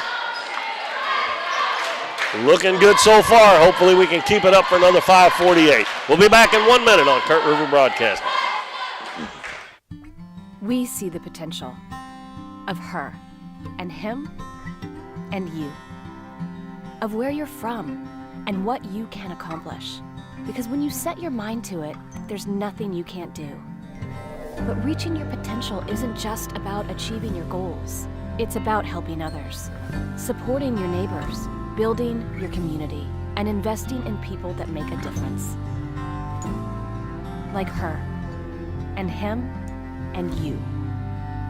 Looking good so far. Hopefully we can keep it up for another 5:48. We'll be back in 1 minute on Kurt River Broadcasting. We see the potential of her and him and you, of where you're from and what you can accomplish. Because when you set your mind to it, there's nothing you can't do. But reaching your potential isn't just about achieving your goals. It's about helping others, supporting your neighbors, building your community, and investing in people that make a difference. Like her, and him, and you.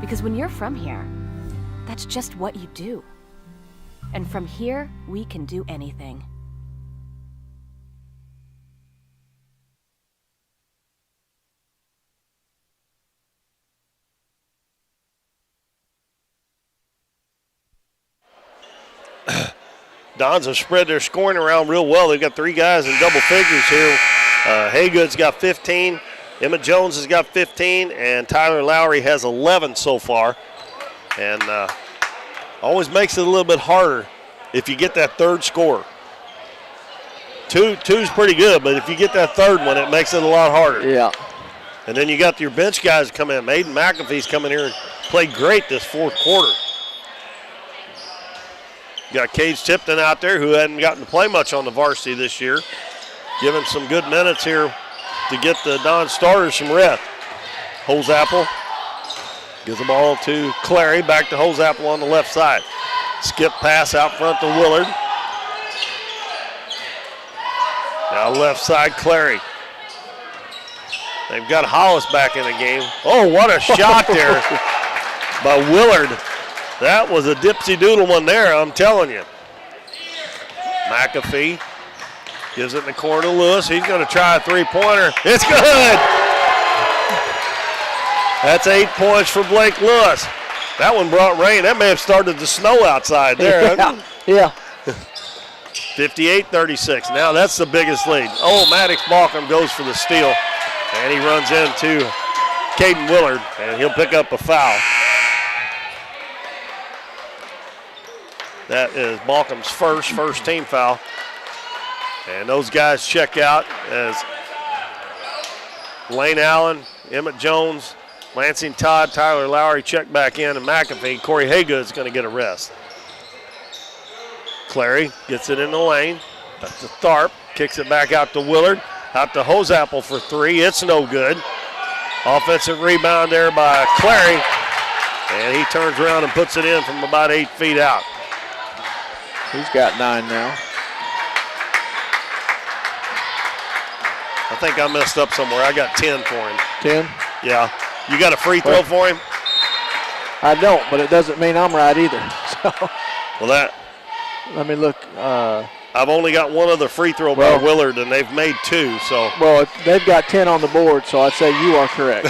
Because when you're from here, that's just what you do. And from here, we can do anything. Dons have spread their scoring around real well. They've got 3 guys in double figures here. Haygood's got 15. Emmett Jones has got 15. And Tyler Lowry has 11 so far. And always makes it a little bit harder if you get that third scorer. Two's pretty good, but if you get that third one, it makes it a lot harder. Yeah. And then you got your bench guys come in. Aiden McAfee's coming here and played great this fourth quarter. Got Cage Tipton out there who hadn't gotten to play much on the varsity this year. Give him some good minutes here to get the Don starters some rest. Hoseapple gives the ball to Clary. Back to Hoseapple on the left side. Skip pass out front to Willard. Now left side, Clary. They've got Hollis back in the game. Oh, what a shot there by Willard. That was a dipsy-doodle one there, I'm telling you. McAfee gives it in the corner to Lewis. He's going to try a three-pointer. It's good! That's 8 points for Blake Lewis. That one brought rain. That may have started to snow outside there. Yeah. 58-36. Now that's the biggest lead. Oh, Maddox Balcom goes for the steal. And he runs into Caden Willard, and he'll pick up a foul. That is Balcom's first team foul. And those guys check out as Lane Allen, Emmett Jones, Lansing Todd, Tyler Lowry check back in, and McAfee. Corey Haygood's going to get a rest. Clary gets it in the lane. That's to Tharp. Kicks it back out to Willard. Out to Hoseapple for 3. It's no good. Offensive rebound there by Clary. And he turns around and puts it in from about 8 feet out. He's got 9 now. I think I messed up somewhere. I got 10 for him. 10? Yeah. You got a free throw for him? I don't, but it doesn't mean I'm right either. So. Well, that. Let me look. I've only got one other free throw by Willard, and they've made 2. So. Well, they've got 10 on the board, so I'd say you are correct.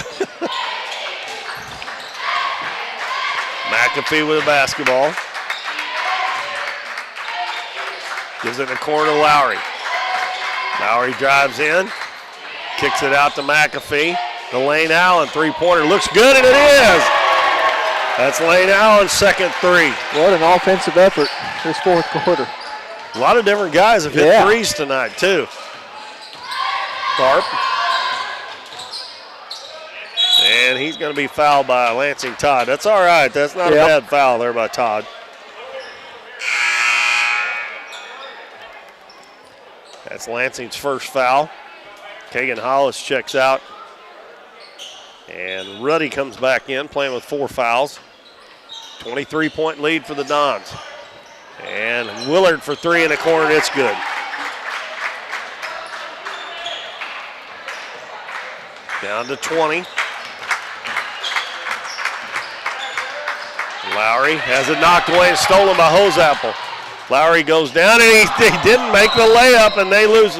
McAfee with a basketball. Gives it in the corner to Lowry. Lowry drives in. Kicks it out to McAfee. To Lane Allen, three-pointer. Looks good, and it is. That's Lane Allen's second three. What an offensive effort this fourth quarter. A lot of different guys have hit threes tonight, too. Tharp. And he's going to be fouled by Lansing Todd. That's all right. That's not a bad foul there by Todd. That's Lansing's first foul. Kagan Hollis checks out. And Ruddy comes back in, playing with 4 fouls. 23-point lead for the Dons. And Willard for 3 in the corner, it's good. Down to 20. Lowry has it knocked away and stolen by Hoseapple. Lowry goes down, and he didn't make the layup, and they lose.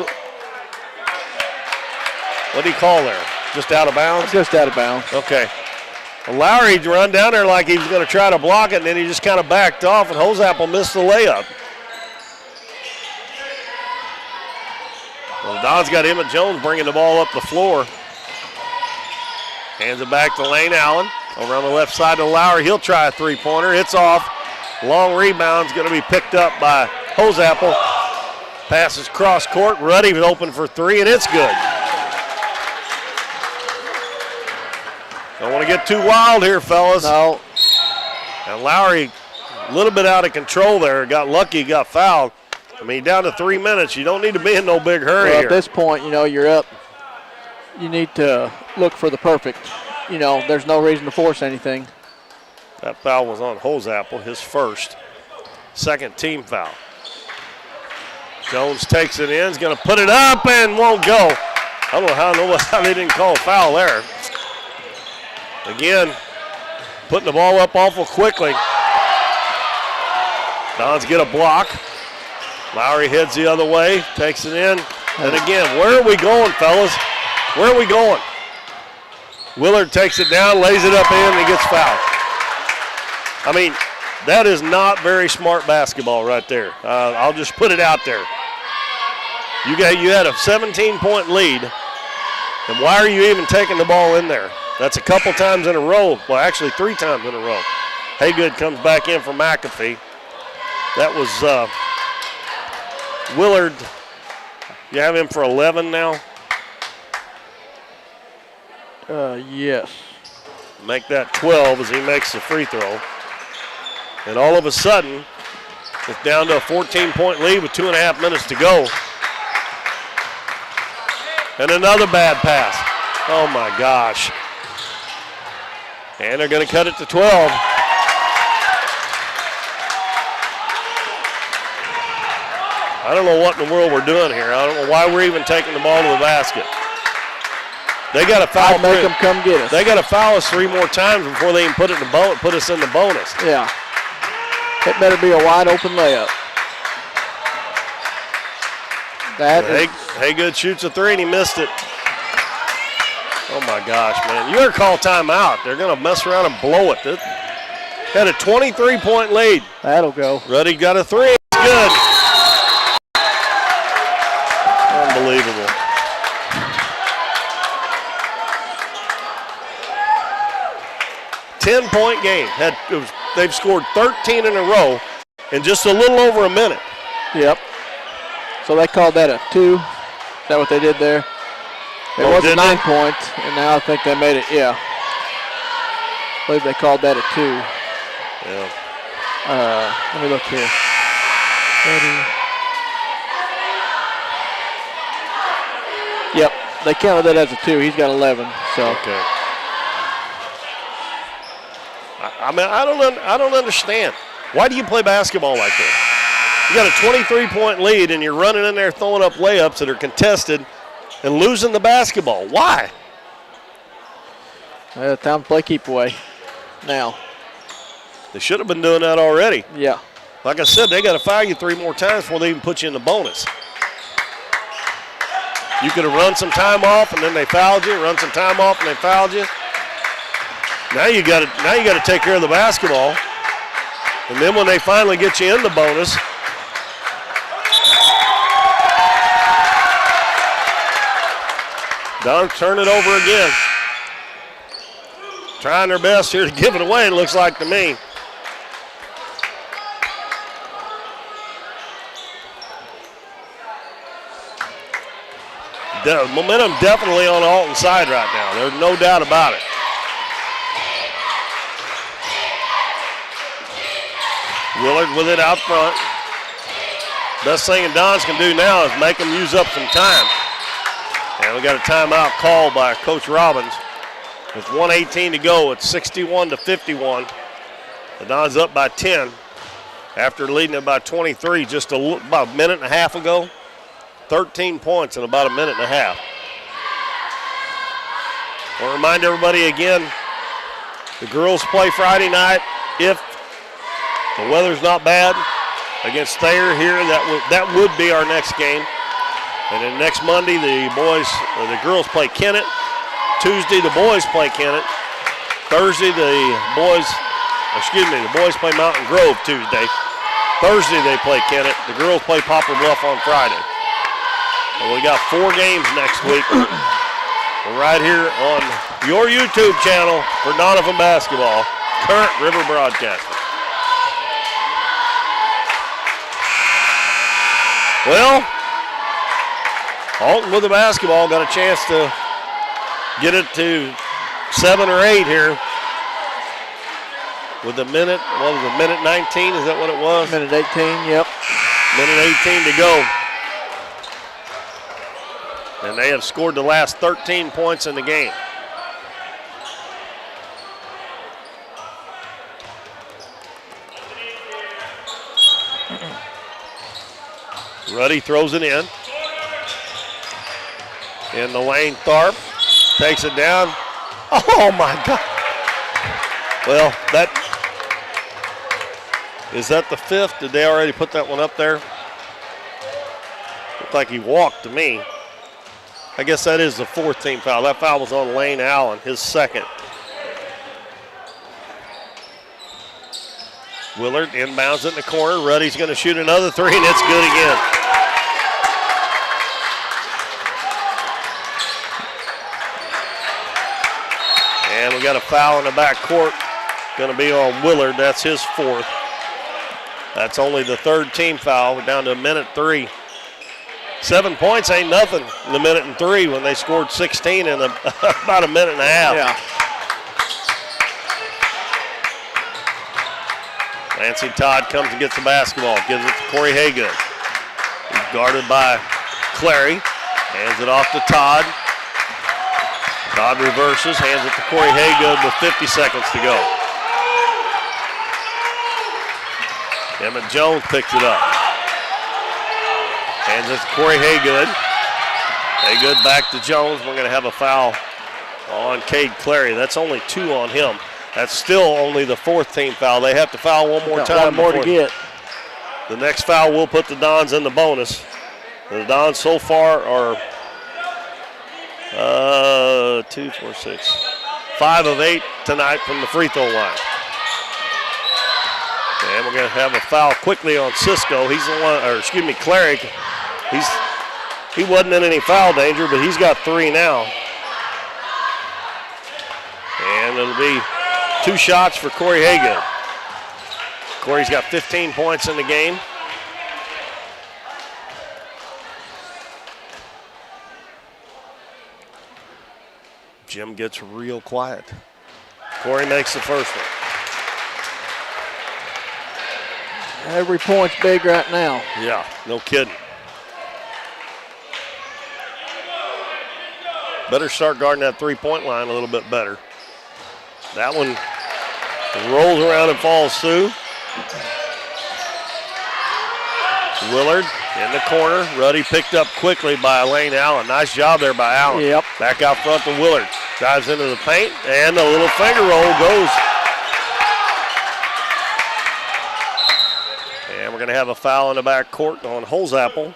What do you call there? Just out of bounds? Just out of bounds. Okay. Well, Lowry run down there like he was going to try to block it, and then he just kind of backed off, and Hoseapple missed the layup. Well, the Dons got Emmett Jones bringing the ball up the floor. Hands it back to Lane Allen. Over on the left side to Lowry. He'll try a three-pointer. It's off. Long rebound's going to be picked up by Hoseapple. Passes cross court. Ruddy was open for 3, and it's good. Don't want to get too wild here, fellas. No. And Lowry, a little bit out of control there. Got lucky, got fouled. I mean, down to 3 minutes. You don't need to be in no big hurry here. At this point, you're up. You need to look for the perfect. There's no reason to force anything. That foul was on Hoseapple, his first. Second team foul. Jones takes it in, is going to put it up and won't go. I don't know how they didn't call a foul there. Again, putting the ball up awful quickly. Dons get a block. Lowry heads the other way, takes it in. And again, where are we going, fellas? Where are we going? Willard takes it down, lays it up in, and he gets fouled. I mean, that is not very smart basketball right there. I'll just put it out there. You had a 17-point lead, and why are you even taking the ball in there? That's a couple times in a row. Well, actually 3 times in a row. Haygood comes back in for McAfee. That was Willard. You have him for 11 now? Yes. Make that 12 as he makes the free throw. And all of a sudden, it's down to a 14-point lead with 2.5 minutes to go. And another bad pass. Oh, my gosh. And they're going to cut it to 12. I don't know what in the world we're doing here. I don't know why we're even taking the ball to the basket. They got to foul. Make them come get us. They got to foul us 3 more times before they even put us in the bonus. Yeah. It better be a wide open layup. Haygood shoots a 3 and he missed it. Oh my gosh, man. You gotta call timeout. They're gonna mess around and blow it. They had a 23-point lead. That'll go. Ruddy got a 3. It's good. Unbelievable. Ten-point game. They've scored 13 in a row in just a little over a minute. Yep. So they called that a 2. Is that what they did there? It was a 9 point, and now I think they made it, yeah. I believe they called that a 2. Yeah. Let me look here. Yep, they counted that as a 2. He's got 11. So. Okay. I mean, I don't understand. Why do you play basketball like that? You got a 23-point lead, and you're running in there throwing up layups that are contested and losing the basketball. Why? Time to play keep away now. They should have been doing that already. Yeah. Like I said, they got to foul you 3 more times before they even put you in the bonus. You could have run some time off and then they fouled you, run some time off and they fouled you. Now you got to take care of the basketball. And then when they finally get you in the bonus, Dons turn it over again. Trying their best here to give it away, it looks like to me. The momentum definitely on Alton's side right now. There's no doubt about it. Willard with it out front. Best thing Dons can do now is make them use up some time. And we got a timeout called by Coach Robbins. With 1:18 to go, it's 61-51. The Dons up by 10 after leading it by 23 just about a minute and a half ago. 13 points in about a minute and a half. I'll remind everybody again, the girls play Friday night if the weather's not bad against Thayer here. That would be our next game. And then next Monday, the girls play Kennett. Tuesday, the boys play Kennett. Thursday, the boys play Mountain Grove Tuesday. Thursday, they play Kennett. The girls play Poplar Bluff on Friday. And we got 4 games next week. We're right here on your YouTube channel for Doniphan basketball, Current River Broadcasting. Well, Alton with the basketball got a chance to get it to 7 or 8 here. With a minute, what was it, minute 19? Is that what it was? Minute 18, yep. Minute 18 to go. And they have scored the last 13 points in the game. Ruddy throws it in. In the lane, Tharp takes it down. Oh my God. Well, is that the 5th? Did they already put that one up there? Looked like he walked to me. I guess that is the 4th team foul. That foul was on Lane Allen, his 2nd. Willard inbounds it in the corner. Ruddy's going to shoot another 3, and it's good again. And we got a foul in the back court. Going to be on Willard. That's his 4th. That's only the 3rd team foul. We're down to a minute 3. 7 points ain't nothing in the minute and 3 when they scored 16 in about a minute and a half. Yeah. Nancy Todd comes and gets the basketball, gives it to Corey Haygood. He's guarded by Clary, hands it off to Todd. Todd reverses, hands it to Corey Haygood with 50 seconds to go. Emmett Jones picks it up. Hands it to Corey Haygood. Haygood back to Jones. We're going to have a foul on Cade Clary. That's only 2 on him. That's still only the 4th team foul. They have to foul one more time. One more to get. The next foul will put the Dons in the bonus. The Dons so far are 2, 4, 6, 5 of 8 tonight from the free throw line. And we're going to have a foul quickly on Cisco. He's the one, or excuse me, Clary. He wasn't in any foul danger, but he's got 3 now. And it'll be 2 shots for Corey Haygood. Corey's got 15 points in the game. Jim gets real quiet. Corey makes the first one. Every point's big right now. Yeah, no kidding. Better start guarding that 3-point line a little bit better. That one rolls around and falls through. Willard in the corner. Ruddy picked up quickly by Lane Allen. Nice job there by Allen. Yep. Back out front to Willard. Drives into the paint, and a little finger roll goes. And we're going to have a foul in the back court on Holzapple.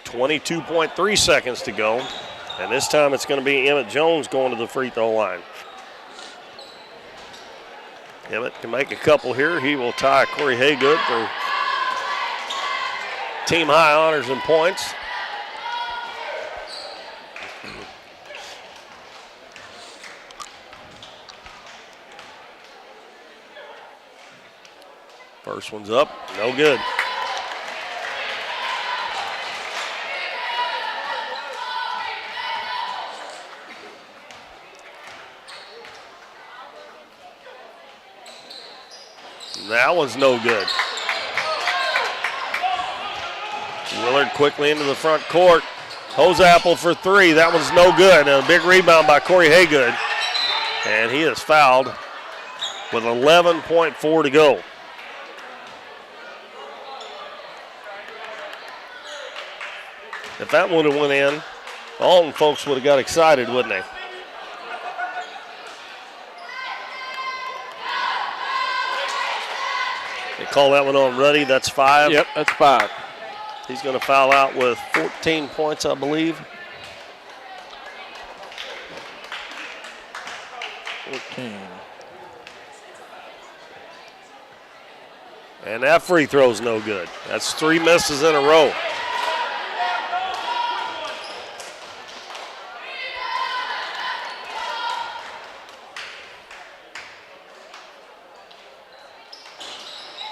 22.3 seconds to go. And this time it's going to be Emmett Jones going to the free throw line. Emmett can make a couple here. He will tie Corey Haygood for team high honors and points. First one's up, no good. That one's no good. Willard quickly into the front court. Hoseapple for three. That one's no good. And a big rebound by Corey Haygood. And he is fouled with 11.4 to go. If that one had went in, Alton folks would have got excited, wouldn't they? They call that one on Ruddy. That's 5. Yep, that's 5. He's going to foul out with 14 points, I believe. 14. And that free throw's no good. That's 3 misses in a row.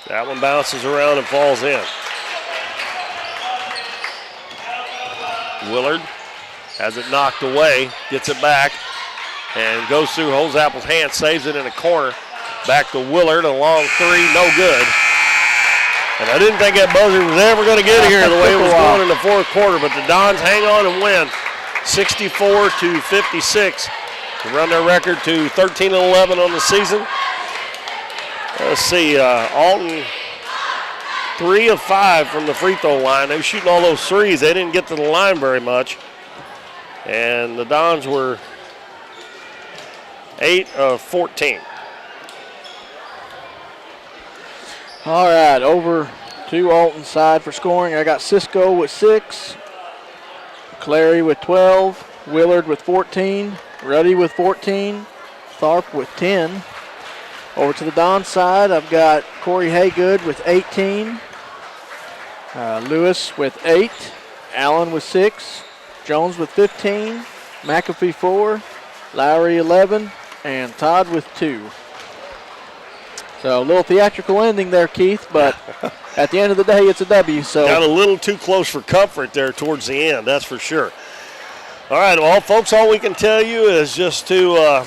That one bounces around and falls in. Willard has it knocked away, gets it back, and goes through Hoseapple's hand, saves it in a corner. Back to Willard, a long three, no good. And I didn't think that buzzer was ever going to get here the way it was going in the fourth quarter, but the Dons hang on and win 64-56 to run their record to 13-11 on the season. Let's see, Alton 3 of 5 from the free throw line. They were shooting all those threes. They didn't get to the line very much. And the Dons were 8 of 14. All right, over to Alton's side for scoring. I got Cisco with 6, Clary with 12, Willard with 14, Ruddy with 14, Tharp with 10. Over to the Don side, I've got Corey Haygood with 18, Lewis with 8, Allen with 6, Jones with 15, McAfee 4, Lowry 11, and Todd with 2. So a little theatrical ending there, Keith, but at the end of the day, it's a W. So got a little too close for comfort there towards the end, that's for sure. All right, well, folks, all we can tell you is just to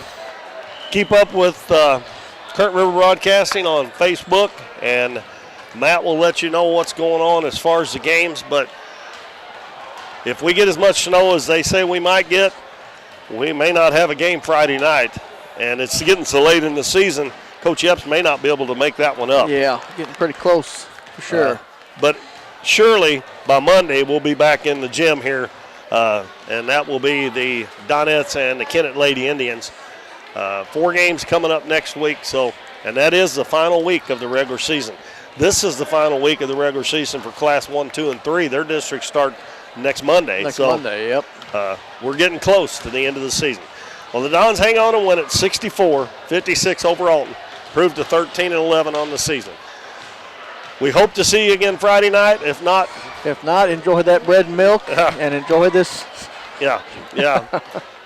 keep up with Current River Broadcasting on Facebook, and Matt will let you know what's going on as far as the games. But if we get as much snow as they say we might get, we may not have a game Friday night. And it's getting so late in the season, Coach Epps may not be able to make that one up. Yeah, getting pretty close for sure. But surely by Monday we'll be back in the gym here, and that will be the Donettes and the Kennett Lady Indians. 4 games coming up next week, and that is the final week of the regular season. This is the final week of the regular season for Class 1, 2, and 3. Their districts start next Monday. Monday, yep. We're getting close to the end of the season. Well, the Dons hang on and win it 64-56 over Alton. Improved to 13-11 on the season. We hope to see you again Friday night. If not, enjoy that bread and milk and enjoy this. Yeah.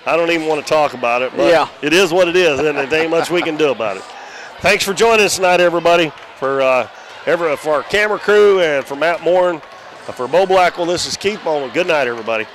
I don't even want to talk about it, but it is what it is, and there ain't much we can do about it. Thanks for joining us tonight, everybody. For our camera crew and for Matt Moore, for Bo Blackwell, this is Keith Bowman. Good night, everybody.